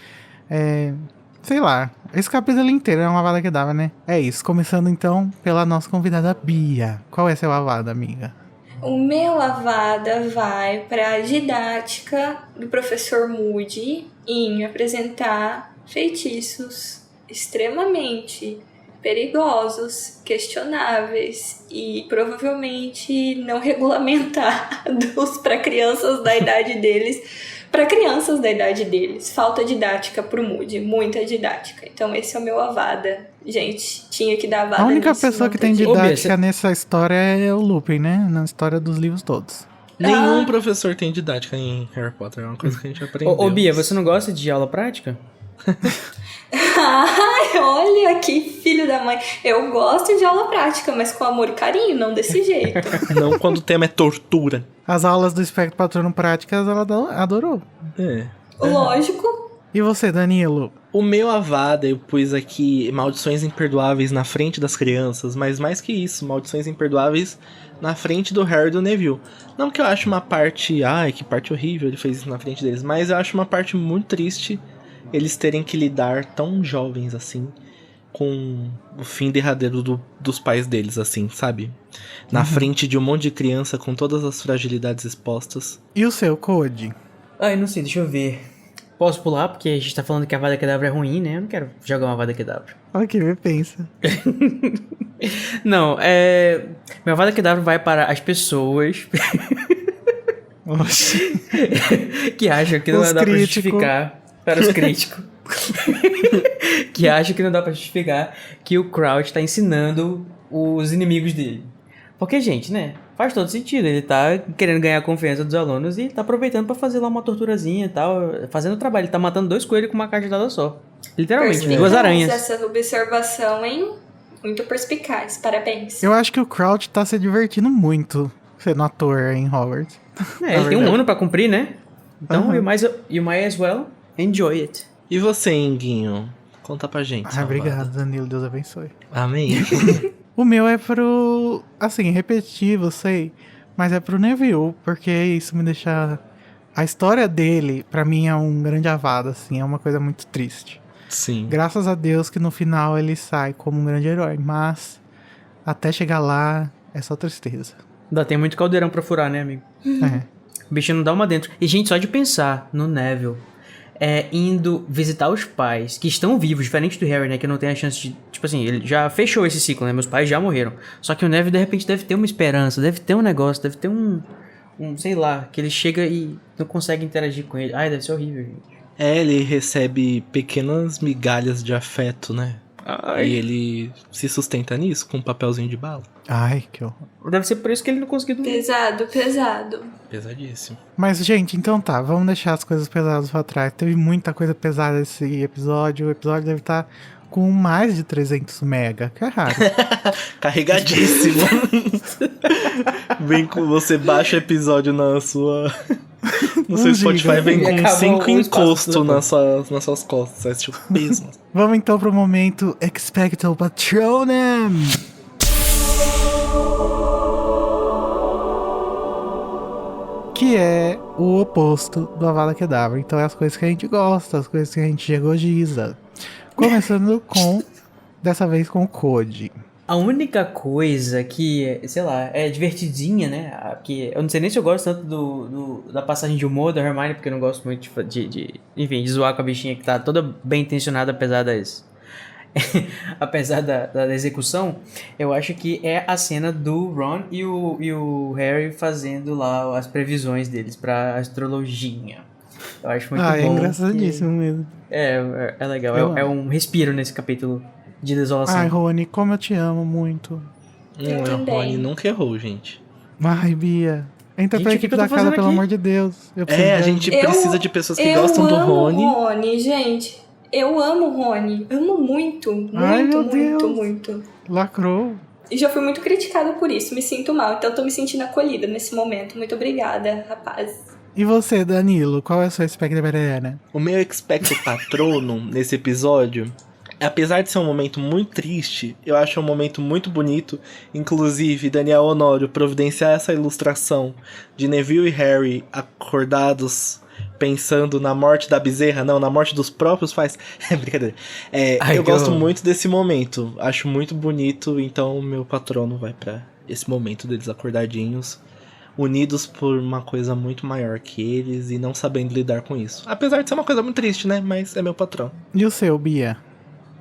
sei lá. Esse capítulo inteiro é uma Avada Kedavra, né? É isso. Começando então pela nossa convidada Bia. Qual é seu Avada, amiga? O meu Avada vai para a didática do professor Moody em apresentar feitiços extremamente perigosos, questionáveis e provavelmente não regulamentados para crianças da idade deles. Para crianças da idade deles, falta didática pro Moody, muita didática. Então esse é o meu Avada. Gente, tinha que dar Avada. A única nisso, pessoa que tem didática nessa história é o Lupin, né? Na história dos livros todos. Nenhum professor tem didática em Harry Potter, é uma coisa que a gente aprendeu. Ô Bia, você não gosta de aula prática? Ai, olha que filho da mãe. Eu gosto de aula prática, mas com amor e carinho, não desse jeito. Não quando o tema é tortura. As aulas do Espectro Patrono Práticas, ela adorou. Lógico. E você, Danilo? O meu Avada, eu pus aqui maldições imperdoáveis na frente das crianças, mas mais que isso, maldições imperdoáveis na frente do Harry e do Neville. Não que eu acho uma parte, que parte horrível ele fez isso na frente deles, mas eu acho uma parte muito triste eles terem que lidar tão jovens assim com o fim derradeiro dos pais deles, assim, sabe? Na frente de um monte de criança com todas as fragilidades expostas. E o seu, Code? Ai, não sei, deixa eu ver. Posso pular, porque a gente tá falando que a Avada Kedavra é ruim, né? Eu não quero jogar uma Avada Kedavra. Ok, me pensa. Não, Meu Avada Kedavra vai para as pessoas Oxi. que acham que não dá pra justificar. Para os críticos. Que acham que não dá pra justificar que o Crouch tá ensinando os inimigos dele. Porque, gente, né? Faz todo sentido. Ele tá querendo ganhar a confiança dos alunos e tá aproveitando pra fazer lá uma torturazinha e tal. Fazendo o trabalho. Ele tá matando 2 coelhos com uma cajadada só. Literalmente, Perspicaz 2 aranhas. essa observação, hein? Muito perspicaz, parabéns. Eu acho que o Crouch tá se divertindo muito sendo ator em Hogwarts. Ele tem um ano pra cumprir, né? Então, Aham. you might as well enjoy it. E você, Inguinho? Conta pra gente. Obrigado, Danilo. Deus abençoe. Amém. O meu é pro... Assim, repetitivo, sei. Mas é pro Neville, porque isso me deixa... A história dele, pra mim, é um grande avado, assim. É uma coisa muito triste. Sim. Graças a Deus que no final ele sai como um grande herói. Mas, até chegar lá, é só tristeza. Ainda tem muito caldeirão pra furar, né, amigo? É. O bicho não dá uma dentro. E, gente, só de pensar no Neville indo visitar os pais que estão vivos, diferente do Harry, né? Que não tem a chance de... Tipo assim, ele já fechou esse ciclo, né? Meus pais já morreram. Só que o Neville, de repente, deve ter uma esperança, deve ter um negócio, deve ter um sei lá, que ele chega e não consegue interagir com ele. Ai, deve ser horrível, gente. Ele recebe pequenas migalhas de afeto, né? E ele se sustenta nisso, com um papelzinho de bala. Ai, que horror. Deve ser por isso que ele não conseguiu dormir. Pesado, pesado. Pesadíssimo. Mas, gente, então tá. Vamos deixar as coisas pesadas pra trás. Teve muita coisa pesada esse episódio. O episódio deve estar com mais de 300 mega. Que é raro. Carregadíssimo. Vem com você, baixa o episódio na sua... No seu Spotify, vem E com acabou 5 o espaço encostos do nas suas costas. Você assistiu peso. Vamos então pro momento Expecto Patronum. Que é o oposto do Avada Kedavra. Então é as coisas que a gente gosta, as coisas que a gente egogiza. Começando com, dessa vez com o Code. A única coisa que, sei lá, é divertidinha, né? Que eu não sei nem se eu gosto tanto da passagem de humor da Hermione, porque eu não gosto muito enfim, de zoar com a bichinha que tá toda bem intencionada, apesar da execução. Eu acho que é a cena do Ron e o Harry fazendo lá as previsões deles pra astrologia. Eu acho muito bom. É engraçadíssimo mesmo. É legal. É um respiro nesse capítulo de desolação. Ai, Rony, como eu te amo muito. Eu O também. Rony nunca errou, gente. Ai, Bia. Entra pra Gente, o que equipe que eu da tô casa, fazendo pelo aqui? amor de Deus. Eu preciso A da- gente precisa de pessoas que gostam do Eu amo Rony. o Rony, gente. Eu amo o Rony. Amo muito. Muito, Ai, meu muito, Deus. muito. Lacrou. E já fui muito criticada por isso. Me sinto mal. Então tô me sentindo acolhida nesse momento. Muito obrigada, rapaz. E você, Danilo, qual é a sua expectativa? O meu expecto patronum nesse episódio, apesar de ser um momento muito triste, eu acho um momento muito bonito. Inclusive, Daniel Honório providenciar essa ilustração de Neville e Harry acordados pensando na morte da bezerra, não, na morte dos próprios pais. É brincadeira. Ai, Eu que gosto horror. muito desse momento, acho muito bonito, então o meu patrono vai pra esse momento deles acordadinhos, unidos por uma coisa muito maior que eles e não sabendo lidar com isso. Apesar de ser uma coisa muito triste, né? Mas é meu patrão. E o seu, Bia?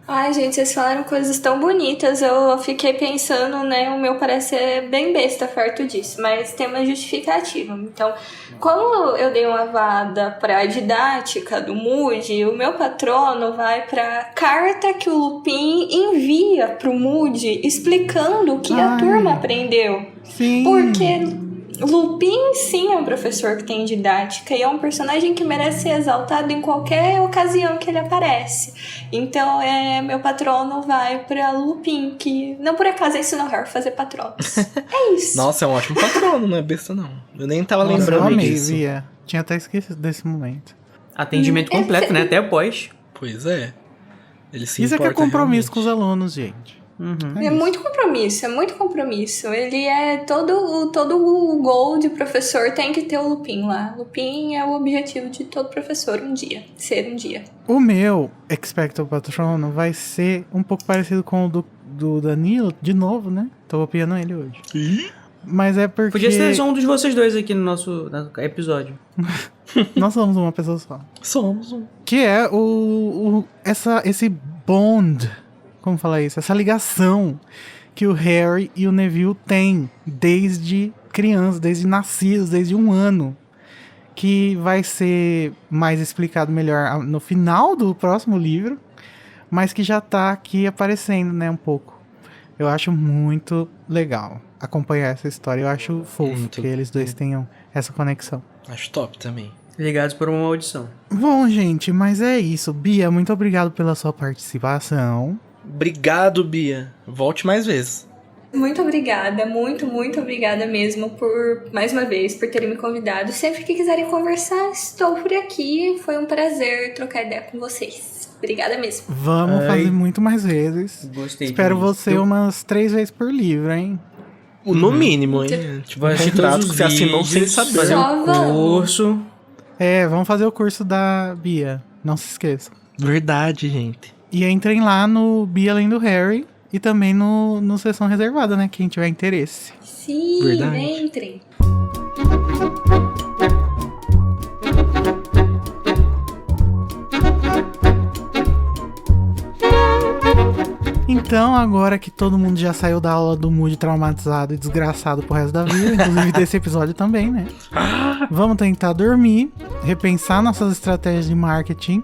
Ai, gente, vocês falaram coisas tão bonitas. Eu fiquei pensando, né? O meu parece ser bem besta perto disso, mas tem uma justificativa. Então, como eu dei uma vada pra didática do Moody, o meu patrono vai pra carta que o Lupin envia pro Moody explicando o que a Ai. turma aprendeu. Sim. Porque Lupin, sim, é um professor que tem didática e é um personagem que merece ser exaltado em qualquer ocasião que ele aparece. Então, meu patrono vai pra Lupin, que não por acaso ensinou Harry a fazer patronos. É isso. Nossa, é um ótimo patrono, não é besta não. Eu nem tava Nossa, eu lembrando amei, disso. Bia. Tinha até esquecido desse momento. Atendimento completo, né? Até após. Pois é. Ele se Isso é que é importa compromisso com os realmente. alunos, gente. Uhum. É muito compromisso, é muito compromisso. Ele é todo o gol de professor tem que ter o Lupin lá. Lupin é o objetivo de todo professor um dia, ser um dia. O meu Expecto Patrono vai ser um pouco parecido com o do Danilo, de novo, né? Tô copiando ele hoje. Ih, Mas é porque Podia ser só um dos vocês dois aqui no nosso episódio. nós somos uma pessoa só. somos um. Que é esse bond, como falar isso? Essa ligação que o Harry e o Neville têm desde criança, desde nascidos, desde 1 ano. Que vai ser mais explicado melhor no final do próximo livro, mas que já tá aqui aparecendo, né, um pouco. Eu acho muito legal acompanhar essa história. Eu acho fofo Muito. que eles dois tenham essa conexão. Acho top também. Ligados por uma maldição. Bom, gente, mas é isso. Bia, muito obrigado pela sua participação. Obrigado, Bia. Volte mais vezes. Muito obrigada, muito obrigada mesmo por, mais uma vez, por terem me convidado. Sempre que quiserem conversar, estou por aqui. Foi um prazer trocar ideia com vocês. Obrigada mesmo. Vamos fazer muito mais vezes. Gostei. Espero você umas 3 vezes por livro, hein? No mínimo, hein? Tipo, Vou assistir contrato todos que os você assinou sem vídeos, saber. fazer Só um vamos. curso. Vamos fazer o curso da Bia. Não se esqueçam. Verdade, gente. E entrem lá no Bia Além do Harry e também no Sessão Reservada, né? Quem tiver interesse. Sim, Verdade. entrem. Então, agora que todo mundo já saiu da aula do Moody traumatizado e desgraçado pro resto da vida, inclusive desse episódio também, né? Vamos tentar dormir, repensar nossas estratégias de marketing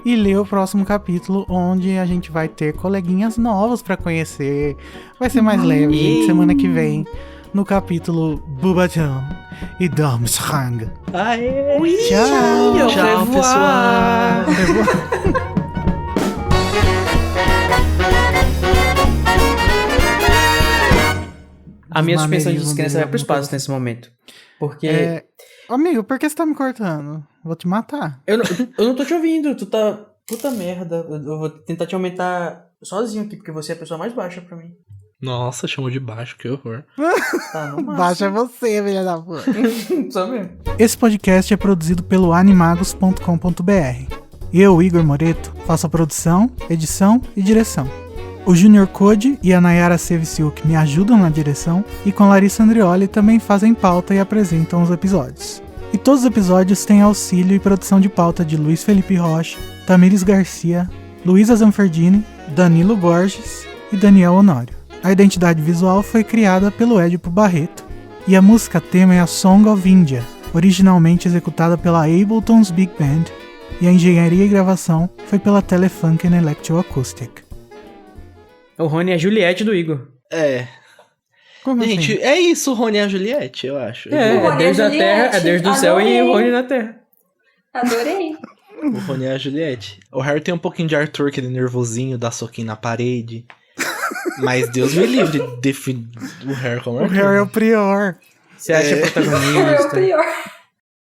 e ler o próximo capítulo, onde a gente vai ter coleguinhas novos pra conhecer. Vai ser mais leve, gente, semana que vem, no capítulo Bubatão e Domsrang. Aê! Tchau! Tchau, pessoal! A minha suspensão de maneirismos descrença dele, vai pro alguma espaço nesse momento. Porque Amigo, por que você tá me cortando? Vou te matar. eu não tô te ouvindo, tu tá... Puta merda, eu vou tentar te aumentar sozinho aqui, porque você é a pessoa mais baixa pra mim. Nossa, chamou de baixo, que horror. Tá, no máximo. Baixa você, filha da puta. Só mesmo. Esse podcast é produzido pelo animagos.com.br. Eu, Igor Moreto, faço a produção, edição e direção. O Junior Code e a Nayara Seviciuk me ajudam na direção e com Larissa Andrioli também fazem pauta e apresentam os episódios. E todos os episódios têm auxílio e produção de pauta de Luiz Felipe Rocha, Tamires Garcia, Luísa Zanferdini, Danilo Borges e Daniel Honório. A identidade visual foi criada pelo Édipo Barreto. E a música tema é a Song of India, originalmente executada pela Ableton's Big Band, e a engenharia e gravação foi pela Telefunken Electroacoustic. O Rony é a Juliette do Igor. É. Como Gente, assim? é isso, o Rony e a Juliette, eu acho. É Rony Deus e a da terra, é Juliette. Deus do céu e Adorei. o Rony na terra. Adorei. O Rony e a Juliette. O Harry tem um pouquinho de Arthur, aquele nervosinho, dá soquinho na parede. Mas Deus me livre de o Harry como O Arthur. Harry é o prior. Você acha É o protagonista. pior.